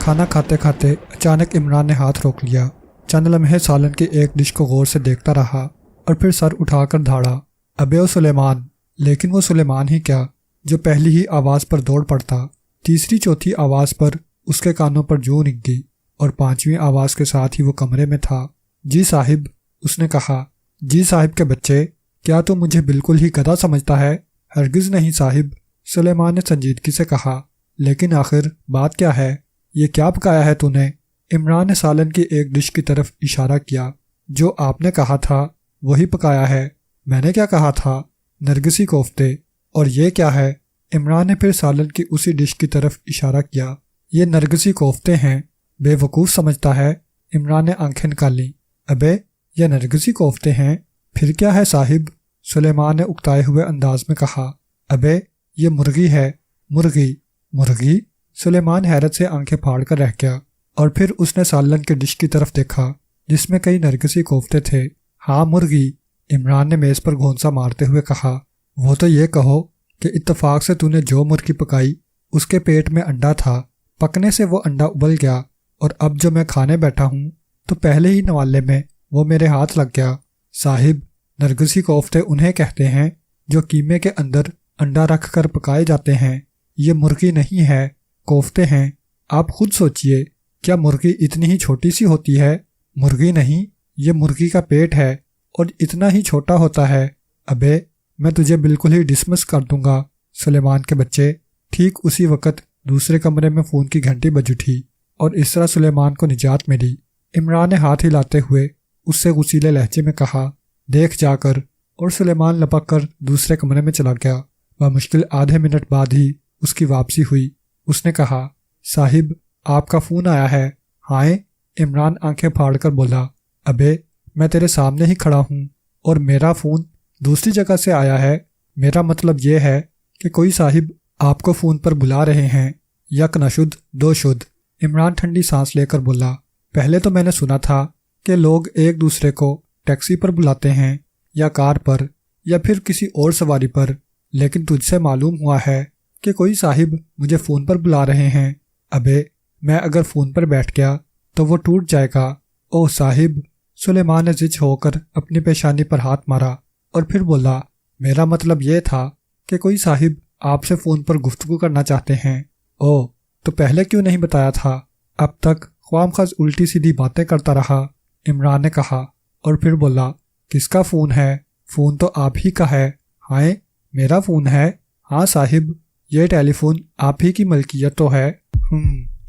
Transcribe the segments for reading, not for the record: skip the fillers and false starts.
کھانا کھاتے کھاتے اچانک عمران نے ہاتھ روک لیا۔ چند لمحے سالن کی ایک ڈش کو غور سے دیکھتا رہا اور پھر سر اٹھا کر دھاڑا، ابے او سلیمان! لیکن وہ سلیمان ہی کیا جو پہلی ہی آواز پر دوڑ پڑتا، تیسری چوتھی آواز پر اس کے کانوں پر جوں رنگ گئی اور پانچویں آواز کے ساتھ ہی وہ کمرے میں تھا۔ جی صاحب، اس نے کہا۔ جی صاحب کے بچے، کیا تو مجھے بالکل ہی گدھا سمجھتا ہے؟ ہرگز نہیں صاحب، سلیمان نے سنجیدگی سے کہا۔ لیکن آخر بات کیا ہے؟ یہ کیا پکایا ہے تو نے؟ عمران نے سالن کی ایک ڈش کی طرف اشارہ کیا۔ جو آپ نے کہا تھا وہی پکایا ہے۔ میں نے کیا کہا تھا؟ نرگسی کوفتے۔ اور یہ کیا ہے؟ عمران نے پھر سالن کی اسی ڈش کی طرف اشارہ کیا۔ یہ نرگسی کوفتے ہیں، بے وقوف سمجھتا ہے۔ عمران نے آنکھیں نکالیں۔ ابے، یہ نرگسی کوفتے ہیں؟ پھر کیا ہے صاحب؟ سلیمان نے اکتائے ہوئے انداز میں کہا۔ ابے، یہ مرغی ہے۔ مرغی؟ مرغی؟ سلیمان حیرت سے آنکھیں پھاڑ کر رہ گیا اور پھر اس نے سالن کی ڈش کی طرف دیکھا جس میں کئی نرگسی کوفتے تھے۔ ہاں، مرغی، عمران نے میز پر گھونسا مارتے ہوئے کہا۔ وہ تو یہ کہو کہ اتفاق سے تو نے جو مرغی پکائی اس کے پیٹ میں انڈا تھا، پکنے سے وہ انڈا ابل گیا اور اب جو میں کھانے بیٹھا ہوں تو پہلے ہی نوالے میں وہ میرے ہاتھ لگ گیا۔ صاحب، نرگسی کوفتے انہیں کہتے ہیں جو قیمے کے اندر انڈا رکھ کر پکائے جاتے ہیں۔ یہ مرغی نہیں ہے، کوفتے ہیں۔ آپ خود سوچئے، کیا مرغی اتنی ہی چھوٹی سی ہوتی ہے؟ مرغی نہیں، یہ مرغی کا پیٹ ہے اور اتنا ہی چھوٹا ہوتا ہے۔ ابے، میں تجھے بالکل ہی ڈسمس کر دوں گا سلیمان کے بچے۔ ٹھیک اسی وقت دوسرے کمرے میں فون کی گھنٹی بج اٹھی اور اس طرح سلیمان کو نجات ملی۔ عمران نے ہاتھ ہلاتے ہوئے اس سے غصیلے لہجے میں کہا، دیکھ جا کر، اور سلیمان لپک کر دوسرے کمرے میں چلا گیا۔ بمشکل آدھے منٹ بعد ہی اس کی واپسی ہوئی۔ اس نے کہا، صاحب، آپ کا فون آیا ہے؟ ہائے؟ عمران آنکھیں پھاڑ کر بولا، ابے، میں تیرے سامنے ہی کھڑا ہوں اور میرا فون دوسری جگہ سے آیا ہے۔ میرا مطلب یہ ہے کہ کوئی صاحب آپ کو فون پر بلا رہے ہیں۔ یک نہ شد دو شد۔ عمران ٹھنڈی سانس لے کر بولا، پہلے تو میں نے سنا تھا کہ لوگ ایک دوسرے کو ٹیکسی پر بلاتے ہیں یا کار پر یا پھر کسی اور سواری پر، لیکن تجھ سے معلوم ہوا ہے کہ کوئی صاحب مجھے فون پر بلا رہے ہیں۔ ابے، میں اگر فون پر بیٹھ گیا تو وہ ٹوٹ جائے گا۔ اوہ صاحب! سلیمان نے زچ ہو کر اپنی پیشانی پر ہاتھ مارا اور پھر بولا، میرا مطلب یہ تھا کہ کوئی صاحب آپ سے فون پر گفتگو کرنا چاہتے ہیں۔ اوہ، تو پہلے کیوں نہیں بتایا تھا؟ اب تک خواہ مخواہ الٹی سیدھی باتیں کرتا رہا، عمران نے کہا اور پھر بولا، کس کا فون ہے؟ فون تو آپ ہی کا ہے۔ ہائے، میرا فون ہے؟ ہاں صاحب، یہ ٹیلی فون آپ ہی کی ملکیت تو ہے۔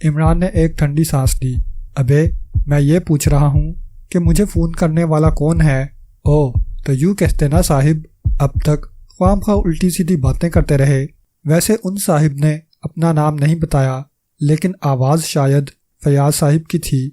عمران نے ایک ٹھنڈی سانس لی۔ ابے، میں یہ پوچھ رہا ہوں کہ مجھے فون کرنے والا کون ہے؟ اوہ، تو یوں کہتے نا صاحب، اب تک خواہ مخواہ الٹی سیدھی باتیں کرتے رہے۔ ویسے ان صاحب نے اپنا نام نہیں بتایا، لیکن آواز شاید فیاض صاحب کی تھی۔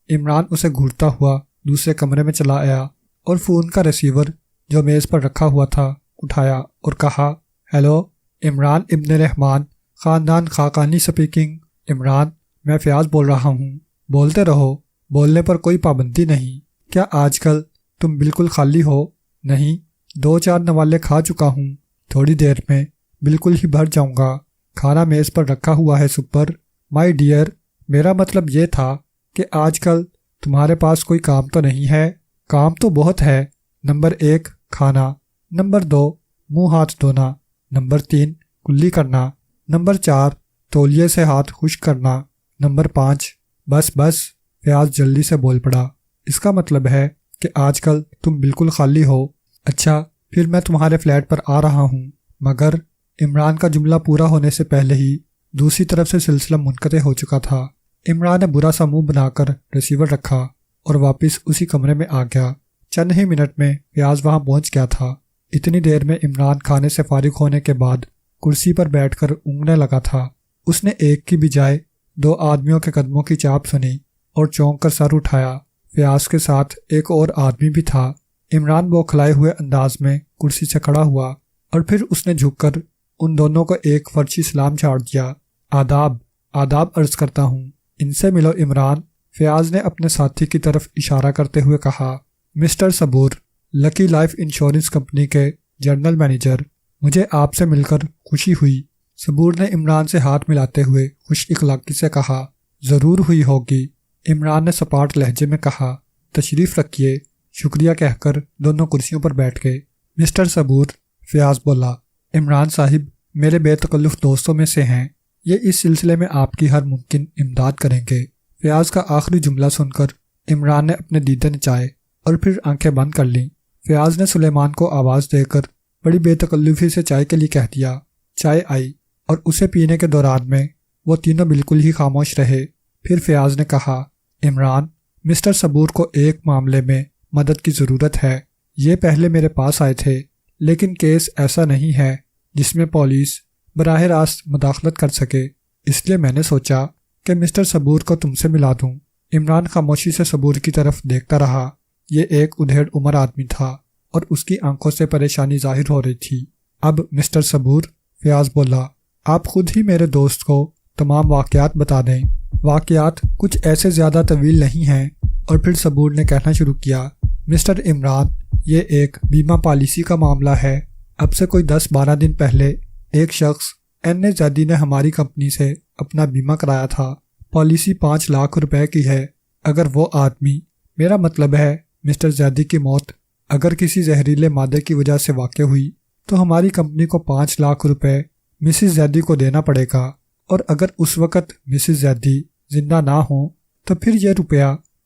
عمران اسے گھورتا ہوا دوسرے کمرے میں چلا آیا اور فون کا ریسیور جو میز پر رکھا ہوا تھا اٹھایا اور کہا، ہیلو، عمران ابن رحمان، خاندان خاقانی سپیکنگ۔ عمران، میں فیاض بول رہا ہوں۔ بولتے رہو، بولنے پر کوئی پابندی نہیں۔ کیا آج کل تم بالکل خالی ہو؟ نہیں، 2-4 نوالے کھا چکا ہوں، تھوڑی دیر میں بالکل ہی بھر جاؤں گا۔ کھانا میز پر رکھا ہوا ہے سپر۔ مائی ڈیئر، میرا مطلب یہ تھا کہ آج کل تمہارے پاس کوئی کام تو نہیں ہے؟ کام تو بہت ہے۔ نمبر 1 کھانا، نمبر 2 منہ ہاتھ دھونا، نمبر 3 کلی کرنا، نمبر 4 تولیے سے ہاتھ خشک کرنا، نمبر 5 بس۔ فیاض جلدی سے بول پڑا، اس کا مطلب ہے کہ آج کل تم بالکل خالی ہو۔ اچھا، پھر میں تمہارے فلیٹ پر آ رہا ہوں۔ مگر عمران کا جملہ پورا ہونے سے پہلے ہی دوسری طرف سے سلسلہ منقطع ہو چکا تھا۔ عمران نے برا سا منہ بنا کر ریسیور رکھا اور واپس اسی کمرے میں آ گیا۔ چند ہی منٹ میں فیاض وہاں پہنچ گیا تھا۔ اتنی دیر میں عمران کھانے سے فارغ ہونے کے بعد کرسی پر بیٹھ کر اونگنے لگا تھا۔ اس نے ایک کی بجائے 2 آدمیوں کے قدموں کی چاپ سنی اور چونک کر سر اٹھایا۔ فیاض کے ساتھ ایک اور آدمی بھی تھا۔ عمران بوکھلائے ہوئے انداز میں کرسی سے کھڑا ہوا اور پھر اس نے جھک کر ان دونوں کو ایک فرشی سلام چھاڑ دیا۔ آداب عرض کرتا ہوں، ان سے ملو عمران۔ فیاض نے اپنے ساتھی کی طرف اشارہ کرتے ہوئے کہا، مسٹر صبور، لکی لائف انشورنس کمپنی کے جنرل مینیجر، مجھے آپ سے مل کر خوشی ہوئی۔ صبور نے عمران سے ہاتھ ملاتے ہوئے خوش اخلاقی سے کہا، ضرور ہوئی ہوگی، عمران نے سپاٹ لہجے میں کہا۔ تشریف رکھیے، شکریہ کہہ کر دونوں کرسیوں پر بیٹھ گئے۔ مسٹر صبور، فیاض بولا، عمران صاحب میرے بے تکلف دوستوں میں سے ہیں، یہ اس سلسلے میں آپ کی ہر ممکن امداد کریں گے۔ فیاض کا آخری جملہ سن کر عمران نے اپنے دیدے نچائے اور پھر آنکھیں بند کر لیں۔ فیاض نے سلیمان کو آواز دے کر بڑی بے تکلفی سے چائے کے لیے کہہ دیا۔ چائے آئی اور اسے پینے کے دوران میں وہ تینوں بالکل ہی خاموش رہے۔ پھر فیاض نے کہا، عمران، مسٹر صبور کو ایک معاملے میں مدد کی ضرورت ہے۔ یہ پہلے میرے پاس آئے تھے، لیکن کیس ایسا نہیں ہے جس میں پولیس براہ راست مداخلت کر سکے، اس لیے میں نے سوچا کہ مسٹر صبور کو تم سے ملا دوں۔ عمران خاموشی سے صبور کی طرف دیکھتا رہا۔ یہ ایک ادھیڑ عمر آدمی تھا اور اس کی آنکھوں سے پریشانی ظاہر ہو رہی تھی۔ اب مسٹر صبور، فیاض بولا، آپ خود ہی میرے دوست کو تمام واقعات بتا دیں۔ واقعات کچھ ایسے زیادہ طویل نہیں ہیں۔ اور پھر صبور نے کہنا شروع کیا، مسٹر عمران، یہ ایک بیمہ پالیسی کا معاملہ ہے۔ اب سے کوئی 10-12 دن پہلے ایک شخص این زیدی نے ہماری کمپنی سے اپنا بیمہ کرایا تھا۔ پالیسی 5 لاکھ روپے کی ہے۔ اگر وہ آدمی، میرا مطلب ہے مسٹر زیدی کی موت اگر کسی زہریلے مادے کی وجہ سے واقع ہوئی تو ہماری کمپنی کو 5 لاکھ روپے مسز زیدی کو دینا پڑے گا، اور اگر اس وقت مسز زیدی زندہ نہ ہوں تو پھر یہ روپیہ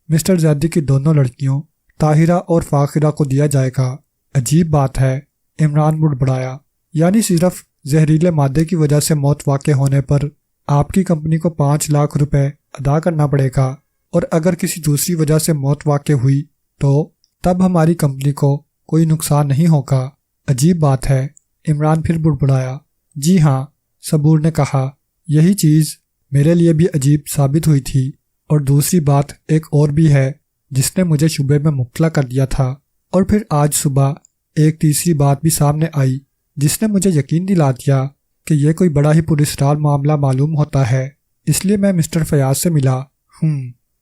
مسٹر زیدی کی دونوں لڑکیوں طاہرہ اور فاخرہ کو دیا جائے گا۔ عجیب بات ہے، عمران بڑبڑایا، یعنی صرف زہریلے مادے کی وجہ سے موت واقع ہونے پر آپ کی کمپنی کو 5 لاکھ روپے ادا کرنا پڑے گا، اور اگر کسی دوسری وجہ سے موت واقع ہوئی تو تب ہماری کمپنی کو کوئی نقصان نہیں ہوگا۔ عجیب بات ہے، عمران پھر بڑبڑایا۔ جی ہاں، صبور نے کہا، یہی چیز میرے لیے بھی عجیب ثابت ہوئی تھی، اور دوسری بات ایک اور بھی ہے جس نے مجھے شبے میں مبتلا کر دیا تھا، اور پھر آج صبح ایک تیسری بات بھی سامنے آئی جس نے مجھے یقین دلا دیا کہ یہ کوئی بڑا ہی پراسرار معاملہ معلوم ہوتا ہے، اس لیے میں مسٹر فیاض سے ملا۔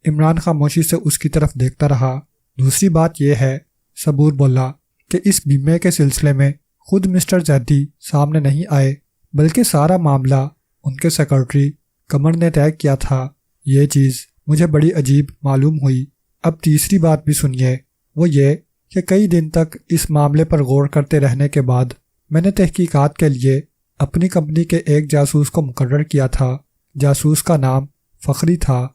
عمران خاموشی سے اس کی طرف دیکھتا رہا۔ دوسری بات یہ ہے، صبور بولا، کہ اس بیمے کے سلسلے میں خود مسٹر زیدی سامنے نہیں آئے، بلکہ سارا معاملہ ان کے سیکرٹری قمر نے طے کیا تھا۔ یہ چیز مجھے بڑی عجیب معلوم ہوئی۔ اب تیسری بات بھی سنیے، وہ یہ کہ کئی دن تک اس معاملے پر غور کرتے رہنے کے بعد میں نے تحقیقات کے لیے اپنی کمپنی کے ایک جاسوس کو مقرر کیا تھا۔ جاسوس کا نام فخری تھا۔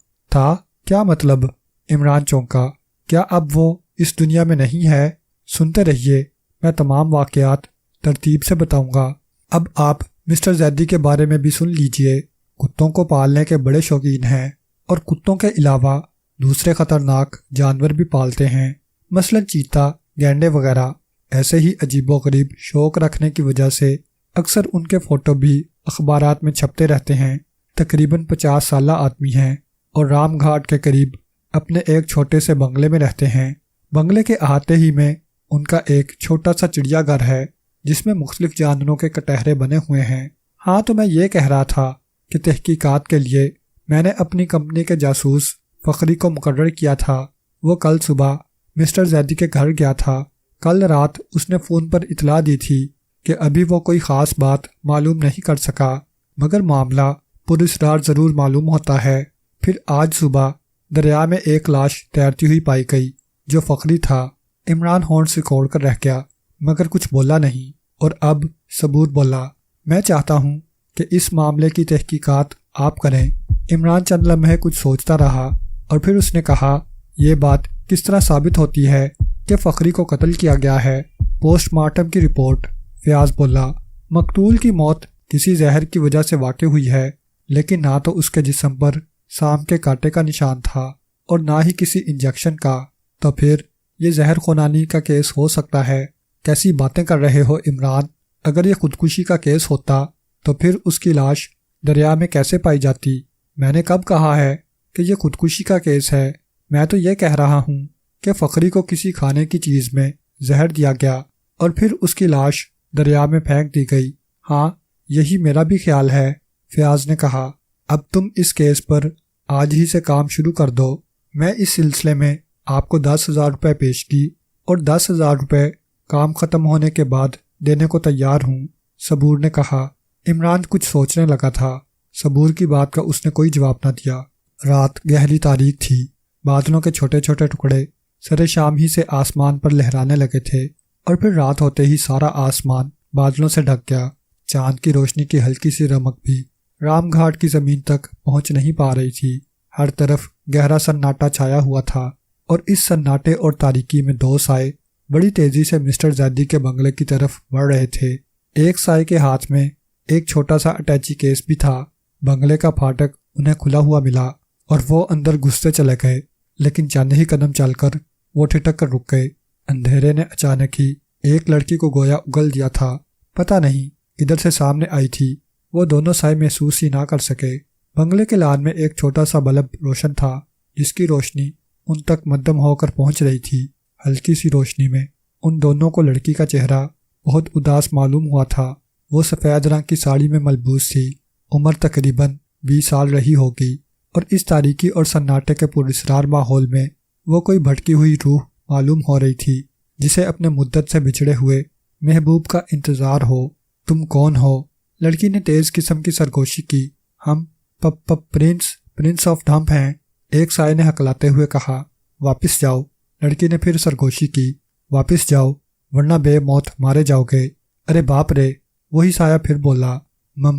کیا مطلب؟ عمران چونکا۔ کیا اب وہ اس دنیا میں نہیں ہے؟ سنتے رہیے، میں تمام واقعات ترتیب سے بتاؤں گا۔ اب آپ مسٹر زیدی کے بارے میں بھی سن لیجئے۔ کتوں کو پالنے کے بڑے شوقین ہیں، اور کتوں کے علاوہ دوسرے خطرناک جانور بھی پالتے ہیں، مثلا چیتا، گینڈے وغیرہ۔ ایسے ہی عجیب و غریب شوق رکھنے کی وجہ سے اکثر ان کے فوٹو بھی اخبارات میں چھپتے رہتے ہیں۔ تقریباً 50 سالہ آدمی ہیں اور رام گھاٹ کے قریب اپنے ایک چھوٹے سے بنگلے میں رہتے ہیں۔ بنگلے کے احاطے ہی میں ان کا ایک چھوٹا سا چڑیا گھر ہے جس میں مختلف جانوروں کے کٹہرے بنے ہوئے ہیں۔ ہاں، تو میں یہ کہہ رہا تھا کہ تحقیقات کے لیے میں نے اپنی کمپنی کے جاسوس فخری کو مقرر کیا تھا۔ وہ کل صبح مسٹر زیدی کے گھر گیا تھا۔ کل رات اس نے فون پر اطلاع دی تھی کہ ابھی وہ کوئی خاص بات معلوم نہیں کر سکا، مگر معاملہ پراسرار ضرور معلوم ہوتا ہے۔ پھر آج صبح دریا میں ایک لاش تیرتی ہوئی پائی گئی جو فخری تھا۔ عمران ہونٹ سکوڑ کر رہ گیا، مگر کچھ بولا نہیں۔ اور اب صبور بولا، میں چاہتا ہوں کہ اس معاملے کی تحقیقات آپ کریں۔ عمران چند لمحے کچھ سوچتا رہا اور پھر اس نے کہا، یہ بات کس طرح ثابت ہوتی ہے کہ فخری کو قتل کیا گیا ہے؟ پوسٹ مارٹم کی رپورٹ۔ فیاض بولا، مقتول کی موت کسی زہر کی وجہ سے واقع ہوئی ہے، لیکن نہ تو اس کے جسم پر سام کے کانٹے کا نشان تھا اور نہ ہی کسی انجیکشن کا۔ تو پھر یہ زہر خونانی کا کیس ہو سکتا ہے۔ کیسی باتیں کر رہے ہو عمران؟ اگر یہ خودکشی کا کیس ہوتا تو پھر اس کی لاش دریا میں کیسے پائی جاتی؟ میں نے کب کہا ہے کہ یہ خودکشی کا کیس ہے؟ میں تو یہ کہہ رہا ہوں کہ فخری کو کسی کھانے کی چیز میں زہر دیا گیا اور پھر اس کی لاش دریا میں پھینک دی گئی۔ ہاں، یہی میرا بھی خیال ہے، فیاض نے کہا۔ اب تم اس کیس پر آج ہی سے کام شروع کر دو۔ میں اس سلسلے میں آپ کو 10,000 روپے پیش کی اور 10,000 روپے کام ختم ہونے کے بعد دینے کو تیار ہوں، صبور نے کہا۔ عمران کچھ سوچنے لگا تھا۔ صبور کی بات کا اس نے کوئی جواب نہ دیا۔ رات گہری تاریک تھی، بادلوں کے چھوٹے چھوٹے ٹکڑے سر شام ہی سے آسمان پر لہرانے لگے تھے، اور پھر رات ہوتے ہی سارا آسمان بادلوں سے ڈھک گیا۔ چاند کی روشنی کی ہلکی سی رمق بھی رام گھاٹ کی زمین تک پہنچ نہیں پا رہی تھی۔ ہر طرف گہرا سناٹا چھایا ہوا تھا، اور اس سناٹے اور تاریکی میں دو سائے بڑی تیزی سے مسٹر زیدی کے بنگلے کی طرف بڑھ رہے تھے۔ ایک سائے کے ہاتھ میں ایک چھوٹا سا اٹیچی کیس بھی تھا۔ بنگلے کا پھاٹک انہیں کھلا ہوا ملا اور وہ اندر گھستے چلے گئے، لیکن چند ہی قدم چل کر وہ ٹھٹک کر رک گئے۔ اندھیرے نے اچانک ہی ایک لڑکی کو گویا اگل دیا تھا، پتہ نہیں کدھر سے سامنے آئی تھی۔ وہ دونوں سائے محسوس ہی نہ کر سکے۔ بنگلے کے لان میں ایک چھوٹا سا بلب روشن تھا، جس کی روشنی ان تک مدھم ہو کر پہنچ رہی تھی۔ ہلکی سی روشنی میں ان دونوں کو لڑکی کا چہرہ بہت اداس معلوم ہوا تھا۔ وہ سفید رنگ کی ساڑی میں ملبوس تھی، عمر تقریباً 20 سال رہی ہوگی، اور اس تاریکی اور سناٹے کے پراسرار ماحول میں وہ کوئی بھٹکی ہوئی روح معلوم ہو رہی تھی، جسے اپنے مدت سے بچھڑے ہوئے محبوب کا انتظار ہو۔ تم کون ہو؟ لڑکی نے تیز قسم کی سرگوشی کی۔ ہم پرنس آف ڈھمپ ہیں، ایک سائے نے ہکلاتے ہوئے کہا۔ واپس جاؤ، لڑکی نے پھر سرگوشی کی۔ واپس جاؤ ورنہ بے موت مارے جاؤ گے۔ ارے باپ رے، وہی سایہ پھر بولا۔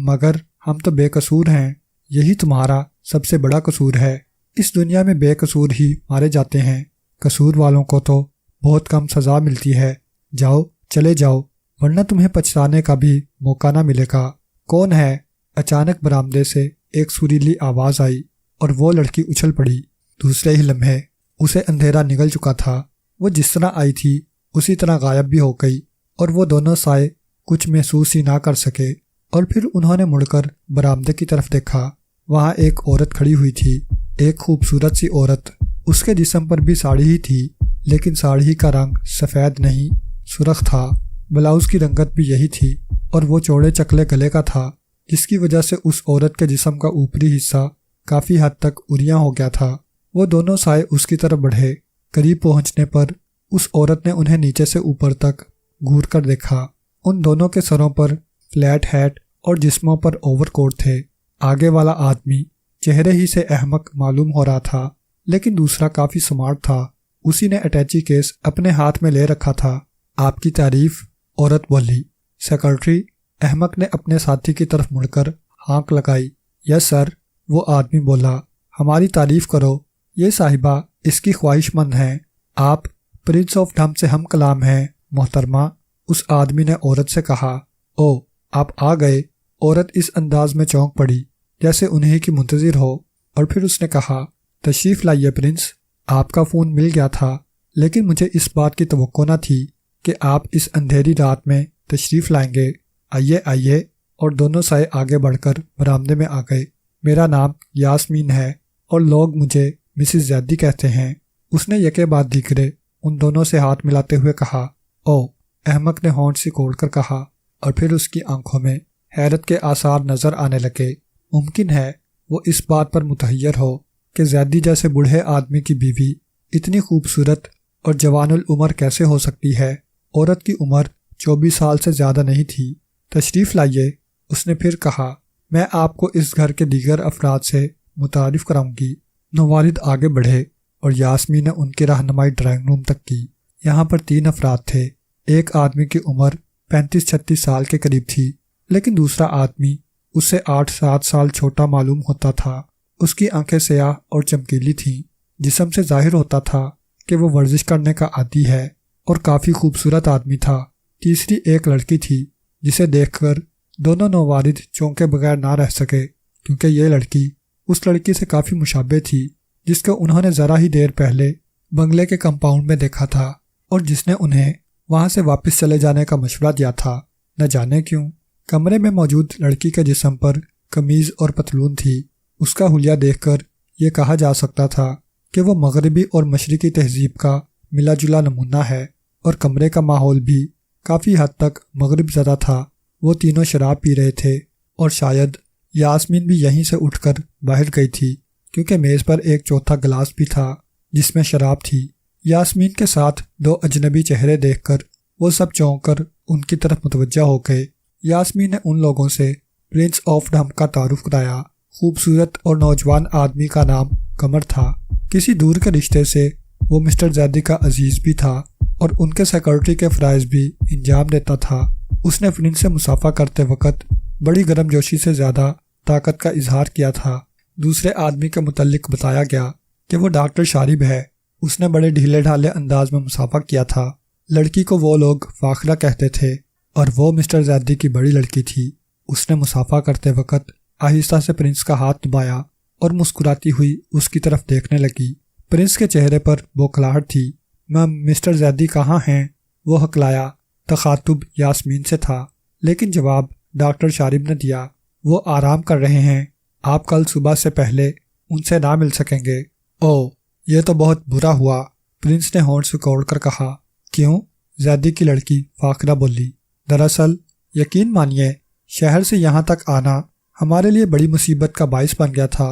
مگر ہم تو بے قصور ہیں، یہی تمہارا سب سے بڑا قصور ہے۔ اس دنیا میں بے قصور ہی مارے جاتے ہیں، قصور والوں کو تو بہت کم سزا ملتی ہے۔ جاؤ، چلے جاؤ، ورنہ تمہیں پچھتانے کا بھی موقع نہ ملے گا۔ کون ہے؟ اچانک برآمدے سے ایک سریلی آواز آئی اور وہ لڑکی اچھل پڑی۔ دوسرے ہی لمحے اسے اندھیرا نگل چکا تھا۔ وہ جس طرح آئی تھی اسی طرح غائب بھی ہو گئی، اور وہ دونوں سائے کچھ محسوس ہی نہ کر سکے۔ اور پھر انہوں نے مڑ کر برآمدے کی طرف دیکھا۔ وہاں ایک عورت کھڑی ہوئی تھی، ایک خوبصورت سی عورت۔ اس کے جسم پر بھی ساڑی ہی تھی، لیکن ساڑی کا رنگ سفید نہیں، سرخ تھا۔ بلاؤز کی رنگت بھی یہی تھی، اور وہ چوڑے چکلے گلے کا تھا، جس کی وجہ سے اس عورت کے جسم کا اوپری حصہ کافی حد تک اریاں ہو گیا تھا۔ وہ دونوں سائے اس کی طرف بڑھے۔ قریب پہنچنے پر اس عورت نے انہیں نیچے سے اوپر تک گھور کر دیکھا۔ ان دونوں کے سروں پر فلیٹ ہیٹ اور جسموں پر اوور کوٹ تھے۔ آگے والا آدمی چہرے ہی سے احمق معلوم ہو رہا تھا، لیکن دوسرا کافی سمارٹ تھا۔ اسی نے اٹیچی کیس اپنے ہاتھ میں لے رکھا تھا۔ آپ کی تعریف، عورت بولی۔ سیکرٹری احمق نے اپنے ساتھی کی طرف مڑ کر ہانک لگائی۔ یس سر، وہ آدمی بولا۔ ہماری تعریف کرو، یہ صاحبہ اس کی خواہش مند ہیں۔ آپ پرنس آف ڈھمپ سے ہم کلام ہیں محترمہ، اس آدمی نے عورت سے کہا۔ او، آپ آ گئے۔ عورت اس انداز میں چونک پڑی جیسے انہیں کی منتظر ہو، اور پھر اس نے کہا، تشریف لائیے پرنس، آپ کا فون مل گیا تھا، لیکن مجھے اس بات کی توقع نہ تھی کہ آپ اس اندھیری رات میں تشریف لائیں گے۔ آئیے آئیے، اور دونوں سائے آگے بڑھ کر برآمدے میں آ گئے۔ میرا نام یاسمین ہے، اور لوگ مجھے مسز زیدی کہتے ہیں۔ اس نے یکے بعد دیگرے ان دونوں سے ہاتھ ملاتے ہوئے کہا۔ او، احمق نے ہونٹ سکوڑ کر کہا، اور پھر اس کی آنکھوں میں حیرت کے آثار نظر آنے لگے۔ ممکن ہے وہ اس بات پر متحیر ہو کہ زیدی جیسے بوڑھے آدمی کی بیوی اتنی خوبصورت اور جوان العمر کیسے ہو سکتی ہے۔ عورت کی عمر 24 سال سے زیادہ نہیں تھی۔ تشریف لائیے، اس نے پھر کہا، میں آپ کو اس گھر کے دیگر افراد سے متعارف کراؤں گی۔ نوالد آگے بڑھے اور یاسمین نے ان کی رہنمائی ڈرائنگ روم تک کی۔ یہاں پر 3 افراد تھے۔ ایک آدمی کی عمر 35-36 سال کے قریب تھی، لیکن دوسرا آدمی اس سے 8-7 سال چھوٹا معلوم ہوتا تھا۔ اس کی آنکھیں سیاہ اور چمکیلی تھیں، جسم سے ظاہر ہوتا تھا کہ وہ ورزش کرنے کا عادی ہے، اور کافی خوبصورت آدمی تھا۔ تیسری ایک لڑکی تھی، جسے دیکھ کر دونوں نوالد چونکے بغیر نہ رہ سکے، کیونکہ یہ لڑکی اس لڑکی سے کافی مشابہ تھی جس کو انہوں نے ذرا ہی دیر پہلے بنگلے کے کمپاؤنڈ میں دیکھا تھا، اور جس نے انہیں وہاں سے واپس چلے جانے کا مشورہ دیا تھا۔ نہ جانے کیوں کمرے میں موجود لڑکی کے جسم پر قمیض اور پتلون تھی۔ اس کا حلیہ دیکھ کر یہ کہا جا سکتا تھا کہ وہ مغربی اور مشرقی تہذیب کا ملا جلا نمونہ ہے، اور کمرے کا ماحول بھی کافی حد تک مغرب زدہ تھا۔ وہ تینوں شراب پی رہے تھے، اور شاید یاسمین بھی یہیں سے اٹھ کر باہر گئی تھی، کیونکہ میز پر ایک چوتھا گلاس بھی تھا جس میں شراب تھی۔ یاسمین کے ساتھ 2 اجنبی چہرے دیکھ کر وہ سب چونک کر ان کی طرف متوجہ ہو گئے۔ یاسمین نے ان لوگوں سے پرنس آف ڈھمپ کا تعارف کرایا۔ خوبصورت اور نوجوان آدمی کا نام قمر تھا۔ کسی دور کے رشتے سے وہ مسٹر زیدی کا عزیز بھی تھا اور ان کے سیکورٹی کے فرائض بھی انجام دیتا تھا۔ اس نے پرنس سے مصافحہ کرتے وقت بڑی گرم جوشی سے زیادہ طاقت کا اظہار کیا تھا۔ دوسرے آدمی کے متعلق بتایا گیا کہ وہ ڈاکٹر شارب ہے۔ اس نے بڑے ڈھیلے ڈھالے انداز میں مصافحہ کیا تھا۔ لڑکی کو وہ لوگ فاخرہ کہتے تھے اور وہ مسٹر زیدی کی بڑی لڑکی تھی۔ اس نے مصافحہ کرتے وقت آہستہ سے پرنس کا ہاتھ دبایا اور مسکراتی ہوئی اس کی طرف دیکھنے لگی۔ پرنس کے چہرے پر بوکھلاہٹ تھی۔ مسٹر زیدی کہاں ہیں؟ وہ ہکلایا۔ تخاطب یاسمین سے تھا، لیکن جواب ڈاکٹر شارب نے دیا۔ وہ آرام کر رہے ہیں، آپ کل صبح سے پہلے ان سے نہ مل سکیں گے۔ اوہ، یہ تو بہت برا ہوا، پرنس نے ہونٹ سکوڑ کر کہا۔ کیوں؟ زیدی کی لڑکی فاخرہ بولی۔ دراصل یقین مانیے، شہر سے یہاں تک آنا ہمارے لیے بڑی مصیبت کا باعث بن گیا تھا،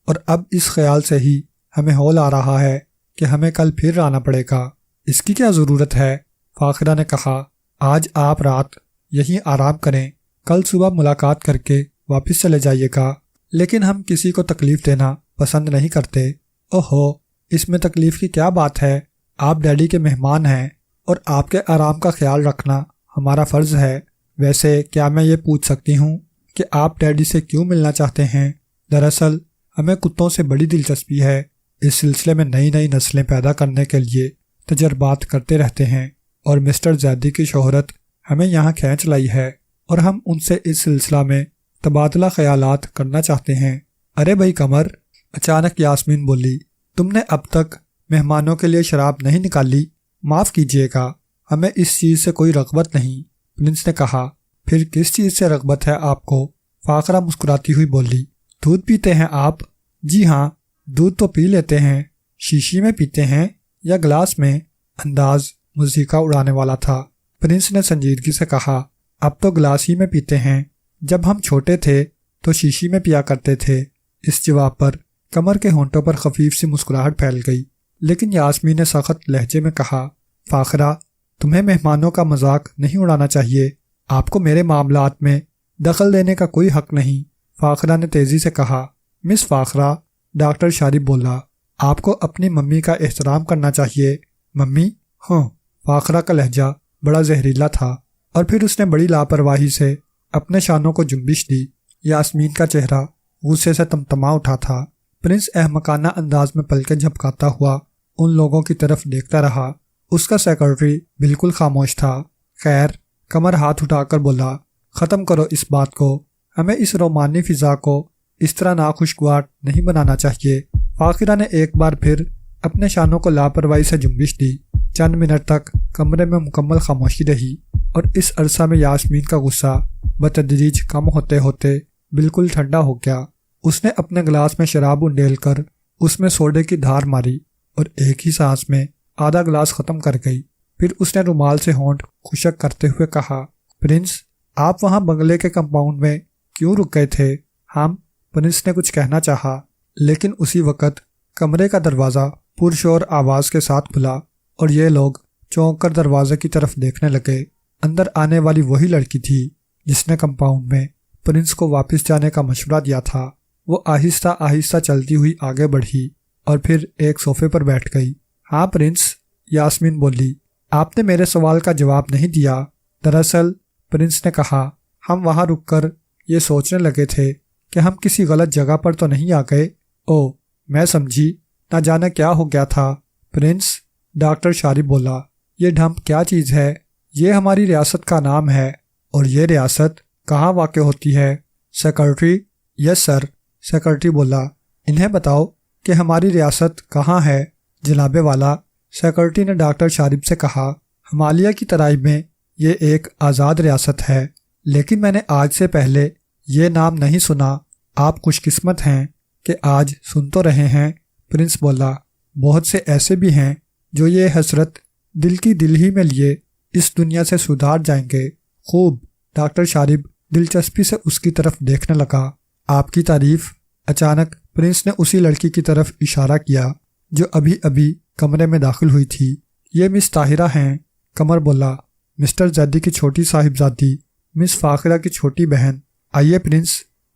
اور اب اس خیال سے ہی ہمیں ہول آ رہا ہے کہ ہمیں کل پھر آنا پڑے گا۔ اس کی کیا ضرورت ہے؟ فاخرہ نے کہا۔ آج آپ رات یہیں آرام کریں، کل صبح ملاقات کر کے واپس چلے جائیے گا، لیکن ہم کسی کو تکلیف دینا پسند نہیں کرتے۔ اوہو، اس میں تکلیف کی کیا بات ہے؟ آپ ڈیڈی کے مہمان ہیں اور آپ کے آرام کا خیال رکھنا ہمارا فرض ہے۔ ویسے کیا میں یہ پوچھ سکتی ہوں کہ آپ ڈیڈی سے کیوں ملنا چاہتے ہیں؟ دراصل ہمیں کتوں سے بڑی دلچسپی ہے، اس سلسلے میں نئی نئی نسلیں پیدا کرنے کے لیے تجربات کرتے رہتے ہیں، اور مسٹر زیدی کی شہرت ہمیں یہاں کھینچ لائی ہے اور ہم ان سے اس سلسلہ میں تبادلہ خیالات کرنا چاہتے ہیں۔ ارے بھائی قمر، اچانک یاسمین بولی، تم نے اب تک مہمانوں کے لیے شراب نہیں نکالی؟ معاف کیجیے گا، ہمیں اس چیز سے کوئی رغبت نہیں، پرنس نے کہا۔ پھر کس چیز سے رغبت ہے آپ کو؟ فاخرہ مسکراتی ہوئی بولی۔ دودھ پیتے ہیں آپ؟ جی ہاں، دودھ تو پی لیتے ہیں۔ شیشی میں پیتے ہیں یا گلاس میں؟ انداز موسیقی اڑانے والا تھا۔ پرنس نے سنجیدگی سے کہا، اب تو گلاس ہی میں پیتے ہیں، جب ہم چھوٹے تھے تو شیشی میں پیا کرتے تھے۔ اس جواب پر قمر کے ہونٹوں پر خفیف سی مسکراہٹ پھیل گئی، لیکن یاسمین نے سخت لہجے میں کہا، فاخرہ، تمہیں مہمانوں کا مذاق نہیں اڑانا چاہیے، آپ کو میرے معاملات میں دخل دینے کا کوئی حق نہیں۔ فاخرہ نے تیزی سے کہا۔ مس فاخرہ، ڈاکٹر شارب بولا، آپ کو اپنی ممی کا احترام کرنا چاہیے۔ ممی؟ ہاں۔ فاخرہ کا لہجہ بڑا زہریلا تھا، اور پھر اس نے بڑی لاپرواہی سے اپنے شانوں کو جنبش دی۔ یاسمین کا چہرہ غصے سے تمتما اٹھا تھا۔ پرنس احمقانہ انداز میں پلکیں جھپکاتا ہوا ان لوگوں کی طرف دیکھتا رہا۔ اس کا سیکرٹری بالکل خاموش تھا۔ خیر، قمر ہاتھ اٹھا کر بولا، ختم کرو اس بات کو، ہمیں اس رومانی فضا کو اس طرح ناخوشگوار نہیں بنانا چاہیے۔ فاخرہ نے ایک بار پھر اپنے شانوں کو لاپرواہی سے جنبش دی۔ چند منٹ تک کمرے میں مکمل خاموشی رہی، اور اس عرصہ میں یاسمین کا غصہ بتدریج کم ہوتے ہوتے بالکل ٹھنڈا ہو گیا۔ اس نے اپنے گلاس میں شراب انڈیل کر اس میں سوڈے کی دھار ماری اور ایک ہی سانس میں آدھا گلاس ختم کر گئی۔ پھر اس نے رومال سے ہونٹ خشک کرتے ہوئے کہا، پرنس، آپ وہاں بنگلے کے کمپاؤنڈ میں کیوں رک گئے تھے؟ ہم؟ پرنس نے کچھ کہنا چاہا، لیکن اسی وقت کمرے کا دروازہ پرشور آواز کے ساتھ کھلا اور یہ لوگ چونک کر دروازے کی طرف دیکھنے لگے۔ اندر آنے والی وہی لڑکی تھی جس نے کمپاؤنڈ میں پرنس کو واپس جانے کا مشورہ دیا تھا۔ وہ آہستہ آہستہ چلتی ہوئی آگے بڑھی اور پھر ایک صوفے پر بیٹھ گئی۔ ہاں پرنس، یاسمین بولی، آپ نے میرے سوال کا جواب نہیں دیا۔ دراصل، پرنس نے کہا، ہم وہاں رک کر یہ سوچنے لگے تھے کہ ہم کسی غلط جگہ پر تو نہیں آ گئے۔ او، میں سمجھی، نہ جانے کیا ہو گیا تھا۔ پرنس، ڈاکٹر شارب بولا، یہ ڈھمپ کیا چیز ہے؟ یہ ہماری ریاست کا نام ہے، اور یہ ریاست کہاں واقع ہوتی ہے؟ سیکرٹری، یس سر، سیکرٹری بولا، انہیں بتاؤ کہ ہماری ریاست کہاں ہے؟ جناب والا، سیکرٹری نے ڈاکٹر شارب سے کہا، ہمالیہ کی ترائی میں یہ ایک آزاد ریاست ہے، لیکن میں نے آج سے پہلے یہ نام نہیں سنا۔ آپ خوش قسمت ہیں کہ آج سن تو رہے ہیں۔ پرنس بولا، بہت سے ایسے بھی ہیں جو یہ حسرت دل کی دل ہی میں لیے اس دنیا سے سدھار جائیں گے۔ خوب، ڈاکٹر شارب دلچسپی سے اس کی طرف دیکھنے لگا۔ آپ کی تعریف؟ اچانک پرنس نے اسی لڑکی کی طرف اشارہ کیا جو ابھی ابھی کمرے میں داخل ہوئی تھی۔ یہ مس طاہرہ ہیں، قمر بولا، مسٹر زیدی کی چھوٹی صاحبزادی، مس فاخرہ کی چھوٹی بہن۔ آئیے پرنس،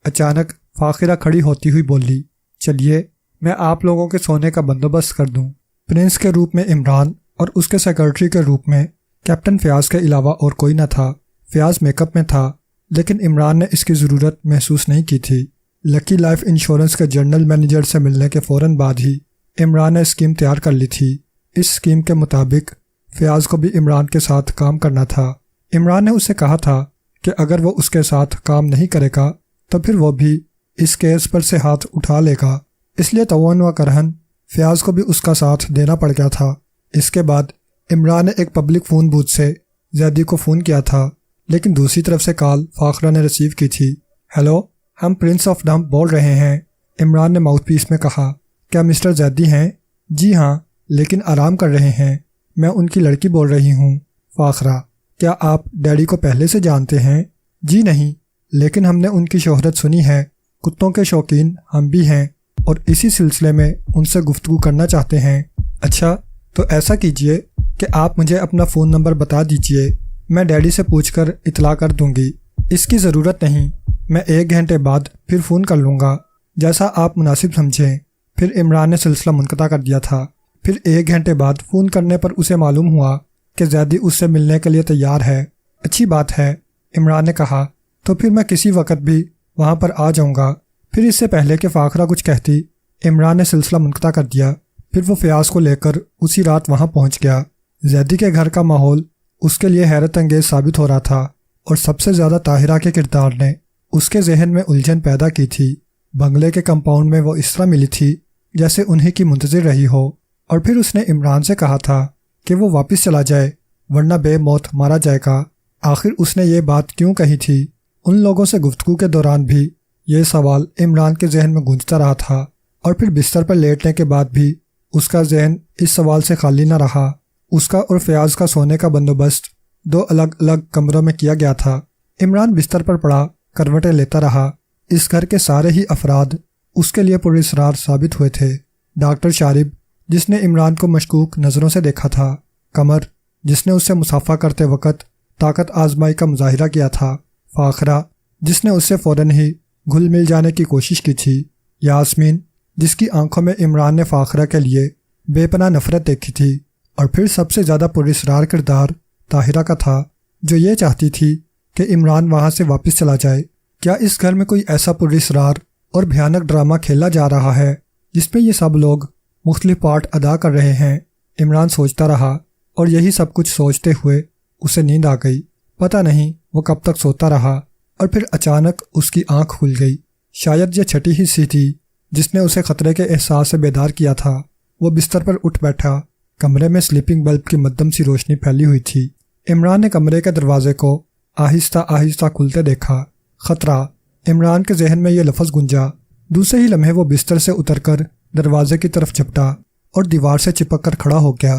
اچانک فاخرہ کھڑی ہوتی ہوئی بولی، چلیے میں آپ لوگوں کے سونے کا بندوبست کر دوں۔ پرنس کے روپ میں عمران اور اس کے سیکرٹری کے روپ میں کیپٹن فیاض کے علاوہ اور کوئی نہ تھا۔ فیاض میک اپ میں تھا، لیکن عمران نے اس کی ضرورت محسوس نہیں کی تھی۔ لکی لائف انشورنس کے جنرل مینیجر سے ملنے کے فوراً بعد ہی عمران نے اسکیم تیار کر لی تھی۔ اس اسکیم کے مطابق فیاض کو بھی عمران کے ساتھ کام کرنا تھا۔ عمران نے اسے کہا تھا کہ اگر وہ اس کے ساتھ کام نہیں کرے گا تو پھر وہ بھی اس کیس پر سے ہاتھ اٹھا لے گا، اس لیے توان و کرہن فیاض کو بھی اس کا ساتھ دینا پڑ گیا تھا۔ اس کے بعد عمران نے ایک پبلک فون بوتھ سے زیدی کو فون کیا تھا، لیکن دوسری طرف سے کال فاخرہ نے ریسیو کی تھی۔ ہیلو، ہم پرنس آف ڈمپ بول رہے ہیں، عمران نے ماؤتھ پیس میں کہا۔ کیا مسٹر زیدی ہیں؟ جی ہاں، لیکن آرام کر رہے ہیں۔ میں ان کی لڑکی بول رہی ہوں۔ فاخرہ، کیا آپ ڈیڈی کو پہلے سے جانتے ہیں؟ جی نہیں، لیکن ہم نے ان کی شہرت سنی ہے۔ کتوں کے شوقین ہم بھی ہیں اور اسی سلسلے میں ان سے گفتگو کرنا چاہتے ہیں۔ اچھا، تو ایسا کیجئے کہ آپ مجھے اپنا فون نمبر بتا دیجئے، میں ڈیڈی سے پوچھ کر اطلاع کر دوں گی۔ اس کی ضرورت نہیں، میں 1 گھنٹے بعد پھر فون کر لوں گا، جیسا آپ مناسب سمجھیں۔ پھر عمران نے سلسلہ منقطع کر دیا تھا۔ پھر 1 گھنٹے بعد فون کرنے پر اسے معلوم ہوا کہ زیدی اس سے ملنے کے لیے تیار ہے۔ اچھی بات ہے، عمران نے کہا، تو پھر میں کسی وقت بھی وہاں پر آ جاؤں گا۔ پھر اس سے پہلے کہ فاخرہ کچھ کہتی، عمران نے سلسلہ منقطع کر دیا۔ پھر وہ فیاض کو لے کر اسی رات وہاں پہنچ گیا۔ زیدی کے گھر کا ماحول اس کے لیے حیرت انگیز ثابت ہو رہا تھا، اور سب سے زیادہ طاہرہ کے کردار نے اس کے ذہن میں الجھن پیدا کی تھی۔ بنگلے کے کمپاؤنڈ میں وہ اس طرح ملی تھی جیسے انہی کی منتظر رہی ہو، اور پھر اس نے عمران سے کہا تھا کہ وہ واپس چلا جائے ورنہ بے موت مارا جائے گا۔ آخر اس نے یہ بات کیوں کہی تھی؟ ان لوگوں سے گفتگو کے دوران بھی یہ سوال عمران کے ذہن میں گونجتا رہا تھا، اور پھر بستر پر لیٹنے کے بعد بھی اس کا ذہن اس سوال سے خالی نہ رہا۔ اس کا اور فیاض کا سونے کا بندوبست 2 الگ الگ کمروں میں کیا گیا تھا۔ عمران بستر پر پڑا کروٹیں لیتا رہا۔ اس گھر کے سارے ہی افراد اس کے لیے پراسرار ثابت ہوئے تھے۔ ڈاکٹر شارب، جس نے عمران کو مشکوک نظروں سے دیکھا تھا، قمر، جس نے اس سے مصافحہ کرتے وقت طاقت آزمائی کا مظاہرہ کیا تھا، فاخرہ، جس نے اس سے فوراً ہی گھل مل جانے کی کوشش کی تھی، یاسمین، جس کی آنکھوں میں عمران نے فاخرہ کے لیے بے پناہ نفرت دیکھی تھی، اور پھر سب سے زیادہ پراسرار کردار طاہرہ کا تھا، جو یہ چاہتی تھی کہ عمران وہاں سے واپس چلا جائے۔ کیا اس گھر میں کوئی ایسا پراسرار اور بھیانک ڈرامہ کھیلا جا رہا ہے جس میں یہ سب لوگ مختلف پارٹ ادا کر رہے ہیں؟ عمران سوچتا رہا، اور یہی سب کچھ سوچتے ہوئے اسے نیند آ گئی۔ پتہ نہیں وہ کب تک سوتا رہا، اور پھر اچانک اس کی آنکھ کھل گئی۔ شاید یہ چھٹی ہی سی تھی جس نے اسے خطرے کے احساس سے بیدار کیا تھا۔ وہ بستر پر اٹھ بیٹھا۔ کمرے میں سلیپنگ بلب کی مدھم سی روشنی پھیلی ہوئی تھی۔ عمران نے کمرے کے دروازے کو آہستہ آہستہ کھلتے دیکھا۔ خطرہ، عمران کے ذہن میں یہ لفظ گونجا۔ دوسرے ہی لمحے وہ بستر سے اتر کر دروازے کی طرف جھپٹا اور دیوار سے چپک کر کھڑا ہو گیا۔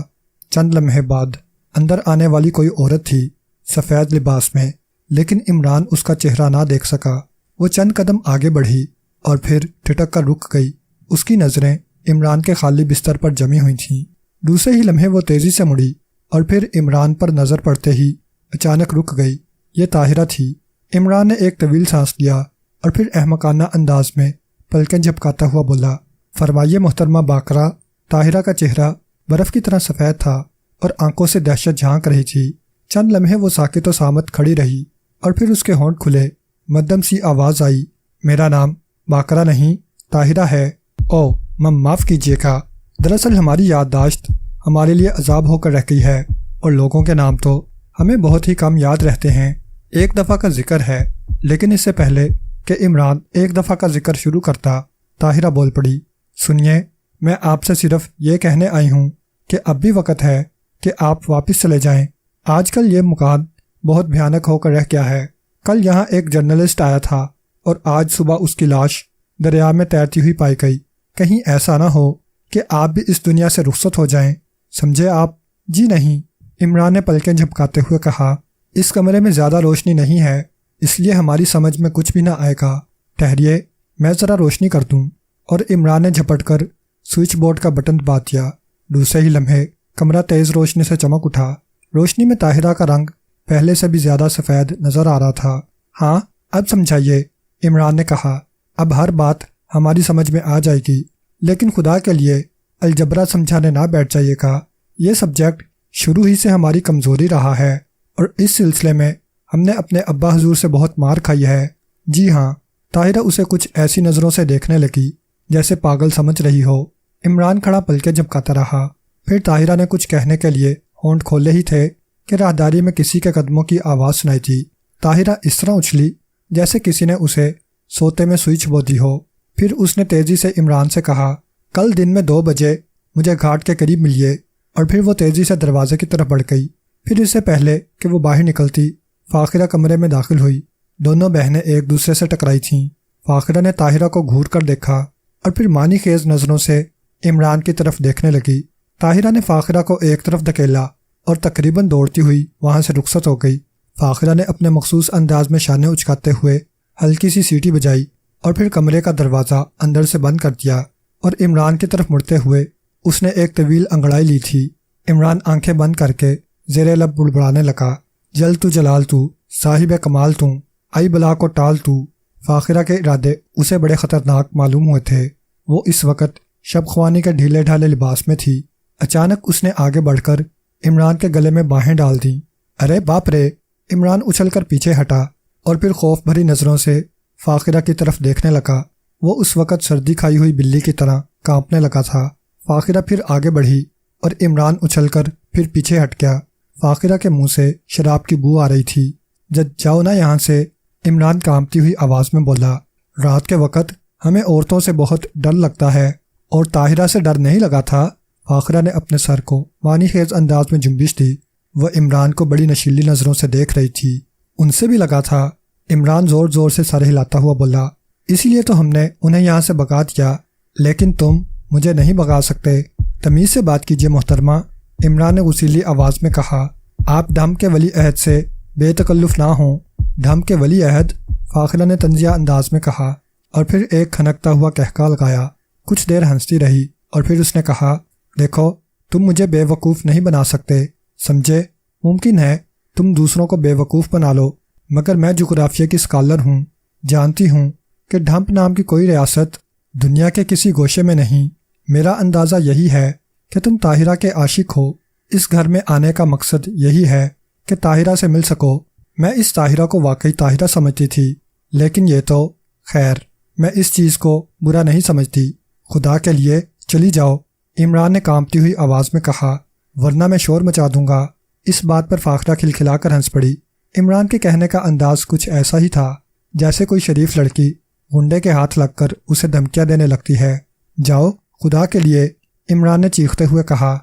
چند لمحے بعد اندر آنے والی کوئی عورت تھی، سفید لباس میں، لیکن عمران اس کا چہرہ نہ دیکھ سکا۔ وہ چند قدم آگے بڑھی اور پھر ٹھٹک کر رک گئی۔ اس کی نظریں عمران کے خالی بستر پر جمی ہوئی تھیں۔ دوسرے ہی لمحے وہ تیزی سے مڑی اور پھر عمران پر نظر پڑتے ہی اچانک رک گئی۔ یہ طاہرہ تھی۔ عمران نے ایک طویل سانس لیا اور پھر احمقانہ انداز میں پلکیں جھپکاتا ہوا بولا، فرمائیے محترمہ باقرہ۔ طاہرہ کا چہرہ برف کی طرح سفید تھا اور آنکھوں سے دہشت جھانک رہی تھی۔ چند لمحے وہ ساکت و صامت کھڑی رہی اور پھر اس کے ہونٹ کھلے۔ مدھم سی آواز آئی، میرا نام باقرہ نہیں، طاہرہ ہے۔ او، معاف کیجیے گا، دراصل ہماری یادداشت ہمارے لیے عذاب ہو کر رہ گئی ہے، اور لوگوں کے نام تو ہمیں بہت ہی کم یاد رہتے ہیں۔ ایک دفعہ کا ذکر ہے، لیکن اس سے پہلے کہ عمران ایک دفعہ کا ذکر شروع کرتا، طاہرہ بول پڑی، سنیے، میں آپ سے صرف یہ کہنے آئی ہوں کہ اب بھی وقت ہے کہ آپ واپس چلے جائیں۔ آج کل یہ مکان بہت بھیانک ہو کر رہ گیا ہے۔ کل یہاں ایک جرنلسٹ آیا تھا اور آج صبح اس کی لاش دریا میں تیرتی ہوئی پائی گئی۔ کہیں ایسا نہ ہو کہ آپ بھی اس دنیا سے رخصت ہو جائیں، سمجھے آپ؟ جی نہیں، عمران نے پلکیں جھپکاتے ہوئے کہا، اس کمرے میں زیادہ روشنی نہیں ہے، اس لیے ہماری سمجھ میں کچھ بھی نہ آئے گا۔ ٹھہریے، میں ذرا روشنی کر دوں۔ اور عمران نے جھپٹ کر سوئچ بورڈ کا بٹن دبا دیا۔ دوسرے ہی لمحے کمرہ تیز روشنی سے چمک اٹھا۔ روشنی میں طاہرہ کا رنگ پہلے سے بھی زیادہ سفید نظر آ رہا تھا۔ ہاں، اب سمجھائیے، عمران نے کہا۔ اب ہر بات ہماری سمجھ میں آ جائے گی، لیکن خدا کے لیے الجبرا سمجھانے نہ بیٹھ جائیے گا۔ یہ سبجیکٹ شروع ہی سے ہماری کمزوری رہا ہے اور اس سلسلے میں ہم نے اپنے ابا حضور سے بہت مار کھائی ہے۔ جی ہاں، طاہرہ اسے کچھ ایسی نظروں سے دیکھنے لگی جیسے پاگل سمجھ رہی ہو۔ عمران کھڑا پلکیں جھپکاتا رہا۔ پھر طاہرہ نے کچھ کہنے کے لیے ہونٹ کھولے ہی تھے کہ راہداری میں کسی کے قدموں کی آواز سنائی دی۔ طاہرہ اس طرح اچھلی جیسے کسی نے اسے سوتے میں سوئی چھبو دی ہو۔ پھر اس نے تیزی سے عمران سے کہا، کل دن میں 2 بجے مجھے گھاٹ کے قریب ملیے، اور پھر وہ تیزی سے دروازے کی طرف بڑھ گئی۔ پھر اس سے پہلے کہ وہ باہر نکلتی، فاخرہ کمرے میں داخل ہوئی۔ دونوں بہنیں ایک دوسرے سے ٹکرائی تھیں۔ فاخرہ نے طاہرہ کو گھور کر دیکھا اور پھر معنی خیز نظروں سے عمران کی طرف دیکھنے لگی۔ طاہرہ نے فاخرہ کو ایک طرف دھکیلا اور تقریباً دوڑتی ہوئی وہاں سے رخصت ہو گئی۔ فاخرہ نے اپنے مخصوص انداز میں شانے اچکاتے ہوئے ہلکی سی سیٹی بجائی اور پھر کمرے کا دروازہ اندر سے بند کر دیا، اور عمران کی طرف مڑتے ہوئے اس نے ایک طویل انگڑائی لی تھی۔ عمران آنکھیں بند کر کے زیر لب بڑبڑانے لگا، جل تو جلال تو، صاحب کمال تو، آئی بلا کو ٹال تو۔ فاخرہ کے ارادے اسے بڑے خطرناک معلوم ہوئے تھے۔ وہ اس وقت شب خوانی کے ڈھیلے ڈھالے لباس میں تھی۔ اچانک اس نے آگے بڑھ کر عمران کے گلے میں باہیں ڈال دیں۔ ارے باپ رے! عمران اچھل کر پیچھے ہٹا اور پھر خوف بھری نظروں سے فاخرہ کی طرف دیکھنے لگا۔ وہ اس وقت سردی کھائی ہوئی بلی کی طرح کانپنے لگا تھا۔ فاخرہ پھر آگے بڑھی اور عمران اچھل کر پھر پیچھے ہٹ گیا۔ فاخرہ کے منہ سے شراب کی بو آ رہی تھی۔ جاؤ نا یہاں سے، عمران کانپتی ہوئی آواز میں بولا۔ رات کے وقت ہمیں عورتوں سے بہت ڈر لگتا ہے، اور طاہرہ سے ڈر نہیں لگا تھا؟ فاخرہ نے اپنے سر کو معنی خیز انداز میں جنبش دی۔ وہ عمران کو بڑی نشیلی نظروں سے دیکھ رہی تھی۔ ان سے بھی لگا تھا؟ عمران زور زور سے سر ہلاتا ہوا بولا۔ اسی لیے تو ہم نے انہیں یہاں سے بھگا دیا، لیکن تم مجھے نہیں بھگا سکتے۔ تمیز سے بات کیجیے محترمہ، عمران نے غصیلی آواز میں کہا۔ آپ ڈھم کے ولی عہد سے بے تکلف نہ ہوں۔ ڈھم کے ولی عہد؟ فاخرہ نے طنزیہ انداز میں کہا، اور پھر ایک کھنکتا ہوا کہکا لگایا۔ کچھ دیر ہنستی رہی اور پھر اس نے کہا، دیکھو تم مجھے بے وقوف نہیں بنا سکتے، سمجھے؟ ممکن ہے تم دوسروں کو بے وقوف بنا لو، مگر میں جغرافیہ کی اسکالر ہوں، جانتی ہوں کہ ڈھمپ نام کی کوئی ریاست دنیا کے کسی گوشے میں نہیں۔ میرا اندازہ یہی ہے کہ تم طاہرہ کے عاشق ہو۔ اس گھر میں آنے کا مقصد یہی ہے کہ طاہرہ سے مل سکو۔ میں اس طاہرہ کو واقعی طاہرہ سمجھتی تھی، لیکن یہ تو خیر، میں اس چیز کو برا نہیں سمجھتی۔ خدا کے لیے چلی جاؤ، عمران نے کانپتی ہوئی آواز میں کہا، ورنہ میں شور مچا دوں گا۔ اس بات پر فاخرہ کھلکھلا کر ہنس پڑی۔ عمران کے کہنے کا انداز کچھ ایسا ہی تھا جیسے کوئی شریف لڑکی غنڈے کے ہاتھ لگ کر اسے دھمکیاں دینے لگتی ہے۔ جاؤ خدا کے لیے، عمران نے چیختے ہوئے کہا۔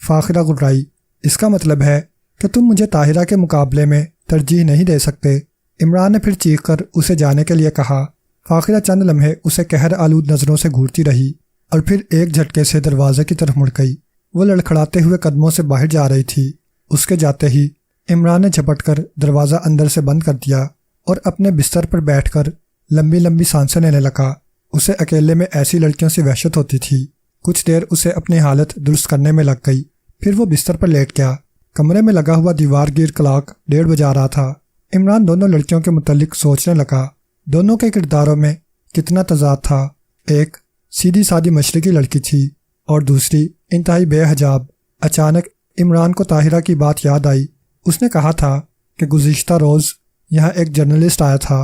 فاخرہ گھبرائی۔ اس کا مطلب ہے کہ تم مجھے طاہرہ کے مقابلے میں ترجیح نہیں دے سکتے؟ عمران نے پھر چیخ کر اسے جانے کے لیے کہا۔ فاخرہ چند لمحے اسے قہر آلود نظروں سے گھورتی رہی اور پھر ایک جھٹکے سے دروازے کی طرف مڑ گئی۔ وہ لڑکھڑاتے ہوئے قدموں سے باہر جا رہی تھی۔ اس کے جاتے ہی عمران نے جھپٹ کر دروازہ اندر سے بند کر دیا اور اپنے بستر پر بیٹھ کر لمبی لمبی سانسیں لینے لگا۔ اسے اکیلے میں ایسی لڑکیوں سے وحشت ہوتی تھی۔ کچھ دیر اسے اپنی حالت درست کرنے میں لگ گئی، پھر وہ بستر پر لیٹ گیا۔ کمرے میں لگا ہوا دیوار گیر کلاک 1:30 بجا رہا تھا۔ عمران دونوں لڑکیوں کے متعلق سوچنے لگا۔ دونوں کے کرداروں میں کتنا تضاد تھا۔ ایک سیدھی سادی مشرقی لڑکی تھی اور دوسری انتہائی بے حجاب۔ اچانک عمران کو طاہرہ کی بات یاد آئی۔ اس نے کہا تھا کہ گزشتہ روز یہاں ایک جرنلسٹ آیا تھا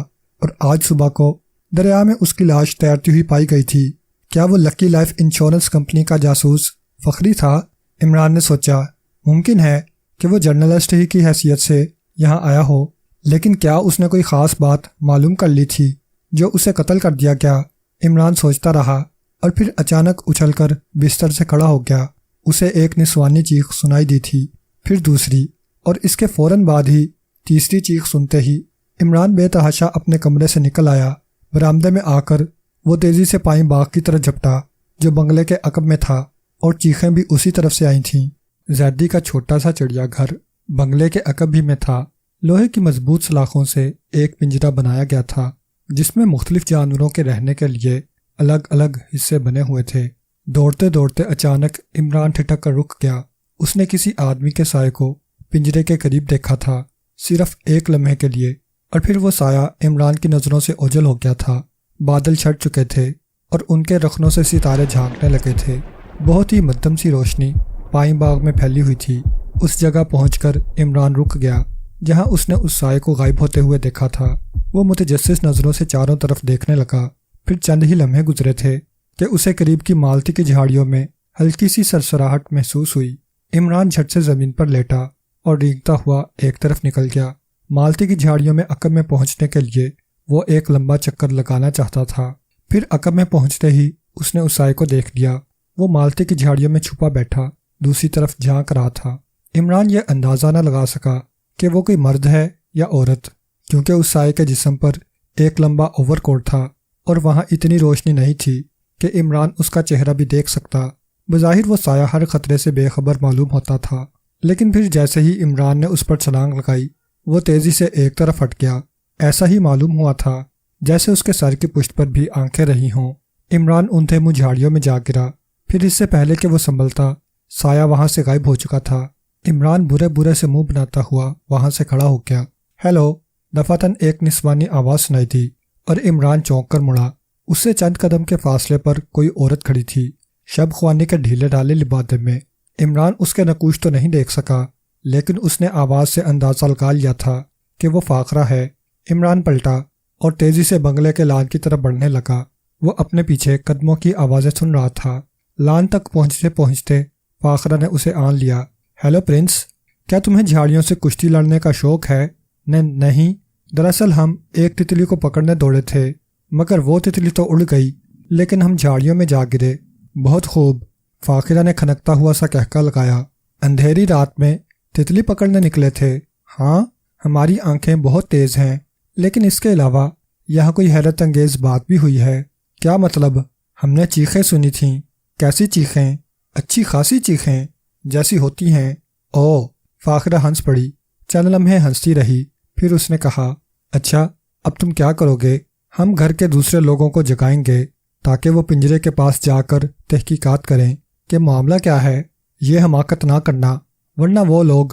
اور آج صبح کو دریا میں اس کی لاش تیرتی ہوئی پائی گئی تھی۔ کیا وہ لکی لائف انشورنس کمپنی کا جاسوس فخری تھا؟ عمران نے سوچا، ممکن ہے کہ وہ جرنلسٹ ہی کی حیثیت سے یہاں آیا ہو، لیکن کیا اس نے کوئی خاص بات معلوم کر لی تھی جو اسے قتل کر دیا گیا؟ عمران سوچتا رہا اور پھر اچانک اچھل کر بستر سے کھڑا ہو گیا۔ اسے ایک نسوانی چیخ سنائی دی تھی، پھر دوسری، اور اس کے فوراً بعد ہی تیسری چیخ سنتے ہی عمران بے تحاشا اپنے کمرے سے نکل آیا۔ برآمدے میں آ کر وہ تیزی سے پائیں باغ کی طرف جھپٹا جو بنگلے کے عقب میں تھا، اور چیخیں بھی اسی طرف سے آئی تھیں۔ زیدی کا چھوٹا سا چڑیا گھر بنگلے کے عقب ہی میں تھا۔ لوہے کی مضبوط سلاخوں سے ایک پنجرا بنایا گیا تھا جس میں مختلف جانوروں کے رہنے کے لیے الگ الگ حصے بنے ہوئے تھے۔ دوڑتے دوڑتے اچانک عمران ٹھٹک کر رک گیا۔ اس نے کسی آدمی کے سائے کو پنجرے کے قریب دیکھا تھا، صرف ایک لمحے کے لیے، اور پھر وہ سایہ عمران کی نظروں سے اوجھل ہو گیا تھا۔ بادل چھٹ چکے تھے اور ان کے رخنوں سے ستارے جھانکنے لگے تھے۔ بہت ہی مدھم سی روشنی پائیں باغ میں پھیلی ہوئی تھی۔ اس جگہ پہنچ کر عمران رک گیا جہاں اس نے اس سائے کو غائب ہوتے ہوئے دیکھا تھا۔ وہ متجسس نظروں سے چاروں طرف دیکھنے لگا۔ پھر چند ہی لمحے گزرے تھے کہ اسے قریب کی مالتی کی جھاڑیوں میں ہلکی سی سرسراہٹ محسوس ہوئی۔ عمران جھٹ سے زمین پر لیٹا اور رینگتا ہوا ایک طرف نکل گیا۔ مالتی کی جھاڑیوں میں عقب میں پہنچنے کے لیے وہ ایک لمبا چکر لگانا چاہتا تھا۔ پھر عقب میں پہنچتے ہی اس نے اس سائے کو دیکھ لیا۔ وہ مالتی کی جھاڑیوں میں چھپا بیٹھا دوسری طرف جھانک رہا تھا۔ عمران یہ اندازہ نہ لگا سکا کہ وہ کوئی مرد ہے یا عورت، کیونکہ اس سائے کے جسم پر ایک لمبا اوور کوٹ تھا اور وہاں اتنی روشنی نہیں تھی کہ عمران اس کا چہرہ بھی دیکھ سکتا۔ بظاہر وہ سایہ ہر خطرے سے بے خبر معلوم ہوتا تھا، لیکن پھر جیسے ہی عمران نے اس پر چھلانگ لگائی وہ تیزی سے ایک طرف ہٹ گیا۔ ایسا ہی معلوم ہوا تھا جیسے اس کے سر کی پشت پر بھی آنکھیں رہی ہوں۔ عمران اندھے منہ جھاڑیوں میں جا گرا۔ پھر اس سے پہلے کہ وہ سنبھلتا سایہ وہاں سے غائب ہو چکا تھا۔ عمران برے برے سے منہ بناتا ہوا وہاں سے کھڑا ہو گیا۔ ہیلو، دفعتاً ایک نسوانی آواز سنائی دی اور عمران چونک کر مڑا۔ اس سے چند قدم کے فاصلے پر کوئی عورت کھڑی تھی، شب خوانی کے ڈھیلے ڈھالے لبادے میں۔ عمران اس کے نقوش تو نہیں دیکھ سکا، لیکن اس نے آواز سے اندازہ لگا لیا تھا کہ وہ فاخرہ ہے۔ عمران پلٹا اور تیزی سے بنگلے کے لان کی طرف بڑھنے لگا۔ وہ اپنے پیچھے قدموں کی آوازیں سن رہا تھا۔ لان تک پہنچتے پہنچتے فاخرہ نے اسے آن لیا۔ ہیلو پرنس، کیا تمہیں جھاڑیوں سے کشتی لڑنے کا شوق ہے؟ نہیں، دراصل ہم ایک تتلی کو پکڑنے دوڑے تھے، مگر وہ تتلی تو اڑ گئی، لیکن ہم جھاڑیوں میں جا گرے۔ بہت خوب، فاخرہ نے کھنکتا ہوا سا کہکا لگایا۔ اندھیری رات میں تتلی پکڑنے نکلے تھے؟ ہاں، ہماری آنکھیں بہت تیز ہیں، لیکن اس کے علاوہ یہاں کوئی حیرت انگیز بات بھی ہوئی ہے۔ کیا مطلب؟ ہم نے چیخیں سنی تھیں۔ کیسی چیخیں؟ اچھی خاصی چیخیں، جیسی ہوتی ہیں۔ او، فاخرہ ہنس پڑی۔ چند لمحے ہنستی رہی، پھر اس نے کہا، اچھا اب تم کیا کرو گے؟ ہم گھر کے دوسرے لوگوں کو جگائیں گے تاکہ وہ پنجرے کے پاس جا کر تحقیقات کریں کہ معاملہ کیا ہے۔ یہ حماقت نہ کرنا، ورنہ وہ لوگ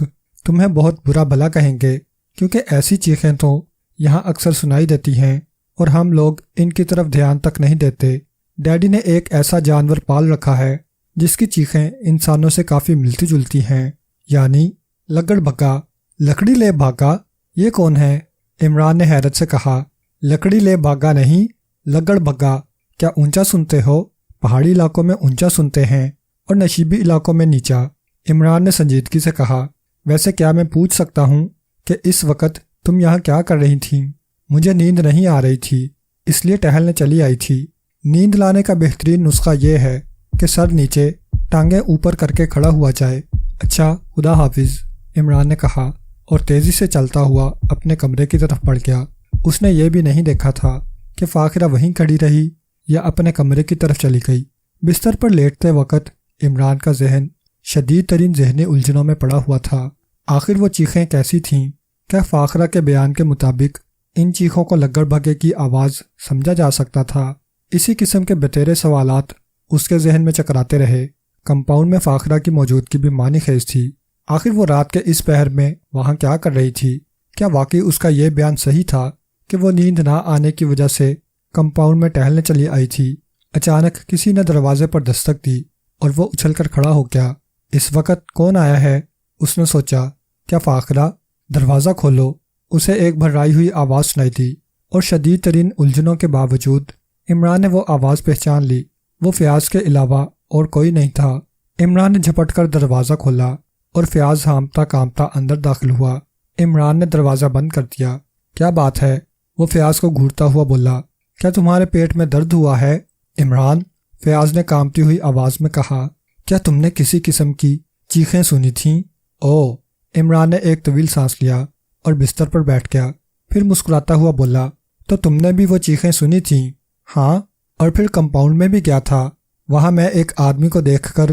تمہیں بہت برا بھلا کہیں گے، کیونکہ ایسی چیخیں تو یہاں اکثر سنائی دیتی ہیں اور ہم لوگ ان کی طرف دھیان تک نہیں دیتے۔ ڈیڈی نے ایک ایسا جانور پال رکھا ہے جس کی چیخیں انسانوں سے کافی ملتی جلتی ہیں، یعنی لگڑ بھگا۔ لکڑی لے بھاگا؟ یہ کون ہے؟ عمران نے حیرت سے کہا۔ لکڑی لے بھاگا نہیں، لگڑ بھگا۔ کیا اونچا سنتے ہو؟ پہاڑی علاقوں میں اونچا سنتے ہیں اور نشیبی علاقوں میں نیچا۔ عمران نے سنجیدگی سے کہا، ویسے کیا میں پوچھ سکتا ہوں کہ اس وقت تم یہاں کیا کر رہی تھیں؟ مجھے نیند نہیں آ رہی تھی، اس لیے ٹہلنے چلی آئی تھی۔ نیند لانے کا بہترین نسخہ یہ ہے کہ سر نیچے ٹانگیں اوپر کر کے کھڑا ہوا جائے۔ اچھا، خدا حافظ، عمران نے کہا اور تیزی سے چلتا ہوا اپنے کمرے کی طرف بڑھ گیا۔ اس نے یہ بھی نہیں دیکھا تھا کہ فاخرہ وہیں کھڑی رہی یا اپنے کمرے کی طرف چلی گئی۔ بستر پر لیٹتے وقت عمران کا ذہن شدید ترین ذہنی الجھنوں میں پڑا ہوا تھا۔ آخر وہ چیخیں کیسی تھیں؟ کیا فاخرہ کے بیان کے مطابق ان چیخوں کو لگڑ بھگے کی آواز سمجھا جا سکتا تھا؟ اسی قسم کے بتیرے سوالات اس کے ذہن میں چکراتے رہے۔ کمپاؤنڈ میں فاخرہ کی موجودگی بھی معنی خیز تھی۔ آخر وہ رات کے اس پہر میں وہاں کیا کر رہی تھی؟ کیا واقعی اس کا یہ بیان صحیح تھا کہ وہ نیند نہ آنے کی وجہ سے کمپاؤنڈ میں ٹہلنے چلی آئی تھی؟ اچانک کسی نے دروازے پر دستک دی اور وہ اچھل کر کھڑا ہو گیا۔ اس وقت کون آیا ہے؟ اس نے سوچا۔ کیا فاخرہ؟ دروازہ کھولو، اسے ایک بھرائی ہوئی آواز سنائی دی اور شدید ترین الجھنوں کے باوجود عمران نے وہ آواز پہچان لی۔ وہ فیاض کے علاوہ اور کوئی نہیں تھا۔ عمران نے جھپٹ کر دروازہ کھولا اور فیاض ہامتا کامتا اندر داخل ہوا۔ عمران نے دروازہ بند کر دیا۔ کیا بات ہے؟ وہ فیاض کو گھورتا ہوا بولا۔ کیا تمہارے پیٹ میں درد ہوا ہے عمران؟ فیاض نے کامتی ہوئی آواز میں کہا۔ کیا تم نے کسی قسم کی چیخیں سنی تھیں؟ او، عمران نے ایک طویل سانس لیا اور بستر پر بیٹھ گیا۔ پھر مسکراتا ہوا بولا، تو تم نے بھی وہ چیخیں سنی تھیں؟ ہاں، اور پھر کمپاؤنڈ میں بھی گیا تھا۔ وہاں میں ایک آدمی کو دیکھ کر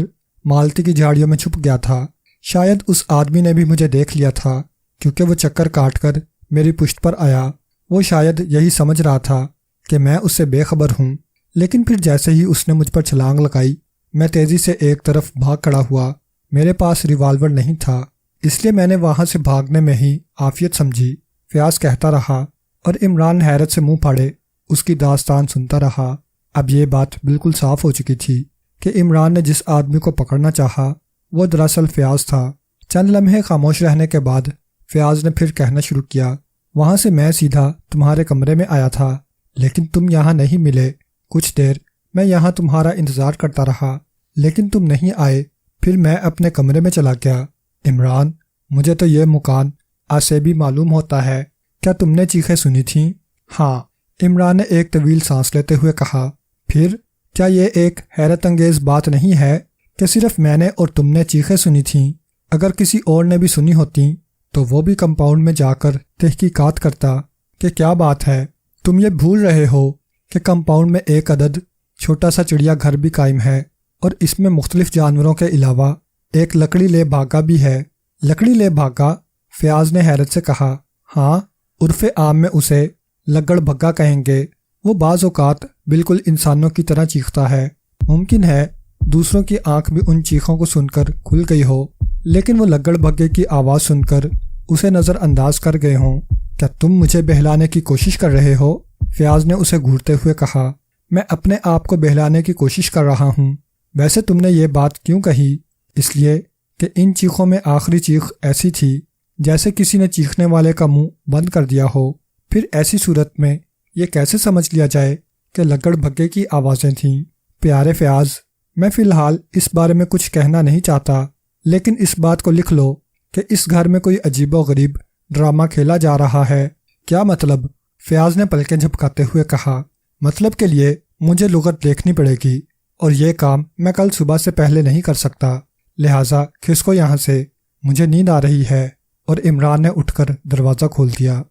مالتی کی جھاڑیوں میں چھپ گیا تھا۔ شاید اس آدمی نے بھی مجھے دیکھ لیا تھا، کیونکہ وہ چکر کاٹ کر میری پشت پر آیا۔ وہ شاید یہی سمجھ رہا تھا کہ میں اس سے بے خبر ہوں، لیکن پھر جیسے ہی اس نے مجھ پر چھلانگ لگائی میں تیزی سے ایک طرف بھاگ کھڑا ہوا۔ میرے پاس ریوالور نہیں تھا، اس لیے میں نے وہاں سے بھاگنے میں ہی عافیت سمجھی، فیاض کہتا رہا، اور عمران حیرت سے منہ پھاڑے اس کی داستان سنتا رہا۔ اب یہ بات بالکل صاف ہو چکی تھی کہ عمران نے جس آدمی کو پکڑنا چاہا وہ دراصل فیاض تھا۔ چند لمحے خاموش رہنے کے بعد فیاض نے پھر کہنا شروع کیا، وہاں سے میں سیدھا تمہارے کمرے میں آیا تھا، لیکن تم یہاں نہیں ملے۔ کچھ دیر میں یہاں تمہارا انتظار کرتا رہا، لیکن تم نہیں آئے۔ پھر میں اپنے کمرے میں چلا گیا۔ عمران، مجھے تو یہ مکان آسیبی معلوم ہوتا ہے۔ کیا تم نے چیخیں سنی تھیں؟ ہاں، عمران نے ایک طویل سانس لیتے ہوئے کہا۔ پھر کیا یہ ایک حیرت انگیز بات نہیں ہے کہ صرف میں نے اور تم نے چیخیں سنی تھیں؟ اگر کسی اور نے بھی سنی ہوتی تو وہ بھی کمپاؤنڈ میں جا کر تحقیقات کرتا کہ کیا بات ہے۔ تم یہ بھول رہے ہو کہ کمپاؤنڈ میں ایک عدد چھوٹا سا چڑیا گھر بھی قائم ہے، اور اس میں مختلف جانوروں کے علاوہ ایک لکڑی لے بھاگا بھی ہے۔ لکڑی لے بھاگا؟ فیاض نے حیرت سے کہا۔ ہاں، عرف عام میں اسے لگڑ بھگا کہیں گے۔ وہ بعض اوقات بالکل انسانوں کی طرح چیختا ہے۔ ممکن ہے دوسروں کی آنکھ بھی ان چیخوں کو سن کر کھل گئی ہو، لیکن وہ لگڑ بھگے کی آواز سن کر اسے نظر انداز کر گئے ہوں۔ کیا تم مجھے بہلانے کی کوشش کر رہے ہو؟ فیاض نے اسے گھورتے ہوئے کہا۔ میں اپنے آپ کو بہلانے کی کوشش کر رہا ہوں۔ ویسے تم نے یہ بات کیوں کہی؟ اس لیے کہ ان چیخوں میں آخری چیخ ایسی تھی جیسے کسی نے چیخنے والے کا منہ بند کر دیا ہو۔ پھر ایسی صورت میں یہ کیسے سمجھ لیا جائے کہ لگڑ بھگے کی آوازیں تھیں؟ پیارے فیاض، میں فی الحال اس بارے میں کچھ کہنا نہیں چاہتا، لیکن اس بات کو لکھ لو کہ اس گھر میں کوئی عجیب و غریب ڈرامہ کھیلا جا رہا ہے۔ کیا مطلب؟ فیاض نے پلکیں جھپکاتے ہوئے کہا۔ مطلب کے لیے مجھے لغت دیکھنی پڑے گی، اور یہ کام میں کل صبح سے پہلے نہیں کر سکتا، لہٰذا کھسکو یہاں سے، مجھے نیند آ رہی ہے۔ اور عمران نے اٹھ کر دروازہ کھول دیا۔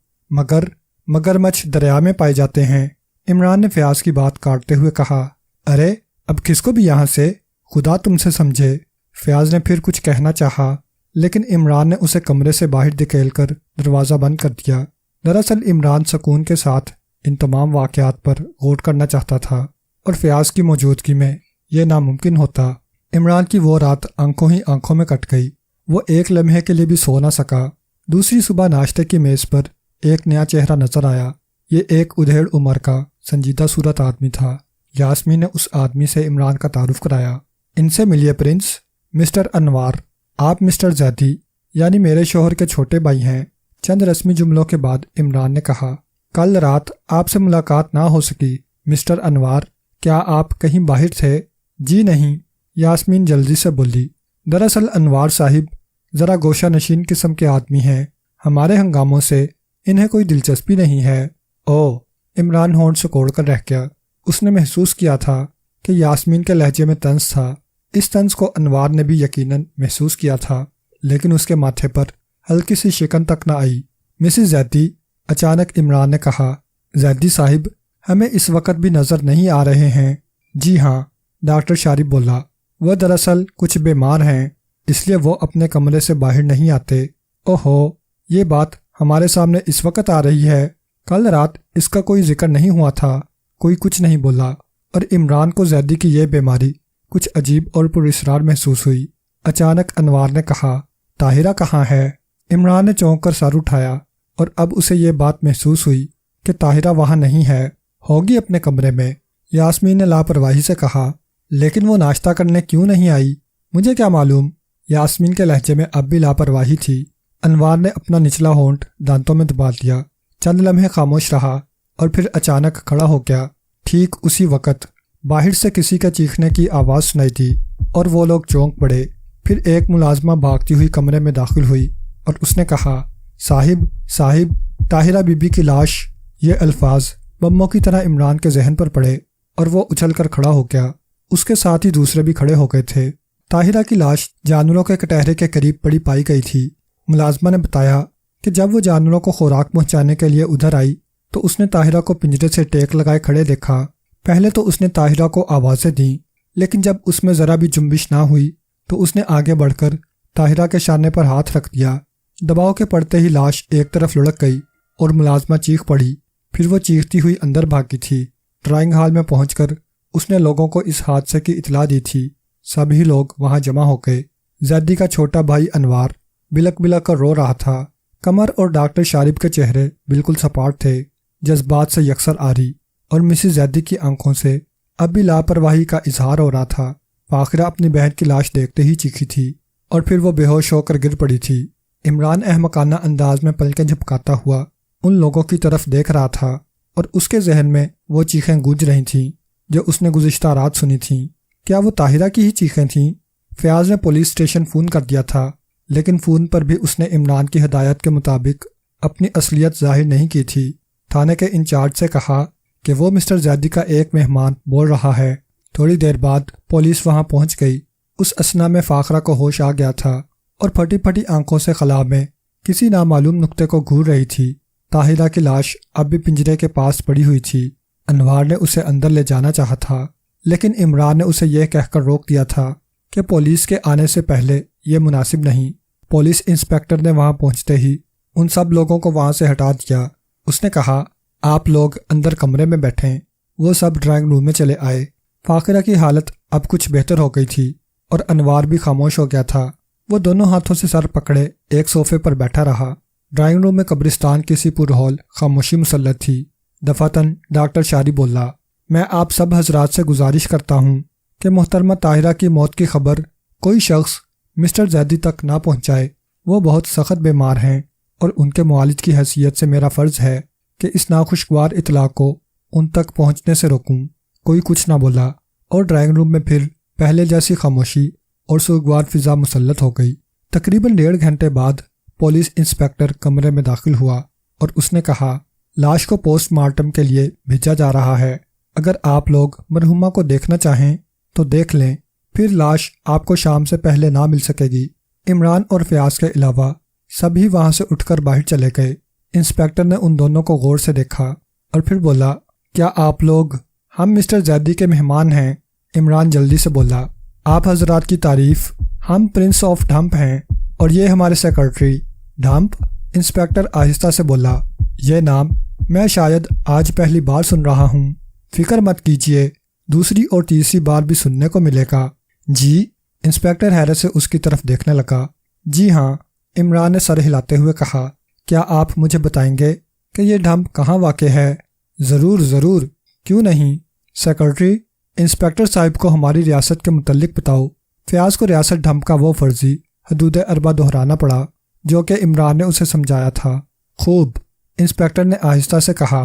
مگرمچھ دریا میں پائے جاتے ہیں، عمران نے فیاض کی بات کاٹتے ہوئے کہا۔ ارے اب کھسکو بھی یہاں سے، خدا تم سے سمجھے۔ فیاض نے پھر کچھ کہنا چاہا، لیکن عمران نے اسے کمرے سے باہر دھکیل کر دروازہ بند کر دیا۔ دراصل عمران سکون کے ساتھ ان تمام واقعات پر غور کرنا چاہتا تھا، اور فیاض کی موجودگی میں یہ ناممکن ہوتا۔ عمران کی وہ رات آنکھوں ہی آنکھوں میں کٹ گئی۔ وہ ایک لمحے کے لیے بھی سو نہ سکا۔ دوسری صبح ناشتے کی میز پر ایک نیا چہرہ نظر آیا۔ یہ ایک ادھیڑ عمر کا سنجیدہ صورت آدمی تھا۔ یاسمین نے اس آدمی سے عمران کا تعارف کرایا۔ ان سے ملیے پرنس، مسٹر انوار، آپ مسٹر زیدی یعنی میرے شوہر کے چھوٹے بھائی ہیں۔ چند رسمی جملوں کے بعد عمران نے کہا، کل رات آپ سے ملاقات نہ ہو سکی مسٹر انوار، کیا آپ کہیں باہر تھے؟ جی نہیں، یاسمین جلدی سے بولی۔ دراصل انوار صاحب ذرا گوشہ نشین قسم کے آدمی ہیں، ہمارے ہنگاموں سے انہیں کوئی دلچسپی نہیں ہے۔ اوہ، عمران ہونٹ سے کوڑ کر رہ گیا۔ اس نے محسوس کیا تھا کہ یاسمین کے لہجے میں طنز تھا۔ اس طنز کو انوار نے بھی یقیناً محسوس کیا تھا، لیکن اس کے ماتھے پر ہلکی سی شکن تک نہ آئی۔ مسز زیدی، اچانک عمران نے کہا۔ زیدی صاحب ہمیں اس وقت بھی نظر نہیں آ رہے ہیں۔ جی ہاں، ڈاکٹر شارف بولا، وہ دراصل کچھ بیمار ہیں، اس لیے وہ اپنے کمرے سے باہر نہیں آتے۔ اوہو، یہ بات ہمارے سامنے اس وقت آ رہی ہے۔ کل رات اس کا کوئی ذکر نہیں ہوا تھا۔ کوئی کچھ نہیں بولا، اور عمران کو زیدی کی یہ بیماری کچھ عجیب اور پراسرار محسوس ہوئی۔ اچانک انوار نے کہا، طاہرہ کہاں ہے؟ عمران نے چونک کر سر اٹھایا، اور اب اسے یہ بات محسوس ہوئی کہ طاہرہ وہاں نہیں ہے، ہوگی اپنے کمرے میں۔ یاسمین نے لاپرواہی سے کہا، لیکن وہ ناشتہ کرنے کیوں نہیں آئی؟ مجھے کیا معلوم؟ یاسمین کے لہجے میں اب بھی لاپرواہی تھی۔ انوار نے اپنا نچلا ہونٹ دانتوں میں دبا دیا، چند لمحے خاموش رہا، اور پھر اچانک کھڑا ہو گیا۔ ٹھیک اسی وقت باہر سے کسی کے چیخنے کی آواز سنائی دی، اور وہ لوگ چونک پڑے۔ پھر ایک ملازمہ بھاگتی ہوئی کمرے میں داخل ہوئی، اور اس نے کہا، صاحب، طاہرہ بی بی کی لاش۔ یہ الفاظ بموں کی طرح عمران کے ذہن پر پڑے، اور وہ اچھل کر کھڑا ہو گیا۔ اس کے ساتھ ہی دوسرے بھی کھڑے ہو گئے تھے۔ طاہرہ کی لاش جانوروں کے کٹہرے کے قریب پڑی پائی گئی تھی۔ ملازمہ نے بتایا کہ جب وہ جانوروں کو خوراک پہنچانے کے لیے ادھر آئی تو اس نے طاہرہ کو پنجرے سے ٹیک لگائے کھڑے دیکھا۔ پہلے تو اس نے طاہرہ کو آوازیں دیں، لیکن جب اس میں ذرا بھی جنبش نہ ہوئی تو اس نے آگے بڑھ کر طاہرہ کے شانے پر ہاتھ رکھ دیا۔ دباؤ کے پڑتے ہی لاش ایک طرف لڑک گئی، اور ملازمہ چیخ پڑی۔ پھر وہ چیختی ہوئی اندر بھاگی تھی۔ ڈرائنگ ہال میں پہنچ کر اس نے لوگوں کو اس حادثے کی اطلاع دی تھی۔ سبھی لوگ وہاں جمع ہو گئے۔ زیدی کا چھوٹا بھائی انوار بلک بلک کر رو رہا تھا۔ قمر اور ڈاکٹر شارف کے چہرے بالکل سپاٹ تھے، جذبات سے یکسر آری۔ اور مسز زیدی کی آنکھوں سے اب بھی لاپرواہی کا اظہار ہو رہا تھا۔ فاخرہ اپنی بہن کی لاش دیکھتے ہی چیخی تھی اور پھر وہ بے ہوش ہو کر گر پڑی تھی۔ عمران احمقانہ انداز میں پلکیں جھپکاتا ہوا ان لوگوں کی طرف دیکھ رہا تھا اور اس کے ذہن میں وہ چیخیں گونج رہی تھیں جو اس نے گزشتہ رات سنی تھیں۔ کیا وہ طاہرہ کی ہی چیخیں تھیں؟ فیاض نے پولیس اسٹیشن فون کر دیا تھا، لیکن فون پر بھی اس نے عمران کی ہدایت کے مطابق اپنی اصلیت ظاہر نہیں کی تھی۔ تھانے کے انچارج سے کہا کہ وہ مسٹر زیدی کا ایک مہمان بول رہا ہے۔ تھوڑی دیر بعد پولیس وہاں پہنچ گئی۔ اس اثنا میں فاخرہ کو ہوش آ گیا تھا اور پھٹی پھٹی آنکھوں سے خلا میں کسی نامعلوم نقطے کو گھور رہی تھی۔ طاہرہ کی لاش اب بھی پنجرے کے پاس پڑی ہوئی تھی۔ انوار نے اسے اندر لے جانا چاہا تھا، لیکن عمران نے اسے یہ کہہ کر روک دیا تھا کہ پولیس کے آنے سے پہلے یہ مناسب نہیں۔ پولیس انسپکٹر نے وہاں پہنچتے ہی ان سب لوگوں کو وہاں سے ہٹا دیا۔ اس نے کہا، آپ لوگ اندر کمرے میں بیٹھیں۔ وہ سب ڈرائنگ روم میں چلے آئے۔ فاخرہ کی حالت اب کچھ بہتر ہو گئی تھی اور انوار بھی خاموش ہو گیا تھا۔ وہ دونوں ہاتھوں سے سر پکڑے ایک صوفے پر بیٹھا رہا۔ ڈرائنگ روم میں قبرستان کی سی پرہول خاموشی مسلط تھی۔ دفعتاً ڈاکٹر شاری بولا، میں آپ سب حضرات سے گزارش کرتا ہوں کہ محترمہ طاہرہ کی موت کی خبر کوئی شخص مسٹر زیدی تک نہ پہنچائے۔ وہ بہت سخت بیمار ہیں اور ان کے معالج کی حیثیت سے میرا فرض ہے کہ اس ناخوشگوار اطلاع کو ان تک پہنچنے سے روکوں۔ کوئی کچھ نہ بولا اور ڈرائنگ روم میں پھر پہلے جیسی خاموشی اور سوگوار فضا مسلط ہو گئی۔ تقریباً 1.5 گھنٹے بعد پولیس انسپکٹر کمرے میں داخل ہوا اور اس نے کہا، لاش کو پوسٹ مارٹم کے لیے بھیجا جا رہا ہے۔ اگر آپ لوگ مرحومہ کو دیکھنا چاہیں تو دیکھ لیں، پھر لاش آپ کو شام سے پہلے نہ مل سکے گی۔ عمران اور فیاض کے علاوہ سبھی وہاں سے اٹھ کر باہر چلے گئے۔ انسپکٹر نے ان دونوں کو غور سے دیکھا اور پھر بولا، کیا آپ لوگ؟ ہم مسٹر زیدی کے مہمان ہیں۔ عمران جلدی سے بولا، آپ حضرات کی تعریف، ہم پرنس آف ڈھمپ ہیں اور یہ ہمارے سیکرٹری۔ ڈھمپ؟ انسپکٹر آہستہ سے بولا، یہ نام میں شاید آج پہلی بار سن رہا ہوں۔ فکر مت کیجیے، دوسری اور تیسری بار بھی سننے کو ملے گا۔ جی؟ انسپکٹر حیرت سے اس کی طرف دیکھنے لگا۔ جی ہاں، عمران نے سر ہلاتے ہوئے کہا، کیا آپ مجھے بتائیں گے کہ یہ ڈھمپ کہاں واقع ہے؟ ضرور ضرور، کیوں نہیں؟ سیکرٹری، انسپکٹر صاحب کو ہماری ریاست کے متعلق بتاؤ۔ فیاض کو ریاست ڈھمپ کا وہ فرضی حدود اربع دہرانا پڑا جو کہ عمران نے اسے سمجھایا تھا۔ خوب، انسپکٹر نے آہستہ سے کہا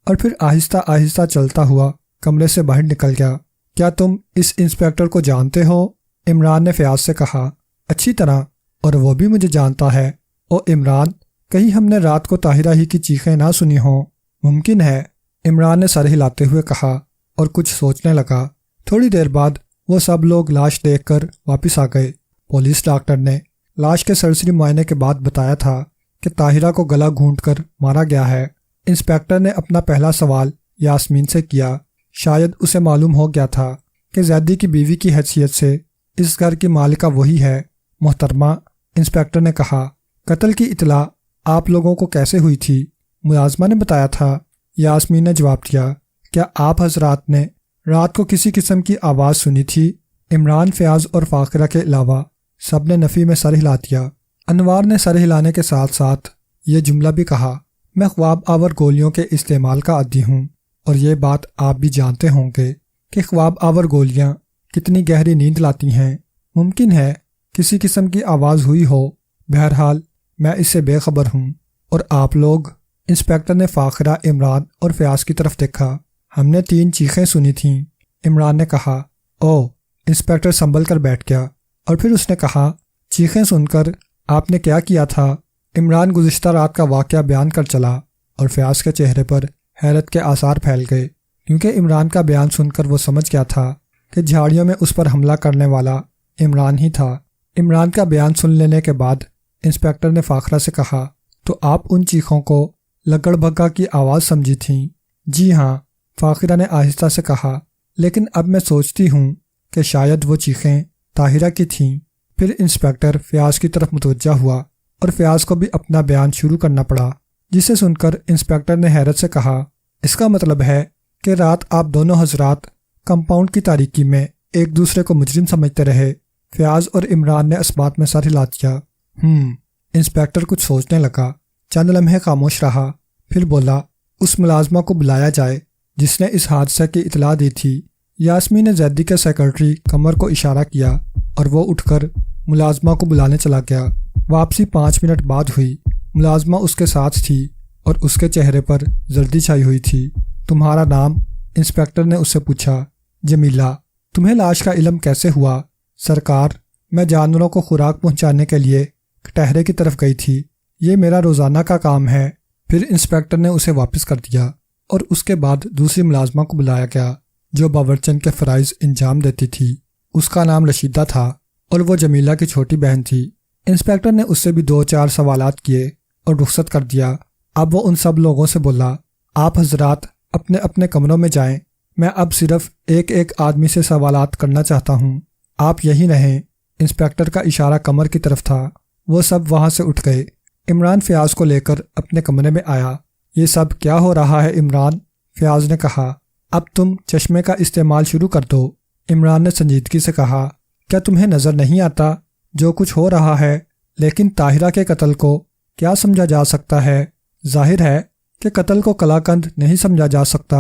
اور پھر آہستہ آہستہ چلتا ہوا کمرے سے باہر نکل گیا۔ کیا تم اس انسپکٹر کو جانتے ہو؟ عمران نے فیاض سے کہا۔ اچھی طرح، اور وہ بھی مجھے جانتا ہے۔ او عمران، کہیں ہم نے رات کو طاہرہ ہی کی چیخیں نہ سنی ہوں؟ ممکن ہے، عمران نے سر ہلاتے ہوئے کہا اور کچھ سوچنے لگا۔ تھوڑی دیر بعد وہ سب لوگ لاش دیکھ کر واپس آ گئے۔ پولیس ڈاکٹر نے لاش کے سرسری معائنے کے بعد بتایا تھا کہ طاہرہ کو گلا گھونٹ کر مارا گیا ہے۔ انسپکٹر نے اپنا پہلا سوال یاسمین سے کیا۔ شاید اسے معلوم ہو گیا تھا کہ زیدی کی بیوی کی حیثیت سے اس گھر کی مالکہ وہی ہے۔ محترمہ، انسپکٹر نے کہا، قتل کی اطلاع آپ لوگوں کو کیسے ہوئی تھی؟ ملازمہ نے بتایا تھا، یاسمین نے جواب دیا۔ کیا آپ حضرات نے رات کو کسی قسم کی آواز سنی تھی؟ عمران، فیاض اور فاخرہ کے علاوہ سب نے نفی میں سر ہلا دیا۔ انوار نے سر ہلانے کے ساتھ ساتھ یہ جملہ بھی کہا، میں خواب آور گولیوں کے استعمال کا عادی ہوں، اور یہ بات آپ بھی جانتے ہوں گے کہ خواب آور گولیاں کتنی گہری نیند لاتی ہیں۔ ممکن ہے کسی قسم کی آواز ہوئی ہو، بہرحال میں اس سے بے خبر ہوں۔ اور آپ لوگ؟ انسپکٹر نے فاخرہ، عمران اور فیاض کی طرف دیکھا۔ ہم نے 3 چیخیں سنی تھیں، عمران نے کہا۔ او، انسپکٹر سنبھل کر بیٹھ گیا اور پھر اس نے کہا، چیخیں سن کر آپ نے کیا کیا تھا؟ عمران گزشتہ رات کا واقعہ بیان کر چلا اور فیاض کے چہرے پر حیرت کے آثار پھیل گئے، کیونکہ عمران کا بیان سن کر وہ سمجھ گیا تھا کہ جھاڑیوں میں اس پر حملہ کرنے والا عمران ہی تھا۔ عمران کا بیان سن لینے کے بعد انسپکٹر نے فاخرہ سے کہا، تو آپ ان چیخوں کو لگڑ بھگا کی آواز سمجھی تھیں؟ جی ہاں، فاخرہ نے آہستہ سے کہا، لیکن اب میں سوچتی ہوں کہ شاید وہ چیخیں طاہرہ کی تھیں۔ پھر انسپکٹر فیاض کی طرف متوجہ ہوا اور فیاض کو بھی اپنا بیان شروع کرنا پڑا، جسے سن کر انسپکٹر نے حیرت سے کہا، اس کا مطلب ہے کہ رات آپ دونوں حضرات کمپاؤنڈ کی تاریکی میں ایک دوسرے کو مجرم سمجھتے رہے؟ فیاض اور عمران نے اس بات میں سر ہلا دیا۔ انسپکٹر کچھ سوچنے لگا، چند لمحے خاموش رہا، پھر بولا، اس ملازمہ کو بلایا جائے جس نے اس حادثے کی اطلاع دی تھی۔ یاسمین نے زیدی کے سیکرٹری قمر کو اشارہ کیا اور وہ اٹھ کر ملازمہ کو بلانے چلا گیا۔ واپسی 5 منٹ بعد ہوئی۔ ملازمہ اس کے ساتھ تھی اور اس کے چہرے پر زردی چھائی ہوئی تھی۔ تمہارا نام؟ انسپکٹر نے اس سے پوچھا۔ جمیلہ۔ تمہیں لاش کا علم کیسے ہوا؟ سرکار، میں جانوروں کو خوراک پہنچانے کے لیے کٹہرے کی طرف گئی تھی، یہ میرا روزانہ کا کام ہے۔ پھر انسپکٹر نے اسے واپس کر دیا اور اس کے بعد دوسری ملازمہ کو بلایا گیا جو باورچن کے فرائض انجام دیتی تھی۔ اس کا نام رشیدہ تھا اور وہ جمیلہ کی چھوٹی بہن تھی۔ انسپکٹر نے اس سے بھی 2-4 سوالات کیے اور رخصت کر دیا۔ اب وہ ان سب لوگوں سے بولا، آپ حضرات اپنے اپنے کمروں میں جائیں، میں اب صرف ایک آدمی سے سوالات کرنا چاہتا ہوں، آپ یہی رہیں۔ انسپکٹر کا اشارہ قمر کی طرف تھا۔ وہ سب وہاں سے اٹھ گئے۔ عمران فیاض کو لے کر اپنے کمرے میں آیا۔ یہ سب کیا ہو رہا ہے عمران؟ فیاض نے کہا۔ اب تم چشمے کا استعمال شروع کر دو۔ عمران نے سنجیدگی سے کہا، کیا تمہیں نظر نہیں آتا جو کچھ ہو رہا ہے؟ لیکن طاہرہ کے قتل کو کیا سمجھا جا سکتا ہے؟ ظاہر ہے کہ قتل کو کلاکند نہیں سمجھا جا سکتا۔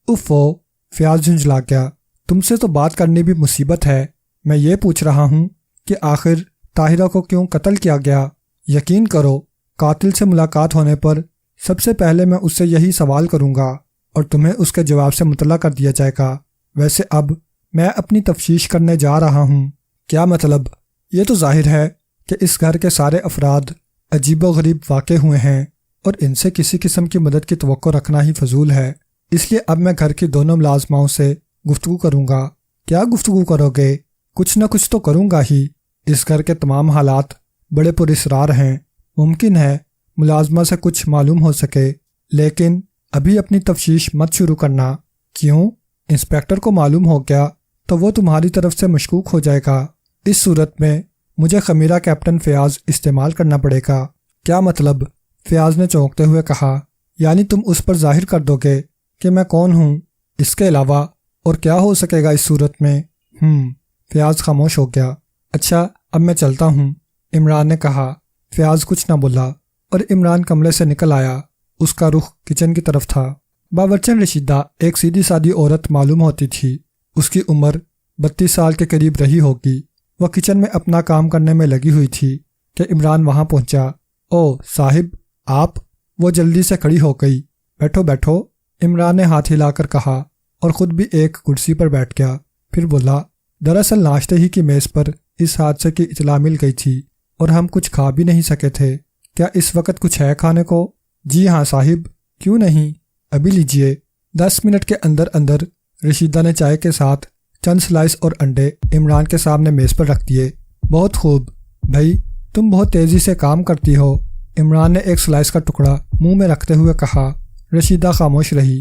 اوفو، فیاض جھنجھلا گیا۔ تم سے تو بات کرنی بھی مصیبت ہے۔ میں یہ پوچھ رہا ہوں کہ آخر طاہرہ کو کیوں قتل کیا گیا؟ یقین کرو، قاتل سے ملاقات ہونے پر سب سے پہلے میں اس سے یہی سوال کروں گا اور تمہیں اس کے جواب سے مطلع کر دیا جائے گا۔ ویسے اب میں اپنی تفتیش کرنے جا رہا ہوں۔ کیا مطلب؟ یہ تو ظاہر ہے کہ اس گھر کے سارے افراد عجیب و غریب واقع ہوئے ہیں اور ان سے کسی قسم کی مدد کی توقع رکھنا ہی فضول ہے۔ اس لیے اب میں گھر کی دونوں ملازماؤں سے گفتگو کروں گا۔ کیا گفتگو کرو گے؟ کچھ نہ کچھ تو کروں گا ہی۔ اس گھر کے تمام حالات بڑے پراسرار ہیں۔ ممکن ہے ملازمہ سے کچھ معلوم ہو سکے، لیکن ابھی اپنی تفتیش مت شروع کرنا۔ کیوں؟ انسپکٹر کو معلوم ہو گیا تو وہ تمہاری طرف سے مشکوک ہو جائے گا۔ اس صورت میں مجھے خمیرہ کیپٹن فیاض استعمال کرنا پڑے گا۔ کیا مطلب؟ فیاض نے چونکتے ہوئے کہا۔ یعنی تم اس پر ظاہر کر دو گے کہ میں کون ہوں؟ اس کے علاوہ اور کیا ہو سکے گا اس صورت میں؟ فیاض خاموش ہو گیا۔ اچھا، اب میں چلتا ہوں، عمران نے کہا۔ فیاض کچھ نہ بولا اور عمران کمرے سے نکل آیا۔ اس کا رخ کچن کی طرف تھا۔ باورچن رشیدہ ایک سیدھی سادی عورت معلوم ہوتی تھی۔ اس کی عمر 32 سال کے قریب رہی ہوگی۔ وہ کچن میں اپنا کام کرنے میں لگی ہوئی تھی کہ عمران وہاں پہنچا۔ او صاحب، آپ؟ وہ جلدی سے کھڑی ہو گئی۔ بیٹھو بیٹھو، عمران نے ہاتھ ہلا کر کہا اور خود بھی ایک کرسی پر بیٹھ گیا۔ پھر بولا، دراصل ناشتے ہی کی میز پر اس حادثے کی اطلاع مل گئی تھی اور ہم کچھ کھا بھی نہیں سکے تھے۔ کیا اس وقت کچھ ہے کھانے کو؟ جی ہاں صاحب، کیوں نہیں، ابھی لیجئے۔ 10 منٹ کے اندر اندر رشیدہ نے چائے کے ساتھ چند سلائس اور انڈے عمران کے سامنے میز پر رکھ دیے۔ بہت خوب بھائی، تم بہت تیزی سے کام کرتی ہو، عمران نے ایک سلائس کا ٹکڑا منہ میں رکھتے ہوئے کہا۔ رشیدہ خاموش رہی۔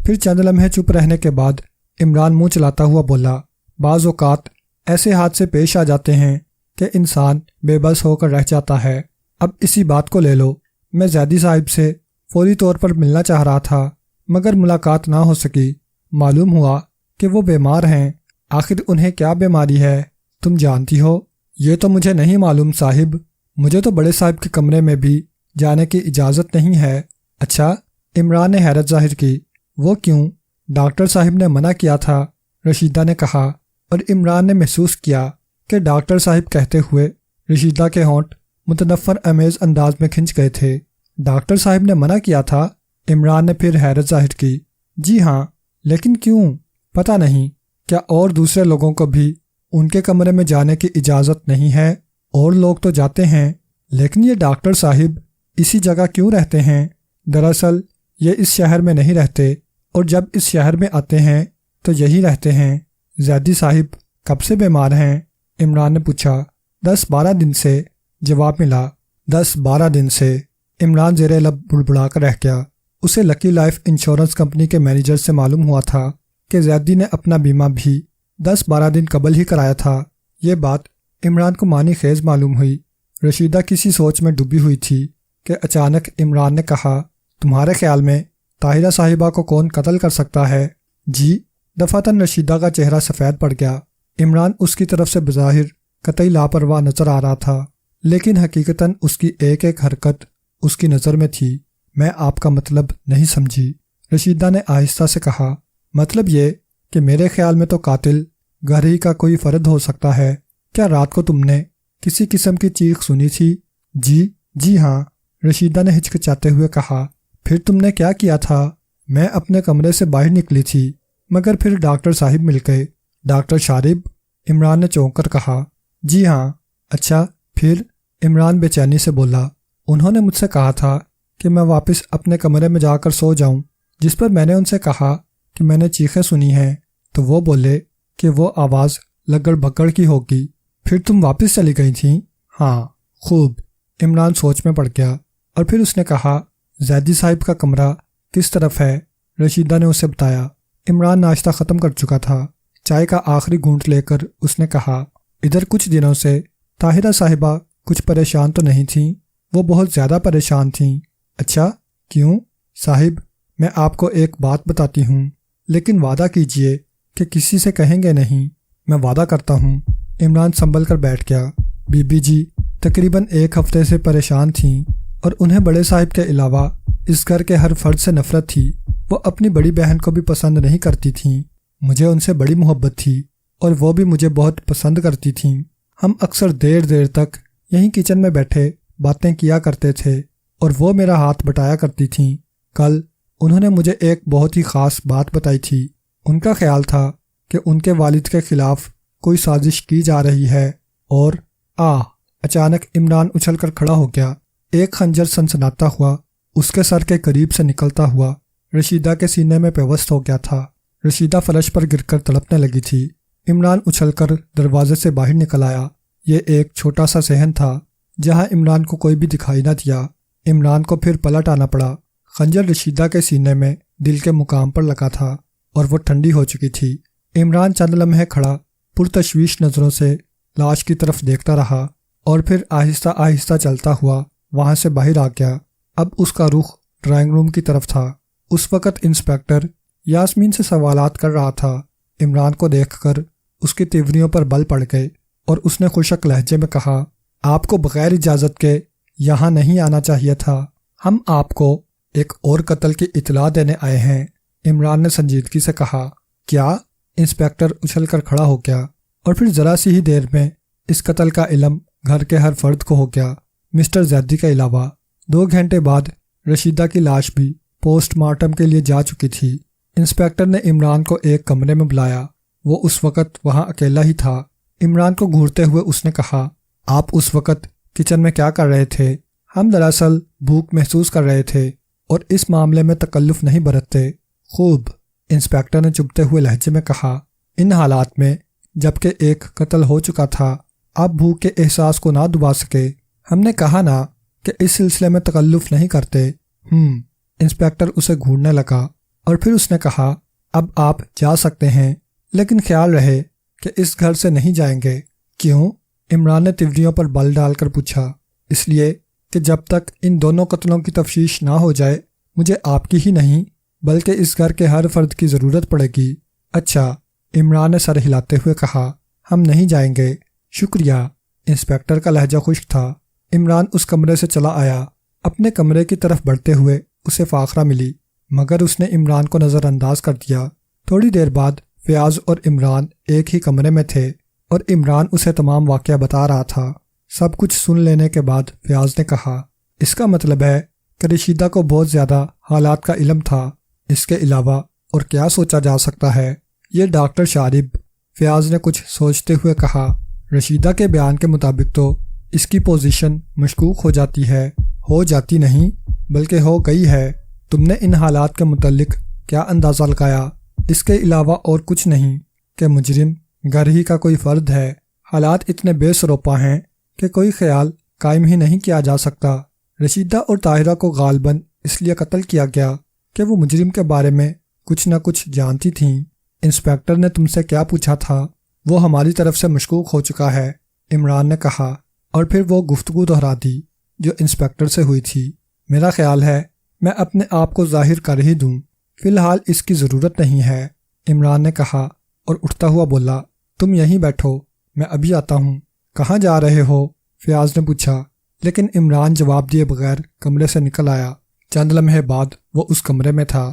پھر چند لمحے چپ رہنے کے بعد عمران منہ چلاتا ہوا بولا، بعض اوقات ایسے حادثے پیش آ جاتے ہیں کہ انسان بے بس ہو کر رہ جاتا ہے۔ اب اسی بات کو لے لو، میں زیدی صاحب سے فوری طور پر ملنا چاہ رہا تھا مگر ملاقات نہ ہو سکی۔ معلوم ہوا کہ وہ بیمار ہیں۔ آخر انہیں کیا بیماری ہے تم جانتی ہو؟ یہ تو مجھے نہیں معلوم صاحب، مجھے تو بڑے صاحب کے کمرے میں بھی جانے کی اجازت نہیں ہے۔ اچھا، عمران نے حیرت ظاہر کی۔ وہ کیوں؟ ڈاکٹر صاحب نے منع کیا تھا، رشیدہ نے کہا، اور عمران نے محسوس کیا کہ ڈاکٹر صاحب کہتے ہوئے رشیدہ کے ہونٹ متنفر امیز انداز میں کھنچ گئے تھے۔ ڈاکٹر صاحب نے منع کیا تھا؟ عمران نے پھر حیرت ظاہر کی۔ جی ہاں، لیکن کیوں؟ پتہ نہیں، کیا اور دوسرے لوگوں کو بھی ان کے کمرے میں جانے کی اجازت نہیں ہے؟ اور لوگ تو جاتے ہیں، لیکن یہ ڈاکٹر صاحب اسی جگہ کیوں رہتے ہیں؟ دراصل یہ اس شہر میں نہیں رہتے، اور جب اس شہر میں آتے ہیں تو یہی رہتے ہیں۔ زیدی صاحب کب سے بیمار ہیں؟ عمران نے پوچھا۔ 10-12 دن سے، جواب ملا۔ 10-12 دن سے؟ عمران زیر لب بڑبڑا کر رہ گیا۔ اسے لکی لائف انشورنس کمپنی کے مینیجر سے معلوم ہوا تھا کہ زیدی نے اپنا بیمہ بھی 10-12 دن قبل ہی کرایا تھا۔ یہ بات عمران کو معنی خیز معلوم ہوئی۔ رشیدہ کسی سوچ میں ڈوبی ہوئی تھی کہ اچانک عمران نے کہا، تمہارے خیال میں طاہرہ صاحبہ کو کون قتل کر سکتا ہے؟ جی؟ دفعتاً رشیدہ کا چہرہ سفید پڑ گیا۔ عمران اس کی طرف سے بظاہر قطعی لاپرواہ نظر آ رہا تھا، لیکن حقیقتاً اس کی ایک ایک حرکت اس کی نظر میں تھی۔ میں آپ کا مطلب نہیں سمجھی۔ رشیدہ نے آہستہ سے کہا، مطلب یہ کہ میرے خیال میں تو قاتل گھر ہی کا کوئی فرد ہو سکتا ہے۔ کیا رات کو تم نے کسی قسم کی چیخ سنی تھی؟ جی ہاں، رشیدہ نے ہچکچاتے ہوئے کہا۔ پھر تم نے کیا کیا تھا؟ میں اپنے کمرے سے باہر نکلی تھی، مگر پھر ڈاکٹر صاحب مل گئے۔ ڈاکٹر شارب؟ عمران نے چونک کر کہا۔ جی ہاں۔ اچھا پھر؟ عمران بے چینی سے بولا۔ انہوں نے مجھ سے کہا تھا کہ میں واپس اپنے کمرے میں جا کر سو جاؤں، جس پر میں نے ان سے کہا کہ میں نے چیخیں سنی ہیں، تو وہ بولے کہ وہ آواز لگڑ بھگڑ کی ہوگی۔ پھر تم واپس چلی گئی تھیں؟ ہاں۔ خوب۔ عمران سوچ میں پڑ گیا، اور پھر اس نے کہا، زیدی صاحب کا کمرہ کس طرف ہے؟ رشیدہ نے اسے بتایا۔ عمران ناشتہ ختم کر چکا تھا۔ چائے کا آخری گھونٹ لے کر اس نے کہا، ادھر کچھ دنوں سے طاہرہ صاحبہ کچھ پریشان تو نہیں تھیں؟ وہ بہت زیادہ پریشان تھیں۔ اچھا کیوں؟ صاحب میں آپ کو ایک بات بتاتی ہوں، لیکن وعدہ کیجئے کہ کسی سے کہیں گے نہیں۔ میں وعدہ کرتا ہوں۔ عمران سنبھل کر بیٹھ گیا۔ بی بی جی تقریباً 1 ہفتے سے پریشان تھیں، اور انہیں بڑے صاحب کے علاوہ اس گھر کے ہر فرد سے نفرت تھی۔ وہ اپنی بڑی بہن کو بھی پسند نہیں کرتی تھیں۔ مجھے ان سے بڑی محبت تھی، اور وہ بھی مجھے بہت پسند کرتی تھیں۔ ہم اکثر دیر تک یہیں کچن میں بیٹھے باتیں کیا کرتے تھے، اور وہ میرا ہاتھ بٹایا کرتی تھیں۔ کل انہوں نے مجھے ایک بہت ہی خاص بات بتائی تھی۔ ان کا خیال تھا کہ ان کے والد کے خلاف کوئی سازش کی جا رہی ہے، اور اچانک عمران اچھل کر کھڑا ہو گیا۔ ایک خنجر سنسناتا ہوا اس کے سر کے قریب سے نکلتا ہوا رشیدہ کے سینے میں پیوست ہو گیا تھا۔ رشیدہ فرش پر گر کر تڑپنے لگی تھی۔ عمران اچھل کر دروازے سے باہر نکل آیا۔ یہ ایک چھوٹا سا صحن تھا جہاں عمران کو کوئی بھی دکھائی نہ دیا۔ عمران کو پھر پلٹ آنا پڑا۔ خنجر رشیدہ کے سینے میں دل کے مقام پر لگا تھا، اور وہ ٹھنڈی ہو چکی تھی۔ عمران چند لمحے کھڑا پرتشویش نظروں سے لاش کی طرف دیکھتا رہا، اور پھر آہستہ آہستہ چلتا ہوا وہاں سے باہر آ گیا۔ اب اس کا رخ ڈرائنگ روم کی طرف تھا۔ اس وقت انسپیکٹر یاسمین سے سوالات کر رہا تھا۔ عمران کو دیکھ کر اس کی تیوریوں پر بل پڑ گئے، اور اس نے خشک لہجے میں کہا، آپ کو بغیر اجازت کے یہاں نہیں آنا چاہیے تھا۔ ہم آپ کو ایک اور قتل کی اطلاع دینے آئے ہیں۔ عمران نے سنجیدگی سے کہا۔ کیا؟ انسپیکٹر اچھل کر کھڑا ہو گیا، اور پھر ذرا سی ہی دیر میں اس قتل کا علم گھر کے ہر فرد کو ہو گیا، مسٹر زیدی کے علاوہ۔ 2 گھنٹے بعد رشیدہ کی لاش بھی پوسٹ مارٹم کے لیے جا چکی تھی۔ انسپیکٹر نے عمران کو ایک کمرے میں بلایا۔ وہ اس وقت وہاں اکیلا ہی تھا۔ عمران کو گھورتے ہوئے اس نے کہا، آپ اس وقت کچن میں کیا کر رہے تھے؟ ہم دراصل بھوک محسوس کر رہے تھے، اور اس معاملے میں تکلف نہیں برتتے۔ خوب، انسپیکٹر نے چبھتے ہوئے لہجے میں کہا۔ ان حالات میں جبکہ ایک قتل ہو چکا تھا، آپ بھوک کے احساس کو نہ دبا سکے۔ ہم نے کہا نا کہ اس سلسلے میں تکلف نہیں کرتے۔ انسپیکٹر اسے گھورنے لگا، اور پھر اس نے کہا، اب آپ جا سکتے ہیں، لیکن خیال رہے کہ اس گھر سے نہیں جائیں گے۔ کیوں؟ عمران نے تیوریوں پر بل ڈال کر پوچھا۔ اس لیے کہ جب تک ان دونوں قتلوں کی تفتیش نہ ہو جائے، مجھے آپ کی ہی نہیں بلکہ اس گھر کے ہر فرد کی ضرورت پڑے گی۔ اچھا، عمران نے سر ہلاتے ہوئے کہا، ہم نہیں جائیں گے۔ شکریہ۔ انسپیکٹر کا لہجہ خشک تھا۔ عمران اس کمرے سے چلا آیا۔ اپنے کمرے کی طرف بڑھتے ہوئے اسے فاخرہ ملی، مگر اس نے عمران کو نظر انداز کر دیا۔ تھوڑی دیر بعد فیاض اور عمران ایک ہی کمرے میں تھے، اور عمران اسے تمام واقعہ بتا رہا تھا۔ سب کچھ سن لینے کے بعد فیاض نے کہا، اس کا مطلب ہے کہ رشیدہ کو بہت زیادہ حالات کا علم تھا۔ اس کے علاوہ اور کیا سوچا جا سکتا ہے؟ یہ ڈاکٹر شارب، فیاض نے کچھ سوچتے ہوئے کہا، رشیدہ کے بیان کے مطابق تو اس کی پوزیشن مشکوک ہو جاتی ہے۔ ہو جاتی نہیں بلکہ ہو گئی ہے۔ تم نے ان حالات کے متعلق کیا اندازہ لگایا؟ اس کے علاوہ اور کچھ نہیں کہ مجرم گھر ہی کا کوئی فرد ہے۔ حالات اتنے بے سروپا ہیں کہ کوئی خیال قائم ہی نہیں کیا جا سکتا۔ رشیدہ اور طاہرہ کو غالباً اس لیے قتل کیا گیا کہ وہ مجرم کے بارے میں کچھ نہ کچھ جانتی تھیں۔ انسپیکٹر نے تم سے کیا پوچھا تھا؟ وہ ہماری طرف سے مشکوک ہو چکا ہے، عمران نے کہا، اور پھر وہ گفتگو دہرا دی جو انسپیکٹر سے ہوئی تھی۔ میرا خیال ہے میں اپنے آپ کو ظاہر کر ہی دوں، فی الحال اس کی ضرورت نہیں ہے، عمران نے کہا، اور اٹھتا ہوا بولا، تم یہیں بیٹھو، میں ابھی آتا ہوں۔ کہاں جا رہے ہو؟ فیاض نے پوچھا، لیکن عمران جواب دیے بغیر کمرے سے نکل آیا۔ چند لمحے بعد وہ اس کمرے میں تھا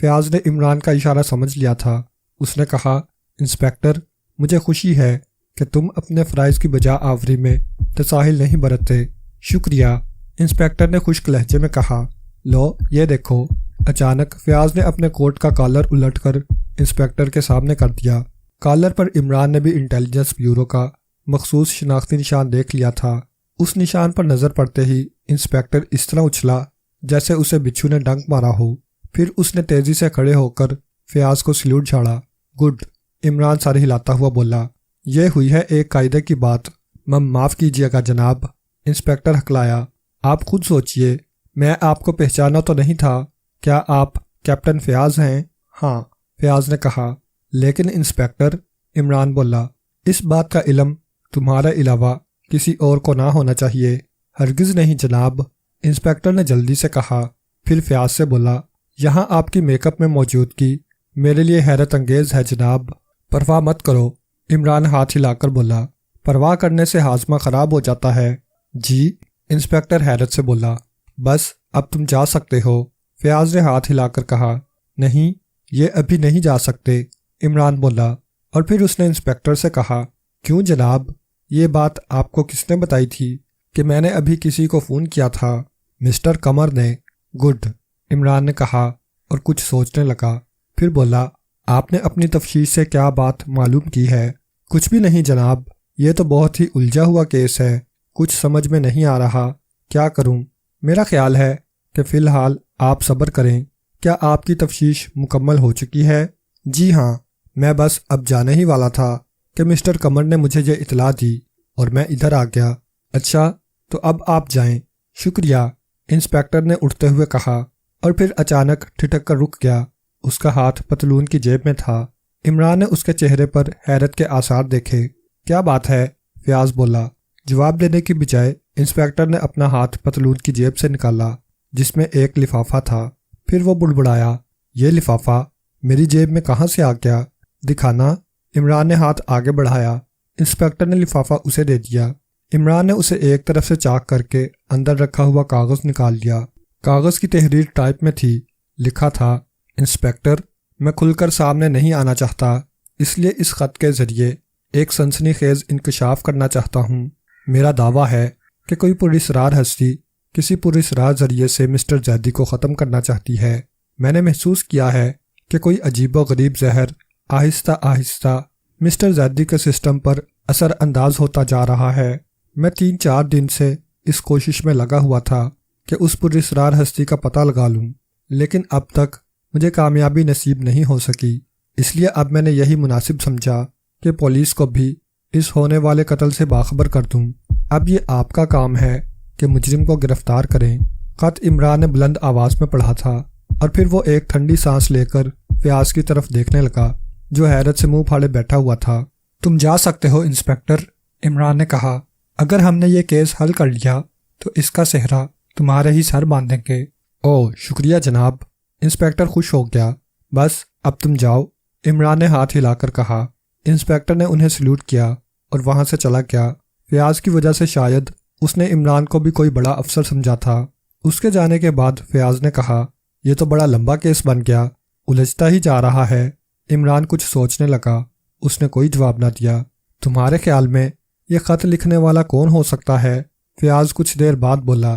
فیاض نے عمران کا اشارہ سمجھ لیا تھا۔ اس نے کہا، انسپکٹر، مجھے خوشی ہے کہ تم اپنے فرائض کی بجا آوری میں تساہل نہیں برتتے۔ شکریہ، انسپکٹر نے خشک لہجے میں کہا۔ لو یہ دیکھو۔ اچانک فیاض نے اپنے کوٹ کا کالر الٹ کر انسپکٹر کے سامنے کر دیا۔ کالر پر عمران نے بھی انٹیلیجنس بیورو کا مخصوص شناختی نشان دیکھ لیا تھا۔ اس نشان پر نظر پڑتے ہی انسپکٹر اس طرح اچھلا جیسے اسے بچھو نے ڈنک مارا ہو۔ پھر اس نے تیزی سے کھڑے ہو کر فیاض کو سلیوٹ جھاڑا۔ گڈ، عمران سر ہلاتا ہوا بولا۔ یہ ہوئی ہے ایک قاعدے کی بات، معاف کیجیے گا جناب، انسپکٹر ہکلایا۔ آپ خود سوچئے، میں آپ کو پہچانا تو نہیں تھا۔ کیا آپ کیپٹن فیاض ہیں؟ ہاں، فیاض نے کہا۔ لیکن انسپکٹر، عمران بولا، اس بات کا علم تمہارے علاوہ کسی اور کو نہ ہونا چاہیے۔ ہرگز نہیں جناب، انسپکٹر نے جلدی سے کہا۔ پھر فیاض سے بولا، یہاں آپ کی میک اپ میں موجودگی میرے لیے حیرت انگیز ہے جناب۔ پرواہ مت کرو، عمران ہاتھ ہلا کر بولا۔ پرواہ کرنے سے ہاضمہ خراب ہو جاتا ہے۔ جی، انسپکٹر حیرت سے بولا۔ بس اب تم جا سکتے ہو، فیاض نے ہاتھ ہلا کر کہا۔ نہیں، یہ ابھی نہیں جا سکتے، عمران بولا، اور پھر اس نے انسپکٹر سے کہا، کیوں جناب؟ یہ بات آپ کو کس نے بتائی تھی کہ میں نے ابھی کسی کو فون کیا تھا؟ مسٹر قمر نے۔ گڈ، عمران نے کہا اور کچھ سوچنے لگا۔ پھر بولا، آپ نے اپنی تفتیش سے کیا بات معلوم کی ہے؟ کچھ بھی نہیں جناب، یہ تو بہت ہی الجھا ہوا کیس ہے، کچھ سمجھ میں نہیں آ رہا، کیا کروں؟ میرا خیال ہے کہ فی الحال آپ صبر کریں۔ کیا آپ کی تفتیش مکمل ہو چکی ہے؟ جی ہاں، میں بس اب جانے ہی والا تھا کہ مسٹر قمر نے مجھے یہ اطلاع دی اور میں ادھر آ گیا۔ اچھا، تو اب آپ جائیں۔ شکریہ، انسپکٹر نے اٹھتے ہوئے کہا، اور پھر اچانک ٹھٹک کر رک گیا۔ اس کا ہاتھ پتلون کی جیب میں تھا۔ عمران نے اس کے چہرے پر حیرت کے آثار دیکھے۔ کیا بات ہے؟ فیاض بولا۔ جواب دینے کی بجائے انسپکٹر نے اپنا ہاتھ پتلون کی جیب سے نکالا جس میں ایک لفافہ تھا۔ پھر وہ بڑبڑایا، یہ لفافہ میری جیب میں کہاں سے آ گیا؟ دکھانا۔ عمران نے ہاتھ آگے بڑھایا۔ انسپکٹر نے لفافہ اسے دے دیا۔ عمران نے اسے ایک طرف سے چاک کر کے اندر رکھا ہوا کاغذ نکال لیا۔ کاغذ کی تحریر ٹائپ میں تھی۔ لکھا تھا، انسپکٹر، میں کھل کر سامنے نہیں آنا چاہتا، اس لیے اس خط کے ذریعے ایک سنسنی خیز انکشاف کرنا چاہتا ہوں۔ میرا دعویٰ ہے کہ کوئی پراسرار ہستی کسی پراسرار ذریعے سے مسٹر زیدی کو ختم کرنا چاہتی ہے۔ میں نے محسوس کیا ہے کہ کوئی عجیب و غریب زہر آہستہ آہستہ مسٹر زیدی کے سسٹم پر اثر انداز ہوتا جا رہا ہے۔ میں 3-4 دن سے اس کوشش میں لگا ہوا تھا کہ اس پراسرار ہستی کا پتہ لگا لوں، لیکن اب تک مجھے کامیابی نصیب نہیں ہو سکی۔ اس لیے اب میں نے یہی مناسب سمجھا کہ پولیس کو بھی اس ہونے والے قتل سے باخبر کر دوں۔ اب یہ آپ کا کام ہے کہ مجرم کو گرفتار کریں۔ خط عمران نے بلند آواز میں پڑھا تھا، اور پھر وہ ایک ٹھنڈی سانس لے کر فیاض کی طرف دیکھنے لگا جو حیرت سے منہ پھاڑے بیٹھا ہوا تھا۔ تم جا سکتے ہو انسپکٹر، عمران نے کہا۔ اگر ہم نے یہ کیس حل کر لیا تو اس کا سہرا تمہارے ہی سر باندھیں گے۔ اوہ شکریہ جناب، انسپکٹر خوش ہو گیا۔ بس اب تم جاؤ، عمران نے ہاتھ ہلا کر کہا۔ انسپکٹر نے انہیں سلوٹ کیا اور وہاں سے چلا گیا۔ فیاض کی وجہ سے شاید اس نے عمران کو بھی کوئی بڑا افسر سمجھا تھا۔ اس کے جانے کے بعد فیاض نے کہا، یہ تو بڑا لمبا کیس بن گیا، الجھتا ہی جا رہا ہے۔ عمران کچھ سوچنے لگا۔ اس نے کوئی جواب نہ دیا۔ تمہارے خیال میں یہ خط لکھنے والا کون ہو سکتا ہے؟ فیاض کچھ دیر بعد بولا۔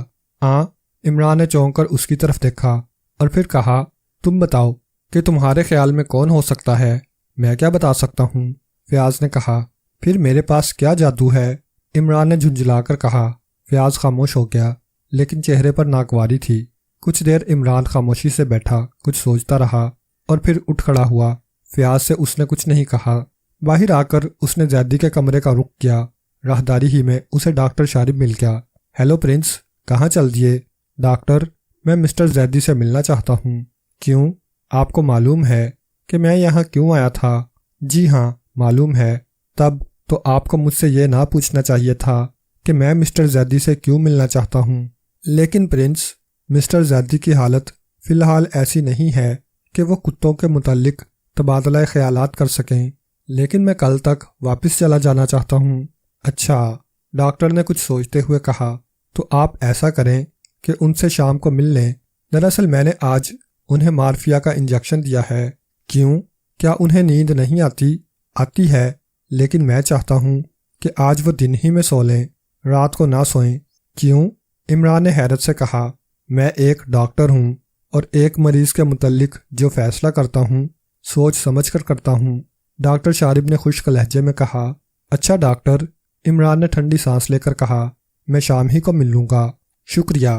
عمران نے چونک کر اس کی طرف دیکھا اور پھر کہا، تم بتاؤ کہ تمہارے خیال میں کون ہو سکتا ہے؟ میں کیا بتا سکتا ہوں؟ فیاض نے کہا۔ پھر میرے پاس کیا جادو ہے؟ عمران نے جھنجھلا کر کہا۔ فیاض خاموش ہو گیا، لیکن چہرے پر ناگواری تھی۔ کچھ دیر عمران خاموشی سے بیٹھا، کچھ سوچتا رہا، اور پھر اٹھ کھڑا ہوا۔ فیاض سے اس نے کچھ نہیں کہا۔ باہر آ کر اس نے زیدی کے کمرے کا رخ کیا۔ راہداری ہی میں اسے ڈاکٹر شارب مل گیا۔ ہیلو پرنس، کہاں چل دیے؟ ڈاکٹر، میں مسٹر زیدی سے ملنا چاہتا ہوں۔ کیوں؟ آپ کو معلوم ہے کہ میں یہاں کیوں آیا تھا؟ جی ہاں، معلوم ہے۔ تب تو آپ کو مجھ سے یہ نہ پوچھنا چاہیے تھا کہ میں مسٹر زیدی سے کیوں ملنا چاہتا ہوں۔ لیکن پرنس، مسٹر زیدی کی حالت فی الحال ایسی نہیں ہے کہ وہ کتوں کے متعلق تبادلہ خیالات کر سکیں، لیکن میں کل تک واپس چلا جانا چاہتا ہوں۔ اچھا، ڈاکٹر نے کچھ سوچتے ہوئے کہا، تو آپ ایسا کریں کہ ان سے شام کو مل لیں۔ دراصل میں نے آج انہیں مارفیا کا انجیکشن دیا ہے۔ کیوں؟ کیا انہیں نیند نہیں آتی؟ آتی ہے، لیکن میں چاہتا ہوں کہ آج وہ دن ہی میں سو لیں، رات کو نہ سوئیں۔ کیوں؟ عمران نے حیرت سے کہا۔ میں ایک ڈاکٹر ہوں اور ایک مریض کے متعلق جو فیصلہ کرتا ہوں سوچ سمجھ کر کرتا ہوں، ڈاکٹر شارب نے خشک لہجے میں کہا۔ اچھا ڈاکٹر، عمران نے ٹھنڈی سانس لے کر کہا، میں شام ہی کو مل لوں گا۔ شکریہ۔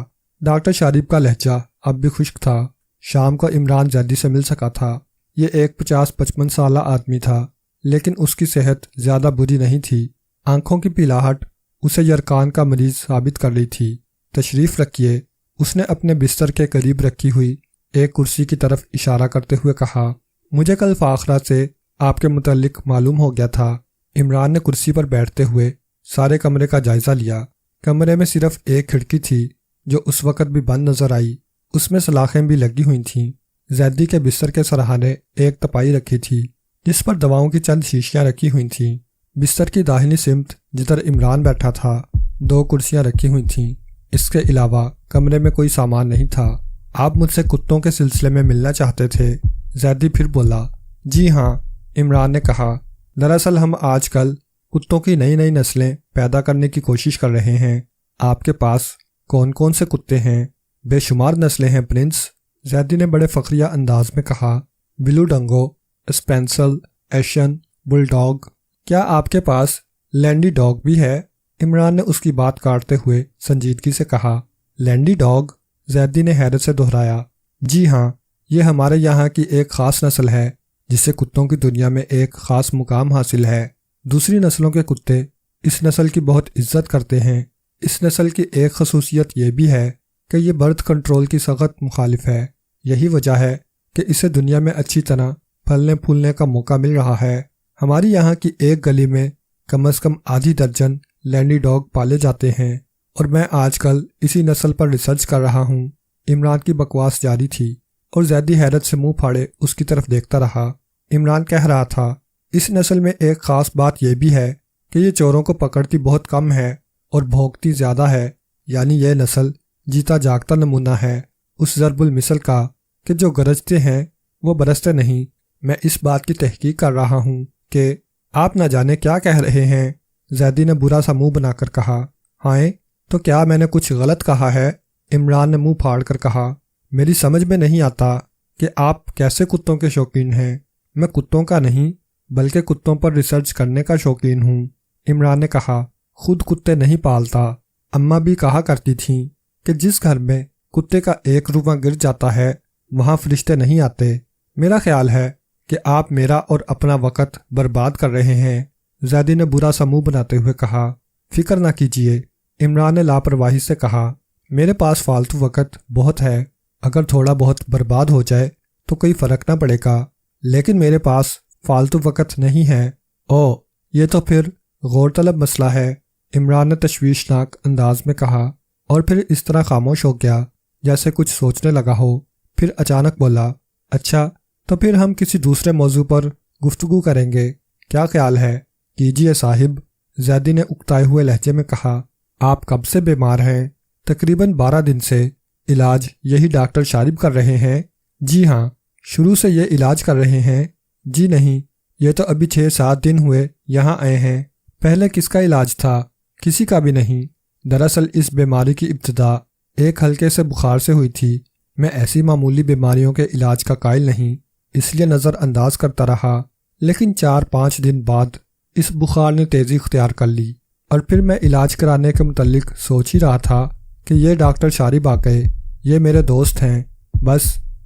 ڈاکٹر شارب کا لہجہ اب بھی خشک تھا۔ شام کو عمران زیدی سے مل سکا تھا۔ یہ ایک 50-55 سالہ آدمی تھا، لیکن اس کی صحت زیادہ بری نہیں تھی۔ آنکھوں کی پیلاہٹ اسے یرقان کا مریض ثابت کر رہی تھی۔ تشریف رکھیے، اس نے اپنے بستر کے قریب رکھی ہوئی ایک کرسی کی طرف اشارہ کرتے ہوئے کہا۔ مجھے کل فاخرہ سے آپ کے متعلق معلوم ہو گیا تھا۔ عمران نے کرسی پر بیٹھتے ہوئے سارے کمرے کا جائزہ لیا۔ کمرے میں صرف ایک کھڑکی تھی جو اس وقت بھی بند نظر آئی، اس میں سلاخیں بھی لگی ہوئی تھیں۔ زیدی کے بستر کے سرہانے ایک تپائی رکھی تھی جس پر دواؤں کی چند شیشیاں رکھی ہوئی تھیں۔ بستر کی داہنی سمت جدھر عمران بیٹھا تھا 2 کرسیاں رکھی ہوئی تھیں۔ اس کے علاوہ کمرے میں کوئی سامان نہیں تھا۔ آپ مجھ سے کتوں کے سلسلے میں ملنا چاہتے تھے؟ زیدی پھر بولا۔ جی ہاں، عمران نے کہا۔ دراصل ہم آج کل کتوں کی نئی نسلیں پیدا کرنے کی کوشش کر رہے ہیں۔ آپ کے پاس کون کون سے کتے ہیں؟ بے شمار نسلیں ہیں پرنس، زیدی نے بڑے فخریہ انداز میں کہا۔ بلو ڈنگو، اسپینسل، ایشین، بل ڈاگ۔ کیا آپ کے پاس لینڈی ڈاگ بھی ہے؟ عمران نے اس کی بات کاٹتے ہوئے سنجیدگی سے کہا۔ لینڈی ڈاگ؟ زیدی نے حیرت سے دہرایا۔ جی ہاں، یہ ہمارے یہاں کی ایک خاص نسل ہے جسے کتوں کی دنیا میں ایک خاص مقام حاصل ہے۔ دوسری نسلوں کے کتے اس نسل کی بہت عزت کرتے ہیں۔ اس نسل کی ایک خصوصیت یہ بھی ہے کہ یہ برتھ کنٹرول کی سخت مخالف ہے۔ یہی وجہ ہے کہ اسے دنیا میں اچھی طرح پھلنے پھولنے کا موقع مل رہا ہے۔ ہماری یہاں کی ایک گلی میں کم از کم آدھی درجن لینڈی ڈاگ پالے جاتے ہیں، اور میں آج کل اسی نسل پر ریسرچ کر رہا ہوں۔ عمران کی بکواس جاری تھی اور زیدی حیرت سے منہ پھاڑے اس کی طرف دیکھتا رہا۔ عمران کہہ رہا تھا، اس نسل میں ایک خاص بات یہ بھی ہے کہ یہ چوروں کو پکڑتی بہت کم ہے اور بھونکتی زیادہ ہے، یعنی یہ نسل جیتا جاگتا نمونہ ہے اس ضرب المثل کا کہ جو گرجتے ہیں وہ برستے نہیں۔ میں اس بات کی تحقیق کر رہا ہوں کہ آپ نہ جانے کیا کہہ رہے ہیں۔ زیدی نے برا سا منہ بنا کر کہا۔ ہائے، تو کیا میں نے کچھ غلط کہا ہے؟ عمران نے منہ پھاڑ کر کہا۔ میری سمجھ میں نہیں آتا کہ آپ کیسے کتوں کے شوقین ہیں۔ میں کتوں کا نہیں بلکہ کتوں پر ریسرچ کرنے کا شوقین ہوں، عمران نے کہا۔ خود کتے نہیں پالتا، اماں بھی کہا کرتی تھیں کہ جس گھر میں کتے کا ایک روواں گر جاتا ہے وہاں فرشتے نہیں آتے۔ میرا خیال ہے کہ آپ میرا اور اپنا وقت برباد کر رہے ہیں، زیدی نے برا سا منہ بناتے ہوئے کہا۔ فکر نہ کیجیے، عمران نے لاپرواہی سے کہا۔ میرے پاس فالتو وقت بہت ہے، اگر تھوڑا بہت برباد ہو جائے تو کوئی فرق نہ پڑے گا، لیکن میرے پاس فالتو وقت نہیں ہے۔ اوہ، یہ تو پھر غور طلب مسئلہ ہے، عمران نے تشویشناک انداز میں کہا، اور پھر اس طرح خاموش ہو گیا جیسے کچھ سوچنے لگا ہو۔ پھر اچانک بولا، اچھا تو پھر ہم کسی دوسرے موضوع پر گفتگو کریں گے، کیا خیال ہے؟ کیجیے صاحب، زیدی نے اکتائے ہوئے لہجے میں کہا۔ آپ کب سے بیمار ہیں؟ تقریباً 12 دن سے۔ علاج یہی ڈاکٹر شارب کر رہے ہیں؟ جی ہاں، شروع سے یہ علاج کر رہے ہیں؟ جی نہیں، یہ تو ابھی 6-7 دن ہوئے یہاں آئے ہیں۔ پہلے کس کا علاج تھا؟ کسی کا بھی نہیں۔ دراصل اس بیماری کی ابتدا ایک ہلکے سے بخار سے ہوئی تھی۔ میں ایسی معمولی بیماریوں کے علاج کا قائل نہیں، اس لیے نظر انداز کرتا رہا، لیکن 4-5 دن بعد اس بخار نے تیزی اختیار کر لی، اور پھر میں علاج کرانے کے متعلق سوچ ہی رہا تھا کہ یہ ڈاکٹر شارب آ گئے، یہ میرے دوست ہیں، بس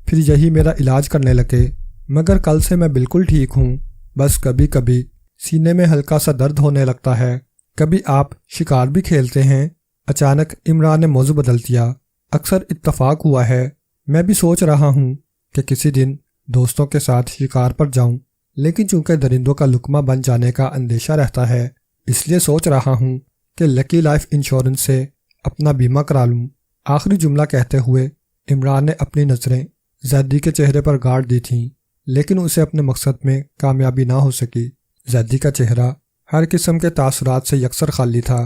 پھر یہی میرا علاج کرنے لگے۔ مگر کل سے میں بالکل ٹھیک ہوں، بس کبھی کبھی سینے میں ہلکا سا درد ہونے لگتا ہے۔ کبھی آپ شکار بھی کھیلتے ہیں؟ اچانک عمران نے موضوع بدل دیا۔ اکثر اتفاق ہوا ہے، میں بھی سوچ رہا ہوں کہ کسی دن دوستوں کے ساتھ شکار پر جاؤں، لیکن چونکہ درندوں کا لقمہ بن جانے کا اندیشہ رہتا ہے، اس لیے سوچ رہا ہوں کہ لکی لائف انشورنس سے اپنا بیمہ کرا لوں۔ آخری جملہ کہتے ہوئے عمران نے اپنی نظریں زیدی کے چہرے پر گاڑ دی تھیں، لیکن اسے اپنے مقصد میں کامیابی نہ ہو سکی۔ زیدی کا چہرہ ہر قسم کے تاثرات سے یکسر خالی تھا۔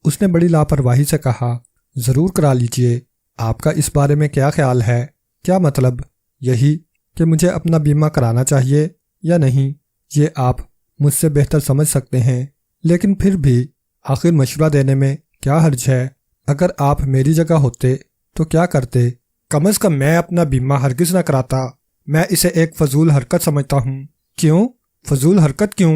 اس نے بڑی لاپرواہی سے کہا، ضرور کرا لیجئے، آپ کا اس بارے میں کیا خیال ہے؟ کیا مطلب؟ یہی کہ مجھے اپنا بیمہ کرانا چاہیے یا نہیں، یہ آپ مجھ سے بہتر سمجھ سکتے ہیں، لیکن پھر بھی آخر مشورہ دینے میں کیا حرج ہے؟ اگر آپ میری جگہ ہوتے تو کیا کرتے؟ کم از کم میں اپنا بیمہ ہرگز نہ کراتا، میں اسے ایک فضول حرکت سمجھتا ہوں۔ کیوں؟ فضول حرکت کیوں؟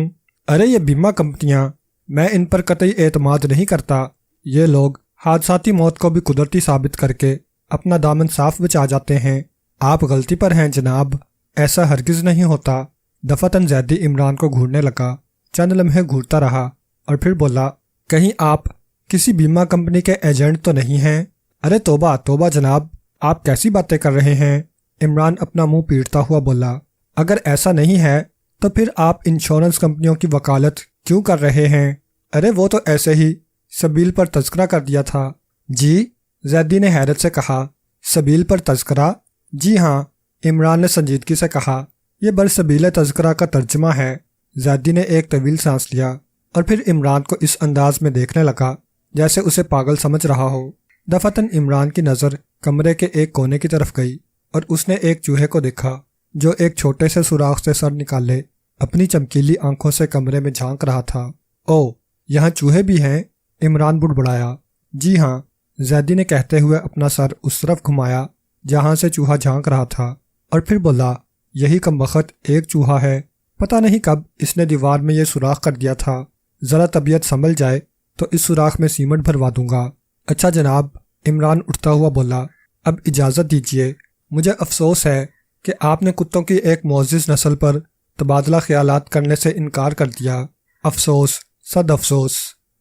ارے یہ بیمہ کمپنیاں، میں ان پر قطعی اعتماد نہیں کرتا، یہ لوگ حادثاتی موت کو بھی قدرتی ثابت کر کے اپنا دامن صاف بچا جاتے ہیں۔ آپ غلطی پر ہیں جناب، ایسا ہرگز نہیں ہوتا۔ دفعتاً زیدی عمران کو گھورنے لگا، چند لمحے گھورتا رہا اور پھر بولا، کہیں آپ کسی بیمہ کمپنی کے ایجنٹ تو نہیں ہیں؟ ارے توبہ توبہ جناب، آپ کیسی باتیں کر رہے ہیں؟ عمران اپنا منہ پیٹتا ہوا بولا، اگر ایسا نہیں ہے تو پھر آپ انشورنس کمپنیوں کی وکالت کیوں کر رہے ہیں؟ ارے وہ تو ایسے ہی سبیل پر تذکرہ کر دیا تھا۔ جی؟ زیدی نے حیرت سے کہا، سبیل پر تذکرہ؟ جی ہاں، عمران نے سنجیدگی سے کہا، یہ برسبیل تذکرہ کا ترجمہ ہے۔ زیدی نے ایک طویل سانس لیا اور پھر عمران کو اس انداز میں دیکھنے لگا جیسے اسے پاگل سمجھ رہا ہو۔ دفعتاً عمران کی نظر کمرے کے ایک کونے کی طرف گئی اور اس نے ایک چوہے کو دیکھا جو ایک چھوٹے سے سوراخ سے سر نکالے اپنی چمکیلی آنکھوں سے کمرے میں جھانک رہا تھا۔ او، یہاں چوہے بھی ہیں؟ عمران بڑبڑایا۔ جی ہاں، زیدی نے کہتے ہوئے اپنا سر اس طرف گھمایا جہاں سے چوہا جھانک رہا تھا اور پھر بولا، یہی کمبخت ایک چوہا ہے، پتہ نہیں کب اس نے دیوار میں یہ سوراخ کر دیا تھا، ذرا طبیعت سنبھل جائے تو اس سوراخ میں سیمنٹ بھروا دوں گا۔ اچھا جناب، عمران اٹھتا ہوا بولا، اب اجازت دیجیے، مجھے افسوس ہے کہ آپ نے کتوں کی ایک معزز نسل پر تبادلہ خیالات کرنے سے انکار کر دیا۔ افسوس، صد افسوس۔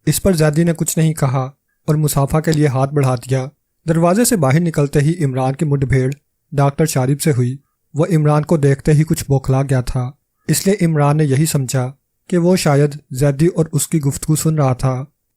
اس پر زیدی نے کچھ نہیں کہا اور مصافحہ کے لیے ہاتھ بڑھا دیا۔ دروازے سے باہر نکلتے ہی عمران کی مڈ بھیڑ ڈاکٹر شارب سے ہوئی۔ وہ عمران کو دیکھتے ہی کچھ بوکھلا گیا تھا، اس لیے عمران نے یہی سمجھا کہ وہ شاید زیدی اور اس کی گفتگو سن رہا تھا۔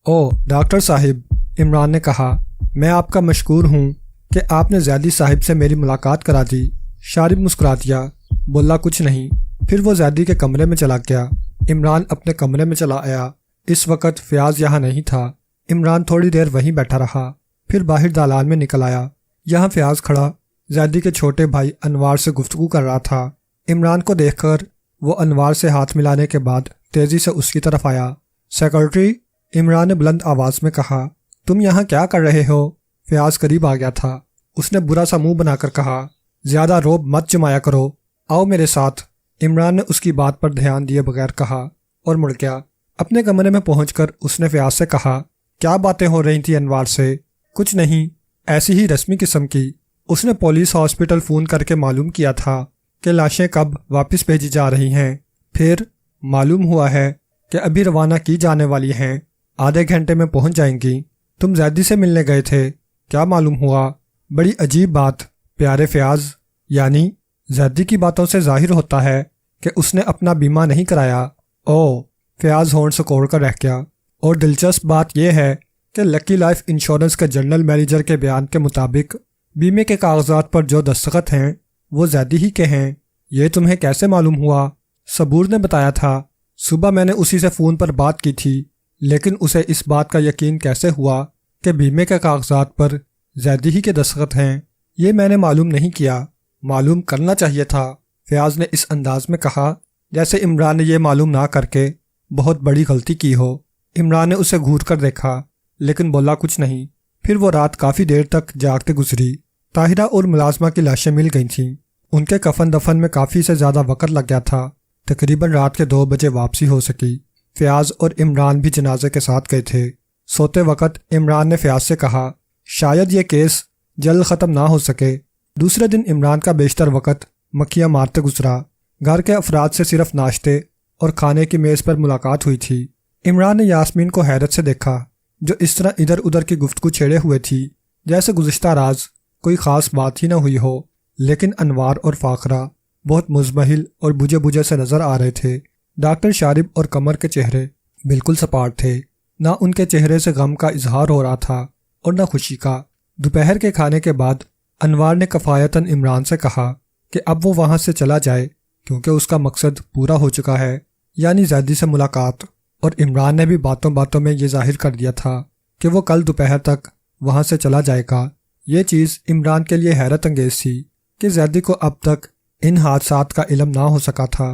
او ڈاکٹر صاحب، عمران نے کہا، میں آپ کا مشکور ہوں کہ آپ نے زیدی صاحب سے میری ملاقات کرا دی۔ شارب مسکرا دیا، بولا کچھ نہیں، پھر وہ زیدی کے کمرے میں چلا گیا۔ عمران اپنے کمرے میں چلا آیا۔ اس وقت فیاض یہاں نہیں تھا۔ عمران تھوڑی دیر وہیں بیٹھا رہا، پھر باہر دالان میں نکل آیا۔ یہاں فیاض کھڑا زیدی کے چھوٹے بھائی انوار سے گفتگو کر رہا تھا۔ عمران کو دیکھ کر وہ انوار سے ہاتھ ملانے کے بعد تیزی سے اس کی طرف آیا۔ سیکرٹری، عمران نے بلند آواز میں کہا، تم یہاں کیا کر رہے ہو؟ فیاض قریب آ گیا تھا۔ اس نے برا سا منہ بنا کر کہا، زیادہ روب مت جمایا کرو، آؤ میرے ساتھ۔ عمران نے اس کی بات پر دھیان دیے بغیر کہا اور مڑ گیا۔ اپنے کمرے میں پہنچ کر اس نے فیاض سے کہا، کیا باتیں ہو رہی تھیں انوار سے؟ کچھ نہیں، ایسی ہی رسمی قسم کی۔ اس نے پولیس ہاسپٹل فون کر کے معلوم کیا تھا کہ لاشیں کب واپس بھیجی جا رہی ہیں، پھر معلوم ہوا ہے کہ ابھی روانہ کی جانے والی ہیں، آدھے گھنٹے میں پہنچ جائیں گی۔ تم زیدی سے ملنے گئے تھے، کیا معلوم ہوا؟ بڑی عجیب بات پیارے فیاض، یعنی زیدی کی باتوں سے ظاہر ہوتا ہے کہ اس نے اپنا بیمہ نہیں کرایا۔ او، فیاض ہونٹ سکوڑ کر رہ گیا۔ اور دلچسپ بات یہ ہے کہ لکی لائف انشورنس کے جنرل مینیجر کے بیان کے مطابق بیمے کے کاغذات پر جو دستخط ہیں وہ زیدی ہی کے ہیں۔ یہ تمہیں کیسے معلوم ہوا؟ صبور نے بتایا تھا، صبح میں نے اسی سے فون پر بات کی تھی، لیکن اسے اس بات کا یقین کیسے ہوا کہ بیمے کے کاغذات پر زیدی ہی کے دستخط ہیں؟ یہ میں نے معلوم نہیں کیا، معلوم کرنا چاہیے تھا، فیاض نے اس انداز میں کہا جیسے عمران نے یہ معلوم نہ کر کے بہت بڑی غلطی کی ہو۔ عمران نے اسے گھور کر دیکھا لیکن بولا کچھ نہیں۔ پھر وہ رات کافی دیر تک جاگتے گزری۔ طاہرہ اور ملازمہ کی لاشیں مل گئی تھیں، ان کے کفن دفن میں کافی سے زیادہ وقت لگ گیا تھا، تقریباً رات کے 2 بجے واپسی ہو سکی۔ فیاض اور عمران بھی جنازے کے ساتھ گئے تھے۔ سوتے وقت عمران نے فیاض سے کہا، شاید یہ کیس جلد ختم نہ ہو سکے۔ دوسرے دن عمران کا بیشتر وقت مکھیاں مارتے گزرا۔ گھر کے افراد سے صرف ناشتے اور کھانے کی میز پر ملاقات ہوئی تھی۔ عمران نے یاسمین کو حیرت سے دیکھا جو اس طرح ادھر ادھر کی گفتگو چھیڑے ہوئے تھی جیسے گزشتہ راز کوئی خاص بات ہی نہ ہوئی ہو، لیکن انوار اور فاخرہ بہت مزمحل اور بجھے بجھے سے نظر آ رہے تھے۔ ڈاکٹر شارب اور قمر کے چہرے بالکل سپاٹ تھے، نہ ان کے چہرے سے غم کا اظہار ہو رہا تھا اور نہ خوشی کا۔ دوپہر کے کھانے کے بعد انوار نے کفایتاً عمران سے کہا کہ اب وہ وہاں سے چلا جائے کیونکہ اس کا مقصد پورا ہو چکا ہے، یعنی زیدی سے ملاقات، اور عمران نے بھی باتوں باتوں میں یہ ظاہر کر دیا تھا کہ وہ کل دوپہر تک وہاں سے چلا جائے گا۔ یہ چیز عمران کے لیے حیرت انگیز تھی کہ زیدی کو اب تک ان حادثات کا علم نہ ہو سکا تھا،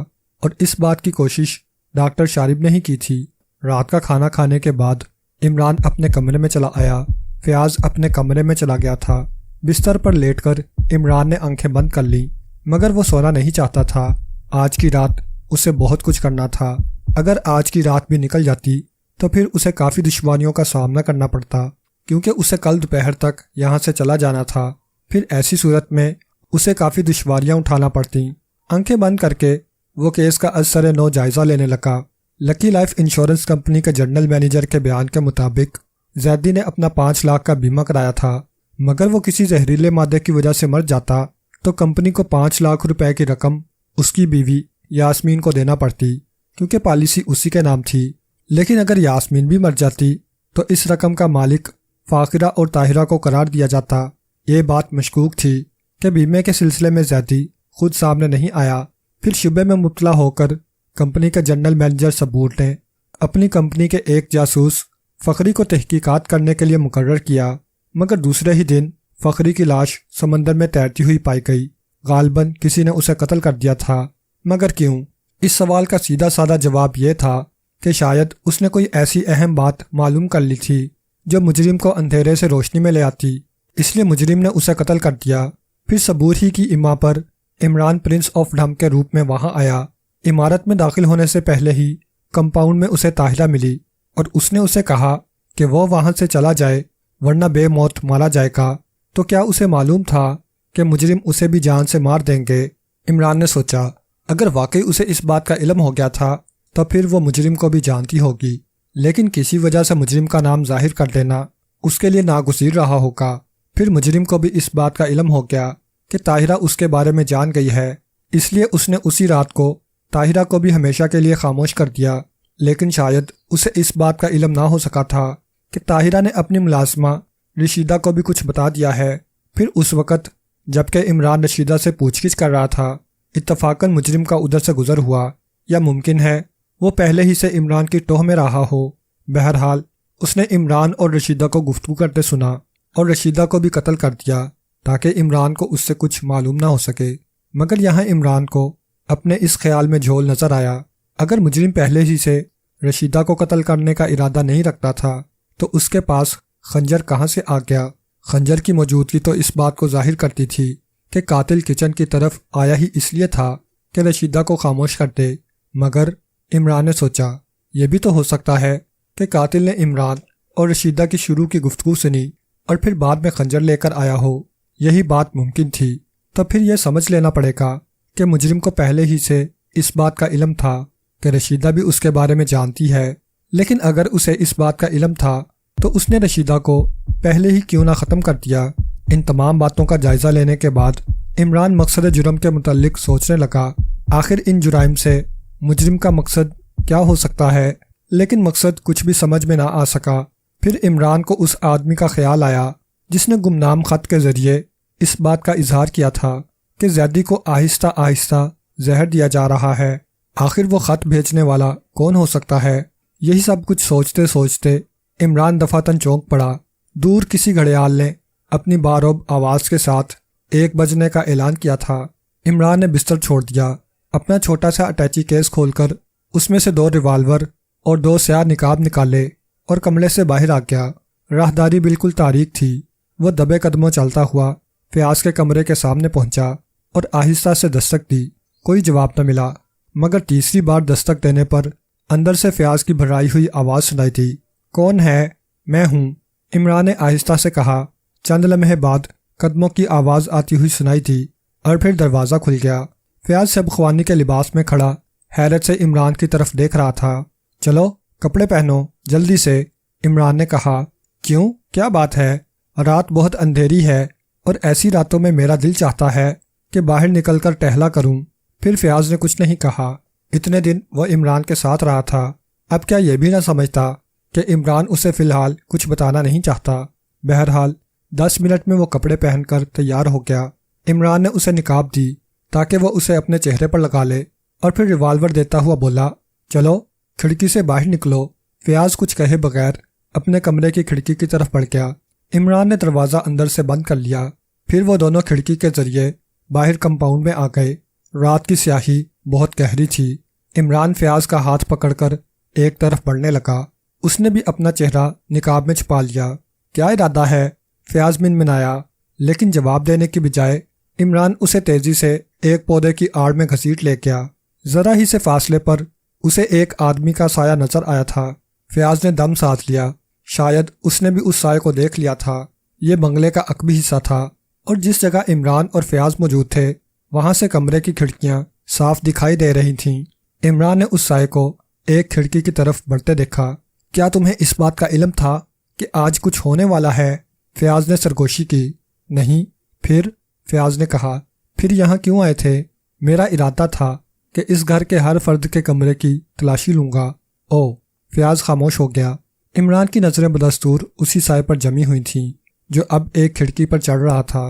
اور اس بات کی کوشش ڈاکٹر شارب نے ہی کی تھی۔ رات کا کھانا کھانے کے بعد عمران اپنے کمرے میں چلا آیا۔ فیاض اپنے کمرے میں چلا گیا تھا۔ بستر پر لیٹ کر عمران نے آنکھیں بند کر لیں، مگر وہ سونا نہیں چاہتا تھا۔ آج کی رات اسے بہت کچھ کرنا تھا۔ اگر آج کی رات بھی نکل جاتی تو پھر اسے کافی دشواریوں کا سامنا کرنا پڑتا، کیونکہ اسے کل دوپہر تک یہاں سے چلا جانا تھا۔ پھر ایسی صورت میں اسے کافی دشواریاں اٹھانا پڑتیں۔ آنکھیں بند کر کے وہ کیس کا از سر نو جائزہ لینے لگا۔ لکی لائف انشورنس کمپنی کے جنرل مینیجر کے بیان کے مطابق زیدی نے اپنا 5 لاکھ کا بیمہ کرایا تھا، مگر وہ کسی زہریلے مادے کی وجہ سے مر جاتا تو کمپنی کو 5 لاکھ روپے کی رقم اس کی بیوی یاسمین کو دینا پڑتی، کیونکہ پالیسی اسی کے نام تھی۔ لیکن اگر یاسمین بھی مر جاتی تو اس رقم کا مالک فاخرہ اور طاہرہ کو قرار دیا جاتا۔ یہ بات مشکوک تھی کہ بیمے کے سلسلے میں زیدی خود سامنے نہیں آیا۔ پھر شبے میں مبتلا ہو کر کمپنی کے جنرل مینیجر صبور نے اپنی کمپنی کے ایک جاسوس فخری کو تحقیقات کرنے کے لیے مقرر کیا، مگر دوسرے ہی دن فخری کی لاش سمندر میں تیرتی ہوئی پائی گئی۔ غالباً کسی نے اسے قتل کر دیا تھا، مگر کیوں؟ اس سوال کا سیدھا سادہ جواب یہ تھا کہ شاید اس نے کوئی ایسی اہم بات معلوم کر لی تھی جو مجرم کو اندھیرے سے روشنی میں لے آتی، اس لیے مجرم نے اسے قتل کر دیا۔ پھر صبور ہی کی اما پر عمران پرنس آف ڈھم کے روپ میں وہاں آیا۔ عمارت میں داخل ہونے سے پہلے ہی کمپاؤنڈ میں اسے طاہرہ ملی اور اس نے اسے کہا کہ وہ وہاں سے چلا جائے ورنہ بے موت مارا جائے گا۔ تو کیا اسے معلوم تھا کہ مجرم اسے بھی جان سے مار دیں گے؟ عمران نے سوچا اگر واقعی اسے اس بات کا علم ہو گیا تھا تو پھر وہ مجرم کو بھی جانتی ہوگی، لیکن کسی وجہ سے مجرم کا نام ظاہر کر دینا اس کے لیے ناگزیر رہا ہوگا۔ پھر مجرم کو بھی اس بات کا علم ہو گیا کہ طاہرہ اس کے بارے میں جان گئی ہے، اس لیے اس نے اسی رات کو طاہرہ کو بھی ہمیشہ کے لیے خاموش کر دیا۔ لیکن شاید اسے اس بات کا علم نہ ہو سکا تھا کہ طاہرہ نے اپنی ملازمہ رشیدہ کو بھی کچھ بتا دیا ہے۔ پھر اس وقت جبکہ عمران رشیدہ سے پوچھ گچھ کر رہا تھا، اتفاقاً مجرم کا ادھر سے گزر ہوا، یا ممکن ہے وہ پہلے ہی سے عمران کی ٹوہ میں رہا ہو۔ بہرحال اس نے عمران اور رشیدہ کو گفتگو کرتے سنا اور رشیدہ کو بھی قتل کر دیا تاکہ عمران کو اس سے کچھ معلوم نہ ہو سکے۔ مگر یہاں عمران کو اپنے اس خیال میں جھول نظر آیا، اگر مجرم پہلے ہی سے رشیدہ کو قتل کرنے کا ارادہ نہیں رکھتا تھا تو اس کے پاس خنجر کہاں سے آ گیا؟ خنجر کی موجودگی تو اس بات کو ظاہر کرتی تھی کہ قاتل کچن کی طرف آیا ہی اس لیے تھا کہ رشیدہ کو خاموش کر دے۔ مگر عمران نے سوچا یہ بھی تو ہو سکتا ہے کہ قاتل نے عمران اور رشیدہ کی شروع کی گفتگو سنی اور پھر بعد میں خنجر لے کر آیا ہو۔ یہی بات ممکن تھی، تو پھر یہ سمجھ لینا پڑے گا کہ مجرم کو پہلے ہی سے اس بات کا علم تھا کہ رشیدہ بھی اس کے بارے میں جانتی ہے۔ لیکن اگر اسے اس بات کا علم تھا تو اس نے رشیدہ کو پہلے ہی کیوں نہ ختم کر دیا؟ ان تمام باتوں کا جائزہ لینے کے بعد عمران مقصد جرم کے متعلق سوچنے لگا، آخر ان جرائم سے مجرم کا مقصد کیا ہو سکتا ہے؟ لیکن مقصد کچھ بھی سمجھ میں نہ آ سکا۔ پھر عمران کو اس آدمی کا خیال آیا جس نے گمنام خط کے ذریعے اس بات کا اظہار کیا تھا کہ زیدی کو آہستہ آہستہ زہر دیا جا رہا ہے۔ آخر وہ خط بھیجنے والا کون ہو سکتا ہے؟ یہی سب کچھ سوچتے سوچتے عمران دفعتاً چونک پڑا۔ دور کسی گھڑیال نے اپنی باروب آواز کے ساتھ 1 بجنے کا اعلان کیا تھا۔ عمران نے بستر چھوڑ دیا، اپنا چھوٹا سا اٹیچی کیس کھول کر اس میں سے 2 ریوالور اور 2 سیاہ نقاب نکالے اور کمرے سے باہر آ گیا۔ راہداری بالکل تاریک تھی۔ وہ دبے قدموں چلتا ہوا فیاض کے کمرے کے سامنے پہنچا اور آہستہ سے دستک دی۔ کوئی جواب نہ ملا، مگر تیسری بار دستک دینے پر اندر سے فیاض کی بھرائی ہوئی آواز سنائی تھی۔ کون ہے؟ میں ہوں، عمران نے آہستہ سے کہا۔ چند لمحے بعد قدموں کی آواز آتی ہوئی سنائی تھی اور پھر دروازہ کھل گیا۔ فیاض شب خوانی کے لباس میں کھڑا حیرت سے عمران کی طرف دیکھ رہا تھا۔ چلو کپڑے پہنو جلدی سے، عمران نے کہا۔ کیوں؟ کیا بات ہے؟ رات بہت اندھیری ہے اور ایسی راتوں میں میرا دل چاہتا ہے کہ باہر نکل کر ٹہلا کروں۔ پھر فیاض نے کچھ نہیں کہا۔ اتنے دن وہ عمران کے ساتھ رہا تھا، اب کیا یہ بھی نہ سمجھتا کہ عمران اسے فی الحال کچھ بتانا نہیں چاہتا؟ بہرحال 10 منٹ میں وہ کپڑے پہن کر تیار ہو گیا۔ عمران نے اسے نقاب دی تاکہ وہ اسے اپنے چہرے پر لگا لے اور پھر ریوالور دیتا ہوا بولا، چلو کھڑکی سے باہر نکلو۔ فیاض کچھ کہے بغیر اپنے کمرے کی کھڑکی کی طرف بڑھ گیا۔ عمران نے دروازہ اندر سے بند کر لیا۔ پھر وہ دونوں کھڑکی کے ذریعے باہر کمپاؤنڈ میں آ گئے۔ رات کی سیاہی بہت گہری تھی۔ عمران فیاض کا ہاتھ پکڑ کر ایک طرف بڑھنے لگا۔ اس نے بھی اپنا چہرہ نقاب میں چھپا لیا۔ کیا ارادہ ہے؟ فیاض منمنایا، لیکن جواب دینے کی بجائے عمران اسے تیزی سے ایک پودے کی آڑ میں گھسیٹ لے گیا۔ ذرا ہی سے فاصلے پر اسے ایک آدمی کا سایہ نظر آیا تھا۔ فیاض نے دم سانس لیا۔ شاید اس نے بھی اس سائے کو دیکھ لیا تھا۔ یہ بنگلے کا عقبی حصہ تھا اور جس جگہ عمران اور فیاض موجود تھے وہاں سے کمرے کی کھڑکیاں صاف دکھائی دے رہی تھیں۔ عمران نے اس سائے کو ایک کھڑکی کی طرف بڑھتے دیکھا۔ کیا تمہیں اس بات کا علم تھا کہ آج کچھ ہونے والا ہے؟ فیاض نے سرگوشی کی۔ نہیں۔ پھر؟ فیاض نے کہا۔ پھر یہاں کیوں آئے تھے؟ میرا ارادہ تھا کہ اس گھر کے ہر فرد کے کمرے کی تلاشی لوں گا۔ او۔ فیاض خاموش ہو گیا۔ عمران کی نظریں بدستور اسی سائے پر جمی ہوئی تھیں جو اب ایک کھڑکی پر چڑھ رہا تھا۔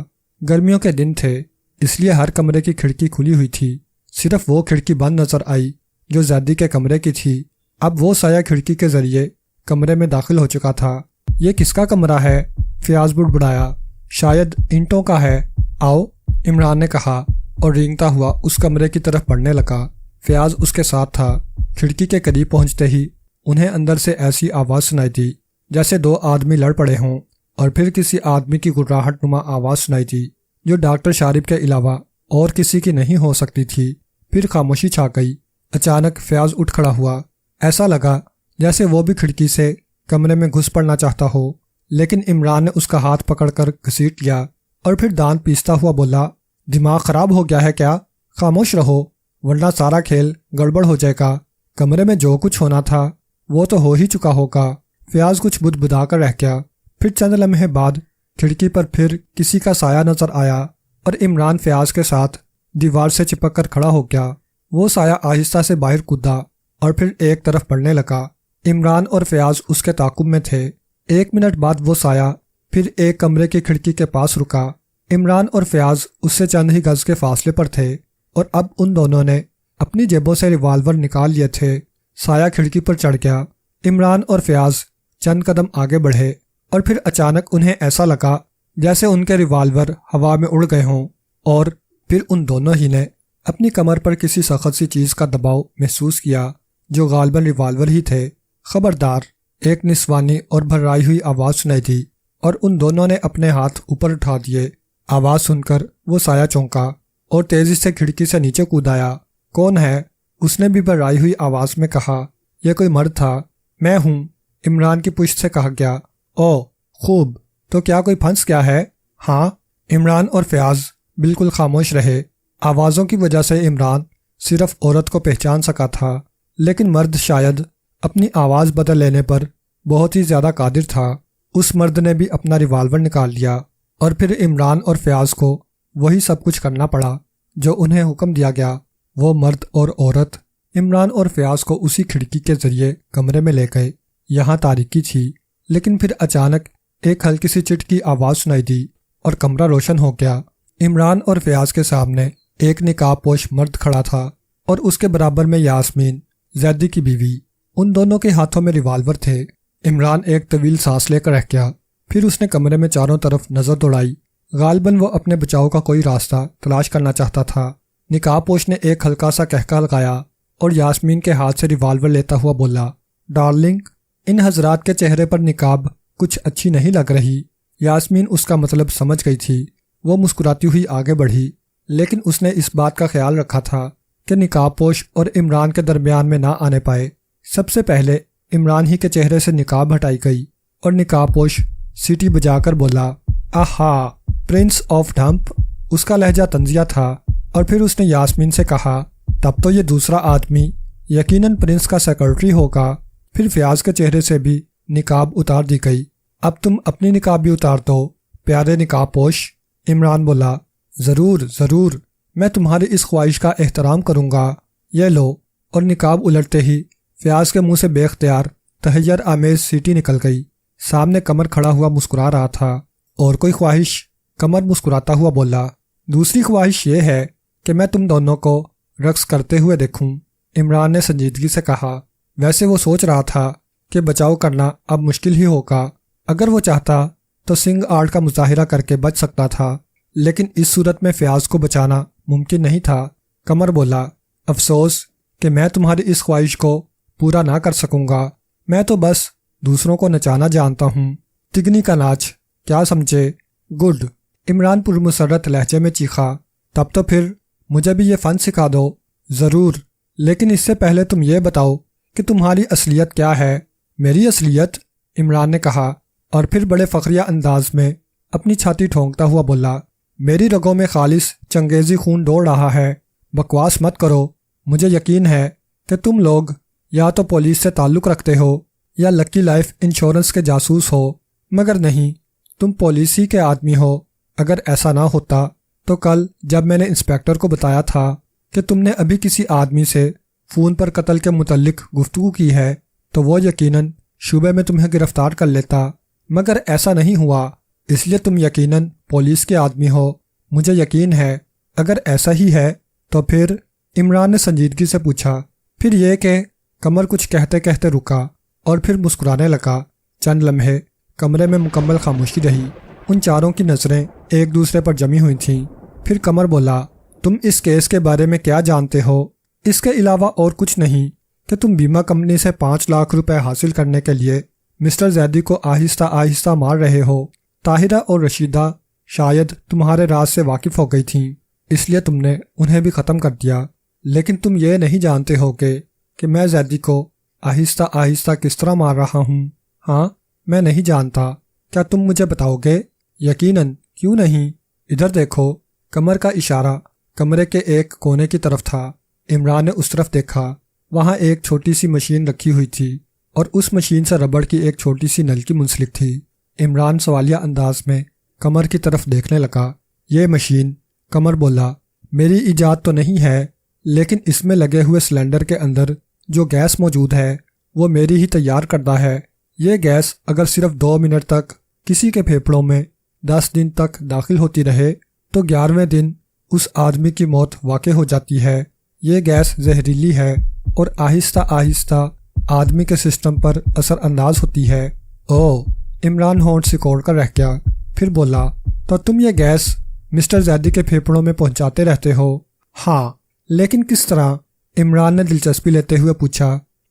گرمیوں کے دن تھے اس لیے ہر کمرے کی کھڑکی کھلی ہوئی تھی۔ صرف وہ کھڑکی بند نظر آئی جو زیدی کے کمرے کی تھی۔ اب وہ سایہ کھڑکی کے ذریعے کمرے میں داخل ہو چکا تھا۔ یہ کس کا کمرہ ہے؟ فیاض بڑبڑایا۔ شاید اینٹوں کا ہے۔ آؤ، عمران نے کہا اور رینگتا ہوا اس کمرے کی طرف بڑھنے لگا۔ فیاض اس کے ساتھ تھا۔ کھڑکی کے قریب پہنچتے ہی انہیں اندر سے ایسی آواز سنائی دی جیسے دو آدمی لڑ پڑے ہوں، اور پھر کسی آدمی کی گھرراہٹ نما آواز سنائی دی جو ڈاکٹر شارب کے علاوہ اور کسی کی نہیں ہو سکتی تھی۔ پھر خاموشی چھا گئی۔ اچانک فیاض اٹھ کھڑا ہوا۔ ایسا لگا جیسے وہ بھی کھڑکی سے کمرے میں گھس پڑنا چاہتا ہو، لیکن عمران نے اس کا ہاتھ پکڑ کر گھسیٹ لیا اور پھر دانت پیستا ہوا بولا، دماغ خراب ہو گیا ہے کیا؟ خاموش رہو ورنہ سارا کھیل گڑبڑ ہو جائے گا۔ کمرے میں جو کچھ ہونا تھا وہ تو ہو ہی چکا ہوگا۔ فیاض کچھ بدبدا کر رہ گیا۔ پھر چند لمحے بعد کھڑکی پر پھر کسی کا سایہ نظر آیا اور عمران فیاض کے ساتھ دیوار سے چپک کر کھڑا ہو گیا۔ وہ سایہ آہستہ سے باہر کودا اور پھر ایک طرف بڑھنے لگا۔ عمران اور فیاض اس کے تعاقب میں تھے۔ 1 منٹ بعد وہ سایہ پھر ایک کمرے کی کھڑکی کے پاس رکا۔ عمران اور فیاض اس سے چند ہی گز کے فاصلے پر تھے اور اب ان دونوں نے اپنی جیبوں سے ریوالور نکال لیے تھے۔ سایہ کھڑکی پر چڑھ گیا۔ عمران اور فیاض چند قدم آگے بڑھے اور پھر اچانک انہیں ایسا لگا جیسے ان کے ریوالور ہوا میں اڑ گئے ہوں، اور پھر ان دونوں ہی نے اپنی کمر پر کسی سخت سی چیز کا دباؤ محسوس کیا جو غالباً ریوالور ہی تھے۔ خبردار! ایک نسوانی اور بھرائی ہوئی آواز سنائی دی اور ان دونوں نے اپنے ہاتھ اوپر اٹھا دیے۔ آواز سن کر وہ سایہ چونکا اور تیزی سے کھڑکی سے نیچے کود آیا۔ کون ہے؟ اس نے بھی بھرائی ہوئی آواز میں کہا۔ یہ کوئی مرد تھا۔ میں ہوں، عمران کی پشت سے کہا گیا۔ او خوب، تو کیا کوئی پھنس گیا ہے؟ ہاں۔ عمران اور فیاض بالکل خاموش رہے۔ آوازوں کی وجہ سے عمران صرف عورت کو پہچان سکا تھا، لیکن مرد شاید اپنی آواز بدل لینے پر بہت ہی زیادہ قادر تھا۔ اس مرد نے بھی اپنا ریوالور نکال لیا اور پھر عمران اور فیاض کو وہی سب کچھ کرنا پڑا جو انہیں حکم دیا گیا۔ وہ مرد اور عورت عمران اور فیاض کو اسی کھڑکی کے ذریعے کمرے میں لے گئے۔ یہاں تاریکی تھی، لیکن پھر اچانک ایک ہلکی سی چٹ کی آواز سنائی دی اور کمرہ روشن ہو گیا۔ عمران اور فیاض کے سامنے ایک نقاب پوش مرد کھڑا تھا اور اس کے برابر میں یاسمین، زیدی کی بیوی۔ ان دونوں کے ہاتھوں میں ریوالور تھے۔ عمران ایک طویل سانس لے کر رہ گیا۔ پھر اس نے کمرے میں چاروں طرف نظر دوڑائی۔ غالباً وہ اپنے بچاؤ کا کوئی راستہ تلاش کرنا چاہتا تھا۔ نقاب پوش نے ایک ہلکا سا کہکا لگایا اور یاسمین کے ہاتھ سے ریوالور لیتا ہوا بولا، ڈارلنگ، ان حضرات کے چہرے پر نقاب کچھ اچھی نہیں لگ رہی۔ یاسمین اس کا مطلب سمجھ گئی تھی۔ وہ مسکراتی ہوئی آگے بڑھی، لیکن اس نے اس بات کا خیال رکھا تھا کہ نقاب پوش اور عمران کے درمیان میں نہ آنے پائے۔ سب سے پہلے عمران ہی کے چہرے سے نقاب ہٹائی گئی اور نقاب پوش سیٹی بجا کر بولا، آہا، پرنس آف ڈھمپ۔ اس کا لہجہ طنزیہ تھا اور پھر اس نے یاسمین سے کہا، تب تو یہ دوسرا آدمی یقیناً پرنس کا سیکرٹری ہوگا۔ پھر فیاض کے چہرے سے بھی نقاب اتار دی گئی۔ اب تم اپنی نقاب بھی اتار دو پیارے نقاب پوش۔ عمران بولا، ضرور ضرور، میں تمہاری اس خواہش کا احترام کروں گا۔ یہ لو۔ اور نقاب الٹتے ہی فیاض کے منہ سے بے اختیار تحیر آمیز سیٹی نکل گئی۔ سامنے قمر کھڑا ہوا مسکرا رہا تھا۔ اور کوئی خواہش؟ قمر مسکراتا ہوا بولا، دوسری خواہش یہ ہے کہ میں تم دونوں کو رقص کرتے ہوئے دیکھوں۔ عمران نے سنجیدگی سے کہا۔ ویسے وہ سوچ رہا تھا کہ بچاؤ کرنا اب مشکل ہی ہوگا۔ اگر وہ چاہتا تو سنگ آرٹ کا مظاہرہ کر کے بچ سکتا تھا، لیکن اس صورت میں فیاض کو بچانا ممکن نہیں تھا۔ قمر بولا، افسوس کہ میں تمہاری اس خواہش کو پورا نہ کر سکوں گا، میں تو بس دوسروں کو نچانا جانتا ہوں۔ تگنی کا ناچ، کیا سمجھے؟ گڈ، عمران پرمسرت لہجے میں چیخا، تب تو پھر مجھے بھی یہ فن سکھا دو۔ ضرور، لیکن اس سے پہلے تم یہ بتاؤ کہ تمہاری اصلیت کیا ہے؟ میری اصلیت؟ عمران نے کہا، اور پھر بڑے فخریہ انداز میں اپنی چھاتی ٹھونکتا ہوا بولا، میری رگوں میں خالص چنگیزی خون دوڑ رہا ہے۔ بکواس مت کرو، مجھے یقین ہے کہ تم لوگ یا تو پولیس سے تعلق رکھتے ہو یا لکی لائف انشورنس کے جاسوس ہو، مگر نہیں، تم پولیس ہی کے آدمی ہو۔ اگر ایسا نہ ہوتا تو کل جب میں نے انسپیکٹر کو بتایا تھا کہ تم نے ابھی کسی آدمی سے فون پر قتل کے متعلق گفتگو کی ہے تو وہ یقیناً شعبے میں تمہیں گرفتار کر لیتا، مگر ایسا نہیں ہوا، اس لیے تم یقیناً پولیس کے آدمی ہو۔ مجھے یقین ہے، اگر ایسا ہی ہے تو پھر؟ عمران نے سنجیدگی سے پوچھا۔ پھر یہ کہ قمر کچھ کہتے کہتے رکا اور پھر مسکرانے لگا۔ چند لمحے کمرے میں مکمل خاموشی رہی، ان چاروں کی نظریں ایک دوسرے پر جمی ہوئی تھیں۔ پھر قمر بولا، تم اس کیس کے بارے میں کیا جانتے ہو؟ اس کے علاوہ اور کچھ نہیں کہ تم بیمہ کمپنی سے 5 لاکھ روپے حاصل کرنے کے لیے مسٹر زیدی کو آہستہ آہستہ مار رہے ہو۔ طاہرہ اور رشیدہ شاید تمہارے راز سے واقف ہو گئی تھیں، اس لیے تم نے انہیں بھی ختم کر دیا، لیکن تم یہ نہیں جانتے ہو کہ میں زیدی کو آہستہ آہستہ کس طرح مار رہا ہوں۔ ہاں، میں نہیں جانتا، کیا تم مجھے بتاؤ گے؟ یقیناً، کیوں نہیں؟ ادھر دیکھو۔ قمر کا اشارہ کمرے کے ایک کونے کی طرف تھا۔ عمران نے اس طرف دیکھا، وہاں ایک چھوٹی سی مشین رکھی ہوئی تھی اور اس مشین سے ربڑ کی ایک چھوٹی سی نلکی منسلک تھی۔ عمران سوالیہ انداز میں قمر کی طرف دیکھنے لگا۔ یہ مشین؟ قمر بولا، میری ایجاد تو نہیں ہے، لیکن اس میں لگے ہوئے سلنڈر کے اندر جو گیس موجود ہے وہ میری ہی تیار کردہ ہے۔ یہ گیس اگر صرف 2 منٹ تک کسی کے پھیپھڑوں میں 10 دن تک داخل ہوتی رہے تو 11ویں دن اس آدمی کی موت واقع ہو جاتی ہے۔ یہ گیس زہریلی ہے اور آہستہ آہستہ آدمی کے سسٹم پر اثر انداز ہوتی ہے۔ اوہ! عمران ہونٹ سکوڑ کر رہ گیا، پھر بولا، تو تم یہ گیس مسٹر زیدی کے پھیپھڑوں میں پہنچاتے رہتے ہو؟ ہاں، لیکن کس طرح؟ عمران نے دلچسپی لیتے ہوئے پوچھا۔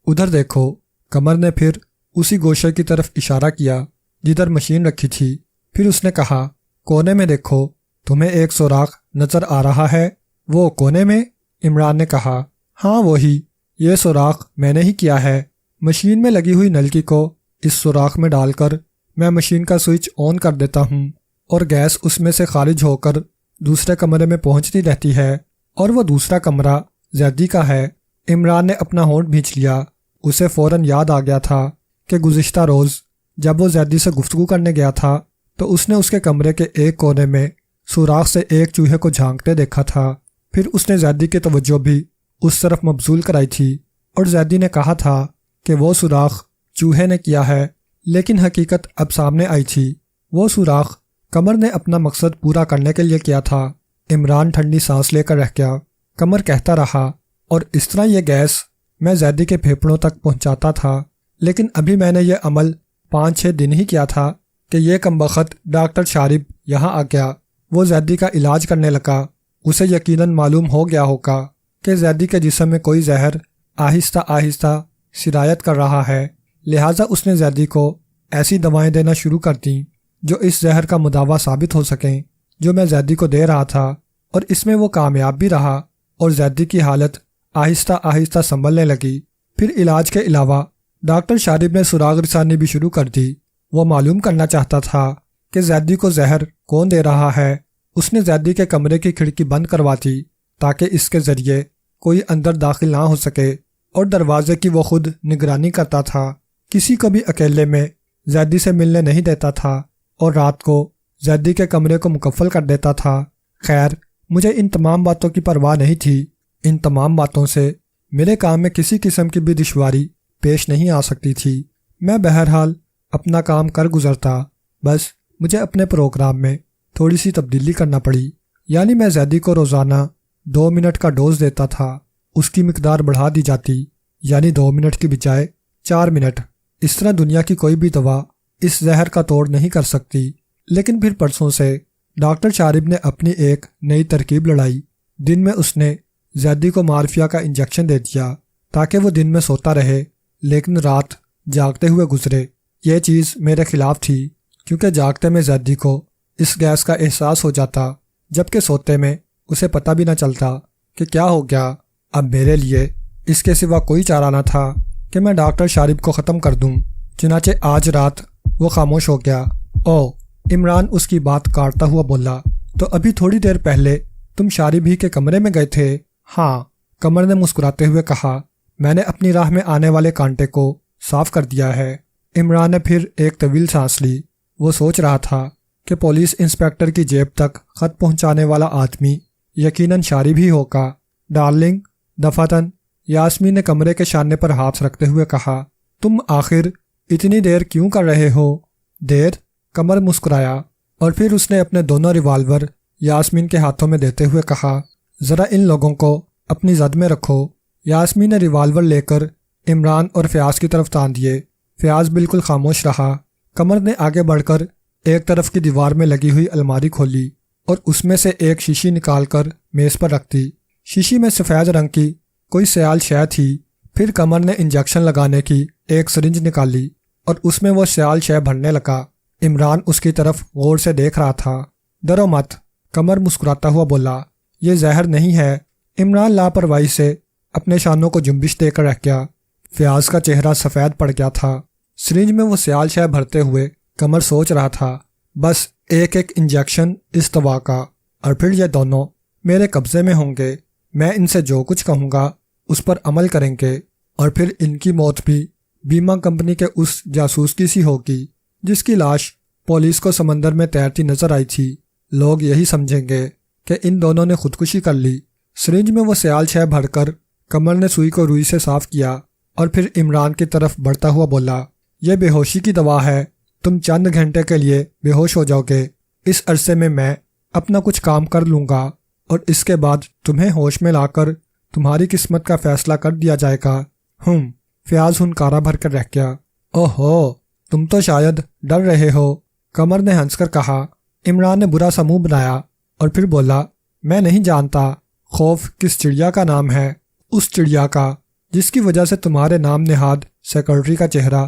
ادھر دیکھو۔ قمر نے پھر اسی گوشے کی طرف اشارہ کیا جدھر مشین رکھی تھی۔ پھر اس نے کہا، کونے میں دیکھو، تمہیں ایک سوراخ نظر آ رہا ہے؟ وہ کونے میں؟ عمران نے کہا، ہاں وہی، یہ سوراخ میں نے ہی کیا ہے۔ مشین میں لگی ہوئی نلکی کو اس سوراخ میں ڈال کر میں مشین کا سوئچ آن کر دیتا ہوں اور گیس اس میں سے خارج ہو کر دوسرے کمرے میں پہنچتی رہتی ہے، اور وہ دوسرا کمرہ زیدی کا ہے۔ عمران نے اپنا ہونٹ بھینچ لیا۔ اسے فوراً یاد آ گیا تھا کہ گزشتہ روز جب وہ زیدی سے گفتگو کرنے گیا تھا تو اس نے اس کے کمرے کے ایک کونے میں سوراخ سے ایک چوہے کو جھانکتے دیکھا تھا۔ پھر اس نے زیدی کی توجہ بھی اس طرف مبذول کرائی تھی اور زیدی نے کہا تھا کہ وہ سوراخ چوہے نے کیا ہے، لیکن حقیقت اب سامنے آئی تھی۔ وہ سوراخ قمر نے اپنا مقصد پورا کرنے کے لیے کیا تھا۔ عمران ٹھنڈی سانس لے کر رہ گیا۔ قمر کہتا رہا، اور اس طرح یہ گیس میں زیدی کے پھیپھڑوں تک پہنچاتا تھا، لیکن ابھی میں نے یہ عمل 5-6 دن ہی کیا تھا کہ یہ کمبخت ڈاکٹر شارب یہاں آ گیا۔ وہ زیدی کا علاج کرنے لگا۔ اسے یقیناً معلوم ہو گیا ہوگا کہ زیدی کے جسم میں کوئی زہر آہستہ آہستہ سرایت کر رہا ہے، لہٰذا اس نے زیدی کو ایسی دوائیں دینا شروع کر دیں جو اس زہر کا مداوع ثابت ہو سکیں جو میں زیدی کو دے رہا تھا، اور اس میں وہ کامیاب بھی رہا اور زیدی کی حالت آہستہ آہستہ سنبھلنے لگی۔ پھر علاج کے علاوہ ڈاکٹر شارب نے سراغ رسانی بھی شروع کر دی۔ وہ معلوم کرنا چاہتا تھا کہ زیدی کو زہر کون دے رہا ہے۔ اس نے زیدی کے کمرے کی کھڑکی بند کروا دی تاکہ اس کے ذریعے کوئی اندر داخل نہ ہو سکے، اور دروازے کی وہ خود نگرانی کرتا تھا۔ کسی کو بھی اکیلے میں زیدی سے ملنے نہیں دیتا تھا اور رات کو زیدی کے کمرے کو مقفل کر دیتا تھا۔ خیر، مجھے ان تمام باتوں کی پرواہ نہیں تھی۔ ان تمام باتوں سے میرے کام میں کسی قسم کی بھی دشواری پیش نہیں آ سکتی تھی۔ میں بہرحال اپنا کام کر گزرتا، بس مجھے اپنے پروگرام میں تھوڑی سی تبدیلی کرنا پڑی، یعنی میں زیدی کو روزانہ 2 منٹ کا ڈوز دیتا تھا، اس کی مقدار بڑھا دی جاتی، یعنی 2 منٹ کی بجائے 4 منٹ۔ اس طرح دنیا کی کوئی بھی دوا اس زہر کا توڑ نہیں کر سکتی، لیکن پھر پرسوں سے ڈاکٹر شارب نے اپنی ایک نئی ترکیب لڑائی۔ دن میں اس نے زیدی کو مارفیا کا انجیکشن دے دیا تاکہ وہ دن میں سوتا رہے لیکن رات جاگتے ہوئے گزرے۔ یہ چیز میرے خلاف تھی کیونکہ جاگتے میں زیدی کو اس گیس کا احساس ہو جاتا جبکہ سوتے میں اسے پتہ بھی نہ چلتا کہ کیا ہو گیا۔ اب میرے لیے اس کے سوا کوئی چارہ نہ تھا کہ میں ڈاکٹر شارب کو ختم کر دوں۔ چنانچہ آج رات وہ خاموش ہو گیا۔ او عمران اس کی بات کاٹتا ہوا بولا، تو ابھی تھوڑی دیر پہلے تم شارب ہی کے کمرے میں گئے تھے؟ ہاں، قمر نے مسکراتے ہوئے کہا، میں نے اپنی راہ میں آنے والے کانٹے کو صاف کر دیا ہے۔ عمران نے پھر ایک طویل سانس لی۔ وہ سوچ رہا تھا کہ پولیس انسپیکٹر کی جیب تک خط پہنچانے والا آدمی یقیناً شارب ہی ہوگا۔ ڈارلنگ، دفاتن، یاسمین نے کمرے کے شانے پر ہاتھ رکھتے ہوئے کہا، تم آخر اتنی دیر کیوں کر رہے ہو؟ دیر؟ قمر مسکرایا اور پھر اس نے اپنے دونوں ریوالور یاسمین کے ہاتھوں میں دیتے ہوئے کہا، ذرا ان لوگوں کو اپنی زد میں رکھو۔ یاسمین نے ریوالور لے کر عمران اور فیاض کی طرف تان دیے۔ فیاض بالکل خاموش رہا۔ قمر نے آگے بڑھ کر ایک طرف کی دیوار میں لگی ہوئی الماری کھولی اور اس میں سے ایک شیشی نکال کر میز پر رکھ دی۔ شیشی میں سفید رنگ کی کوئی سیال شے تھی۔ پھر قمر نے انجیکشن لگانے کی ایک سرنج نکالی اور اس میں وہ سیال شے بھرنے لگا۔ عمران اس کی طرف غور سے دیکھ رہا تھا۔ ڈرو مت، قمر مسکراتا ہوا بولا، یہ زہر نہیں ہے۔ عمران لاپرواہی سے اپنے شانوں کو جنبش دے کر رہ گیا۔ فیاض کا چہرہ سفید پڑ گیا تھا۔ سرنج میں وہ سیال شے بھرتے ہوئے قمر سوچ رہا تھا، بس ایک ایک انجیکشن اس دوا کا اور پھر یہ دونوں میرے قبضے میں ہوں گے۔ میں ان سے جو کچھ کہوں گا اس پر عمل کریں گے اور پھر ان کی موت بھی بیمہ کمپنی کے اس جاسوس کی سی ہوگی جس کی لاش پولیس کو سمندر میں تیرتی نظر آئی تھی۔ لوگ یہی سمجھیں گے کہ ان دونوں نے خودکشی کر لی۔ سرنج میں وہ سیال شے بھر کر قمر نے سوئی کو روئی سے صاف کیا اور پھر عمران کی طرف بڑھتا ہوا بولا، یہ بے ہوشی کی دوا ہے، تم چند گھنٹے کے لیے بے ہوش ہو جاؤ گے۔ اس عرصے میں اپنا کچھ کام کر لوں گا اور اس کے بعد تمہیں ہوش میں لا کر تمہاری قسمت کا فیصلہ کر دیا جائے گا۔ فیاض ہنکارا بھر کر رہ گیا۔ اوہو، تم تو شاید ڈر رہے ہو، قمر نے ہنس کر کہا۔ عمران نے برا سا منہ بنایا اور پھر بولا، میں نہیں جانتا خوف کس چڑیا کا نام ہے، اس چڑیا کا جس کی وجہ سے تمہارے نام نہاد سیکرٹری کا چہرہ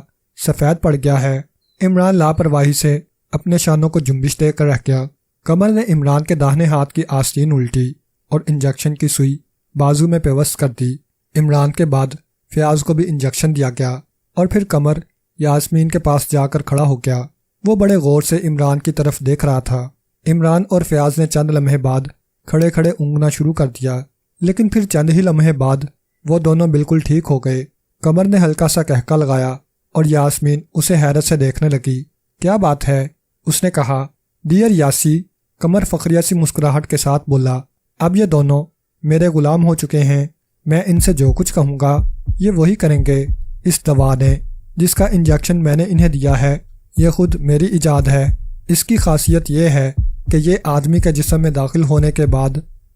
سفید پڑ گیا ہے۔ عمران لاپرواہی سے اپنے شانوں کو جنبش دے کر رہ گیا۔ قمر نے عمران کے داہنے ہاتھ کی آستین الٹی اور انجیکشن کی سوئی بازو میں پیوست کر دی۔ عمران کے بعد فیاض کو بھی انجیکشن دیا گیا اور پھر قمر یاسمین کے پاس جا کر کھڑا ہو گیا۔ وہ بڑے غور سے عمران کی طرف دیکھ رہا تھا۔ عمران اور فیاض نے چند لمحے بعد کھڑے کھڑے اونگنا شروع کر دیا، لیکن پھر چند ہی لمحے بعد وہ دونوں بالکل ٹھیک ہو گئے۔ قمر نے ہلکا سا کہکا لگایا اور یاسمین اسے حیرت سے دیکھنے لگی۔ کیا بات ہے؟ اس نے کہا۔ ڈیئر یاسی، قمر فخریہ سی مسکراہٹ کے ساتھ بولا، اب یہ دونوں میرے غلام ہو چکے ہیں۔ میں ان سے جو کچھ کہوں گا یہ وہی کریں گے۔ اس دوا نے جس کا انجیکشن میں نے انہیں دیا ہے یہ خود میری ایجاد ہے۔ اس کی خاصیت یہ ہے کہ یہ آدمی کے جسم میں داخل ہونے کے بعد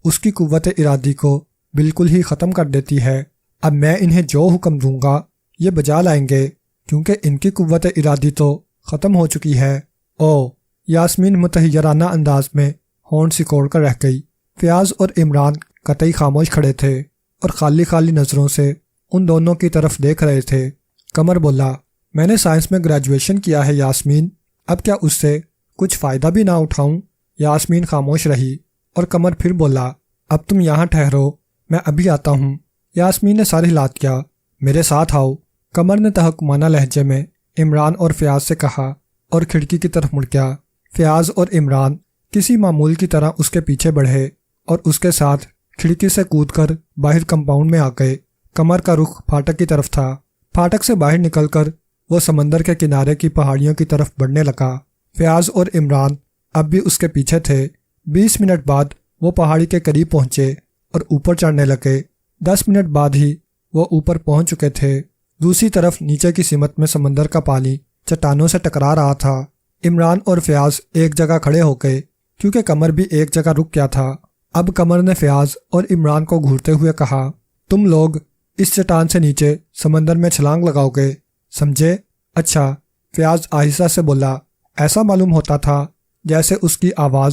اس کی قوت ارادی کو بالکل ہی ختم کر دیتی ہے۔ اب میں انہیں جو حکم دوں گا یہ بجا لائیں گے کیونکہ ان کی قوت ارادی تو ختم ہو چکی ہے۔ او، یاسمین متحیرانہ انداز میں ہونٹ سکوڑ کر رہ گئی۔ فیاض اور عمران قطعی خاموش کھڑے تھے اور خالی خالی نظروں سے ان دونوں کی طرف دیکھ رہے تھے۔ قمر بولا، میں نے سائنس میں گریجویشن کیا ہے یاسمین، اب کیا اس سے کچھ فائدہ بھی نہ اٹھاؤں؟ یاسمین خاموش رہی اور قمر پھر بولا، اب تم یہاں ٹھہرو، میں ابھی آتا ہوں۔ یاسمین نے سر ہلا دیا۔ میرے ساتھ آؤ، قمر نے تحکمانہ لہجے میں عمران اور فیاض سے کہا اور کھڑکی کی طرف مڑ گیا۔ فیاض اور عمران کسی معمول کی طرح اس کے پیچھے بڑھے اور اس کے ساتھ کھڑکی سے کود کر باہر کمپاؤنڈ میں آ گئے۔ قمر کا رخ پھاٹک کی طرف تھا۔ پھاٹک سے باہر نکل کر وہ سمندر کے کنارے کی پہاڑیوں کی طرف بڑھنے لگا۔ فیاض اور عمران اب بھی اس کے پیچھے تھے۔ 20 منٹ بعد وہ پہاڑی کے قریب پہنچے اور اوپر چڑھنے لگے۔ 10 منٹ بعد ہی وہ اوپر پہنچ چکے تھے۔ دوسری طرف نیچے کی سمت میں سمندر کا پانی چٹانوں سے ٹکرا رہا تھا۔ عمران اور فیاض ایک جگہ کھڑے ہو گئے کیونکہ قمر بھی ایک جگہ رک گیا تھا۔ اب قمر نے فیاض اور عمران کو گھورتے ہوئے کہا، تم لوگ اس چٹان سے نیچے سمندر میں چھلانگ لگاؤ گے، سمجھے؟ اچھا، فیاض آہستہ سے بولا۔ ایسا معلوم ہوتا تھا جیسے اس کی آواز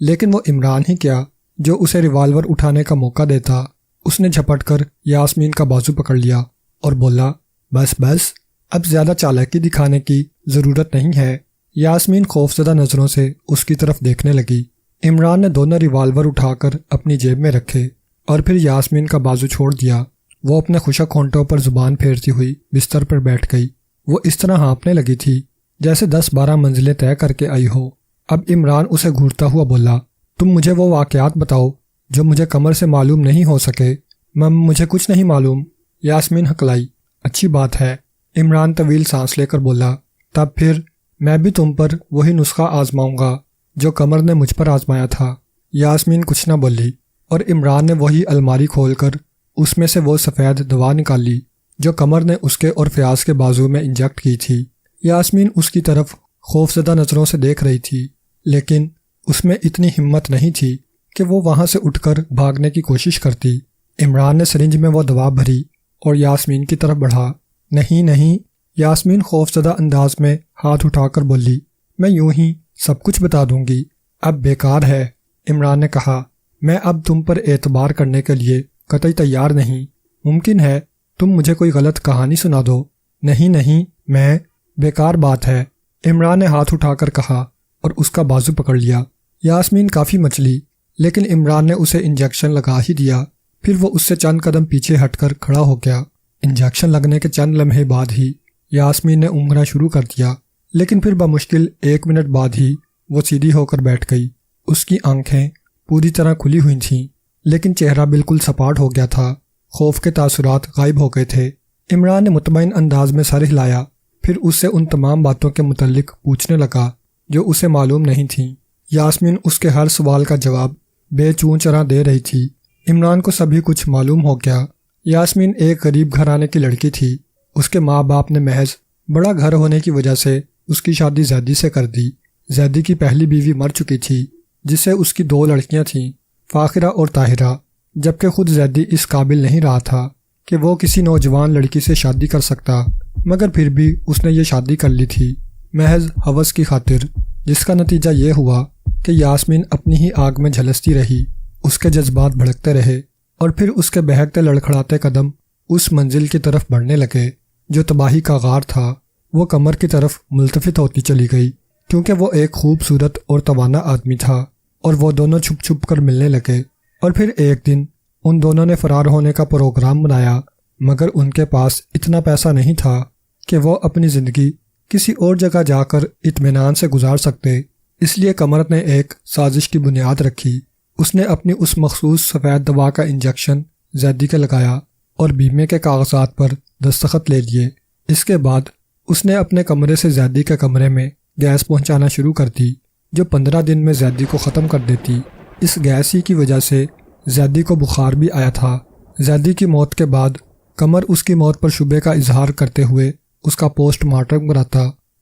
لیکن وہ عمران ہی کیا جو اسے ریوالور اٹھانے کا موقع دیتا۔ اس نے جھپٹ کر یاسمین کا بازو پکڑ لیا اور بولا، بس بس، اب زیادہ چالاکی دکھانے کی ضرورت نہیں ہے۔ یاسمین خوفزدہ نظروں سے اس کی طرف دیکھنے لگی۔ عمران نے دونوں ریوالور اٹھا کر اپنی جیب میں رکھے اور پھر یاسمین کا بازو چھوڑ دیا۔ وہ اپنے خشک ہونٹوں پر زبان پھیرتی ہوئی بستر پر بیٹھ گئی۔ وہ اس طرح ہانپنے لگی تھی جیسے 10-12 منزلیں طے کر کے آئی ہو۔ اب عمران اسے گھورتا ہوا بولا، تم مجھے وہ واقعات بتاؤ جو مجھے قمر سے معلوم نہیں ہو سکے۔ مجھے کچھ نہیں معلوم۔ یاسمین ہکلائی۔ اچھی بات ہے۔ عمران طویل سانس لے کر بولا، تب پھر میں بھی تم پر وہی نسخہ آزماؤں گا جو قمر نے مجھ پر آزمایا تھا۔ یاسمین کچھ نہ بولی اور عمران نے وہی الماری کھول کر اس میں سے وہ سفید دوا نکالی جو قمر نے اس کے اور فیاض کے بازو میں انجیکٹ کی تھی۔ یاسمین اس کی طرف خوفزدہ نظروں سے دیکھ رہی تھی، لیکن اس میں اتنی ہمت نہیں تھی کہ وہ وہاں سے اٹھ کر بھاگنے کی کوشش کرتی۔ عمران نے سرنج میں وہ دوا بھری اور یاسمین کی طرف بڑھا۔ نہیں نہیں، یاسمین خوفزدہ انداز میں ہاتھ اٹھا کر بولی، میں یوں ہی سب کچھ بتا دوں گی، اب بیکار ہے۔ عمران نے کہا، میں اب تم پر اعتبار کرنے کے لیے قطعی تیار نہیں۔ ممکن ہے تم مجھے کوئی غلط کہانی سنا دو۔ نہیں نہیں، میں بیکار بات ہے، عمران نے ہاتھ اٹھا کر کہا اور اس کا بازو پکڑ لیا۔ یاسمین کافی مچلی، لیکن عمران نے اسے انجیکشن لگا ہی دیا۔ پھر وہ اس سے چند قدم پیچھے ہٹ کر کھڑا ہو گیا۔ انجیکشن لگنے کے چند لمحے بعد ہی یاسمین نے اونگنا شروع کر دیا، لیکن پھر بمشکل 1 منٹ بعد ہی وہ سیدھی ہو کر بیٹھ گئی۔ اس کی آنکھیں پوری طرح کھلی ہوئی تھیں، لیکن چہرہ بالکل سپاٹ ہو گیا تھا۔ خوف کے تاثرات غائب ہو گئے تھے۔ عمران نے مطمئن انداز میں سر ہلایا، پھر اس سے ان تمام باتوں کے متعلق پوچھنے لگا جو اسے معلوم نہیں تھیں۔ یاسمین اس کے ہر سوال کا جواب بے چون چرا دے رہی تھی۔ عمران کو سبھی کچھ معلوم ہو گیا۔ یاسمین ایک غریب گھرانے کی لڑکی تھی۔ اس کے ماں باپ نے محض بڑا گھر ہونے کی وجہ سے اس کی شادی زیدی سے کر دی۔ زیدی کی پہلی بیوی مر چکی تھی، جس سے اس کی 2 لڑکیاں تھیں، فاخرہ اور طاہرہ، جبکہ خود زیدی اس قابل نہیں رہا تھا کہ وہ کسی نوجوان لڑکی سے شادی کر سکتا، مگر پھر بھی اس نے یہ شادی کر لی تھی محض ہوس کی خاطر، جس کا نتیجہ یہ ہوا کہ یاسمین اپنی ہی آگ میں جھلستی رہی۔ اس کے جذبات بھڑکتے رہے اور پھر اس کے بہکتے لڑکھڑاتے قدم اس منزل کی طرف بڑھنے لگے جو تباہی کا غار تھا۔ وہ قمر کی طرف ملتفت ہوتی چلی گئی کیونکہ وہ ایک خوبصورت اور توانا آدمی تھا، اور وہ دونوں چھپ چھپ کر ملنے لگے۔ اور پھر ایک دن ان دونوں نے فرار ہونے کا پروگرام بنایا، مگر ان کے پاس اتنا پیسہ نہیں تھا کہ وہ اپنی زندگی کسی اور جگہ جا کر اطمینان سے گزار سکتے۔ اس لیے قمر نے ایک سازش کی بنیاد رکھی۔ اس نے اپنی اس مخصوص سفید دوا کا انجیکشن زیدی کے لگایا اور بیمے کے کاغذات پر دستخط لے لیے۔ اس کے بعد اس نے اپنے کمرے سے زیدی کے کمرے میں گیس پہنچانا شروع کر دی جو 15 دن میں زیدی کو ختم کر دیتی۔ اس گیس ہی کی وجہ سے زیدی کو بخار بھی آیا تھا۔ زیدی کی موت کے بعد قمر اس کی موت پر شبے کا اظہار کرتے ہوئے اس کا پوسٹ مارٹم کراتا،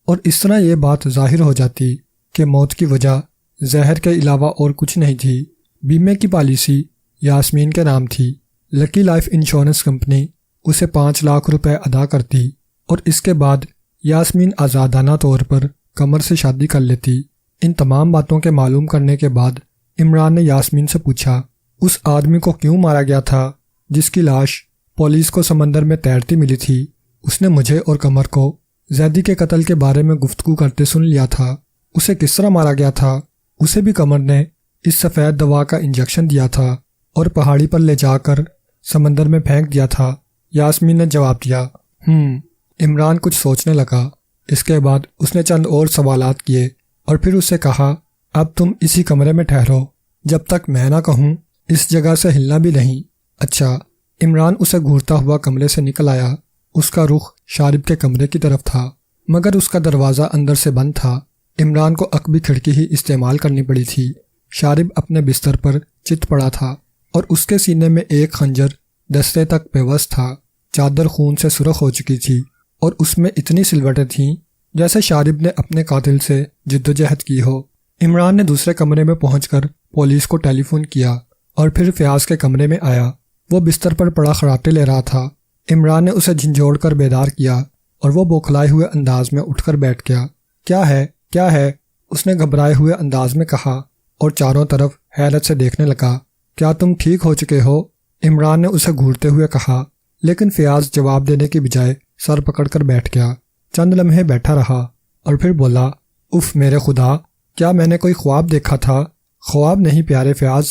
اور اس طرح یہ بات ظاہر ہو جاتی کہ موت کی وجہ زہر کے علاوہ اور کچھ نہیں تھی۔ بیمے کی پالیسی یاسمین کے نام تھی۔ لکی لائف انشورنس کمپنی اسے 5 لاکھ روپے ادا کرتی اور اس کے بعد یاسمین آزادانہ طور پر قمر سے شادی کر لیتی۔ ان تمام باتوں کے معلوم کرنے کے بعد عمران نے یاسمین سے پوچھا، اس آدمی کو کیوں مارا گیا تھا جس کی لاش پولیس کو سمندر میں تیرتی ملی تھی؟ اس نے مجھے اور قمر کو زیدی کے قتل کے بارے میں گفتگو کرتے سن لیا تھا۔ اسے کس طرح مارا گیا تھا؟ اسے بھی قمر نے اس سفید دوا کا انجیکشن دیا تھا اور پہاڑی پر لے جا کر سمندر میں پھینک دیا تھا، یاسمین نے جواب دیا۔ عمران کچھ سوچنے لگا۔ اس کے بعد اس نے چند اور سوالات کیے اور پھر اس سے کہا، اب تم اسی کمرے میں ٹھہرو جب تک میں نہ کہوں، اس جگہ سے ہلنا بھی نہیں۔ اچھا۔ عمران اسے گھورتا ہوا کمرے سے نکل آیا۔ اس کا رخ شارب کے کمرے کی طرف تھا، مگر اس کا دروازہ اندر سے بند تھا۔ عمران کو عقبی کھڑکی ہی استعمال کرنی پڑی تھی۔ شارب اپنے بستر پر چت پڑا تھا اور اس کے سینے میں ایک خنجر دستے تک پیوست تھا۔ چادر خون سے سرخ ہو چکی تھی اور اس میں اتنی سلوٹیں تھیں جیسے شارب نے اپنے قاتل سے جدوجہد کی ہو۔ عمران نے دوسرے کمرے میں پہنچ کر پولیس کو ٹیلی فون کیا اور پھر فیاض کے کمرے میں آیا۔ وہ بستر پر پڑا خراٹے لے رہا تھا۔ عمران نے اسے جھنجھوڑ کر بیدار کیا اور وہ بوکھلائے ہوئے انداز میں اٹھ کر بیٹھ گیا۔ کیا ہے؟ اس نے گھبرائے ہوئے انداز میں کہا۔ اور چاروں طرف حیرت سے دیکھنے لگا۔ کیا تم ٹھیک ہو چکے ہو؟ عمران نے اسے گھورتے ہوئے کہا، لیکن فیاض جواب دینے کی بجائے سر پکڑ کر بیٹھ گیا۔ چند لمحے بیٹھا رہا اور پھر بولا، اف میرے خدا، کیا میں نے کوئی خواب دیکھا تھا؟ خواب نہیں پیارے فیاض،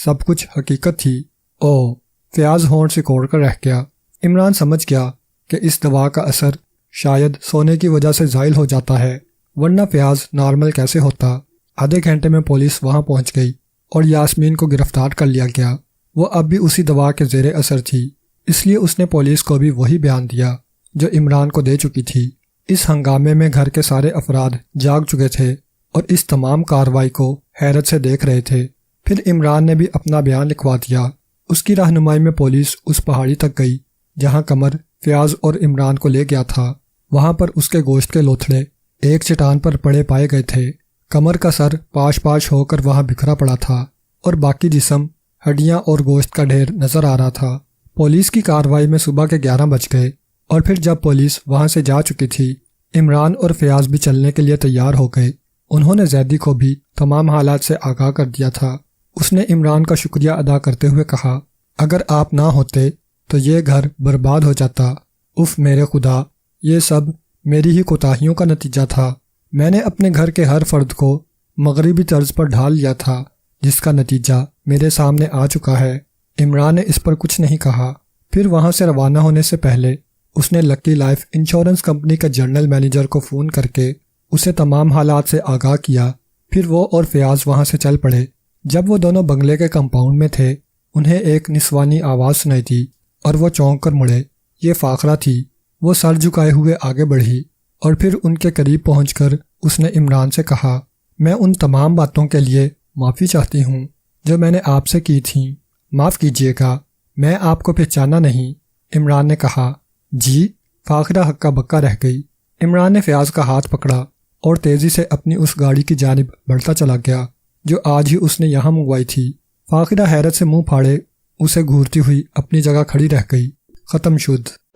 سب کچھ حقیقت تھی۔ او، فیاض ہونٹ سکوڑ کر رہ گیا۔ عمران سمجھ گیا کہ اس دوا کا اثر شاید سونے کی وجہ سے زائل ہو جاتا ہے، ورنہ فیاض نارمل کیسے ہوتا۔ آدھے گھنٹے میں پولیس وہاں پہنچ گئی اور یاسمین کو گرفتار کر لیا گیا۔ وہ اب بھی اسی دوا کے زیر اثر تھی، اس لیے اس نے پولیس کو بھی وہی بیان دیا جو عمران کو دے چکی تھی۔ اس ہنگامے میں گھر کے سارے افراد جاگ چکے تھے اور اس تمام کارروائی کو حیرت سے دیکھ رہے تھے۔ پھر عمران نے بھی اپنا بیان لکھوا دیا۔ اس کی رہنمائی میں پولیس اس پہاڑی تک گئی جہاں قمر فیاض اور عمران کو لے گیا تھا۔ وہاں پر اس کے گوشت کے لوتھڑے ایک چٹان پر پڑے پائے گئے تھے۔ قمر کا سر پاش پاش ہو کر وہاں بکھرا پڑا تھا اور باقی جسم ہڈیاں اور گوشت کا ڈھیر نظر آ رہا تھا۔ پولیس کی کارروائی میں صبح کے 11 بج گئے اور پھر جب پولیس وہاں سے جا چکی تھی، عمران اور فیاض بھی چلنے کے لیے تیار ہو گئے۔ انہوں نے زیدی کو بھی تمام حالات سے آگاہ کر دیا تھا۔ اس نے عمران کا شکریہ ادا کرتے ہوئے کہا، اگر آپ نہ ہوتے تو یہ گھر برباد ہو جاتا۔ اف میرے خدا، یہ سب میری ہی کوتاہیوں کا نتیجہ تھا۔ میں نے اپنے گھر کے ہر فرد کو مغربی طرز پر ڈھال لیا تھا، جس کا نتیجہ میرے سامنے آ چکا ہے۔ عمران نے اس پر کچھ نہیں کہا۔ پھر وہاں سے روانہ ہونے سے پہلے اس نے لکی لائف انشورنس کمپنی کے جنرل مینیجر کو فون کر کے اسے تمام حالات سے آگاہ کیا۔ پھر وہ اور فیاض وہاں سے چل پڑے۔ جب وہ دونوں بنگلے کے کمپاؤنڈ میں تھے، انہیں ایک نسوانی آواز سنائی دی اور وہ چونک کر مڑے۔ یہ فاخرہ تھی۔ وہ سر جھکائے ہوئے آگے بڑھی اور پھر ان کے قریب پہنچ کر اس نے عمران سے کہا، میں ان تمام باتوں کے لیے معافی چاہتی ہوں جو میں نے آپ سے کی تھیں۔ معاف کیجیے گا، میں آپ کو پہچانا نہیں۔ عمران نے کہا، جی؟ فاخرہ ہکا بکا رہ گئی۔ عمران نے فیاض کا ہاتھ پکڑا اور تیزی سے اپنی اس گاڑی کی جانب بڑھتا چلا گیا جو آج ہی اس نے یہاں منگوائی تھی۔ فاخرہ حیرت سے منہ پھاڑے اسے گھورتی ہوئی اپنی جگہ کھڑی رہ گئی۔ ختم شد۔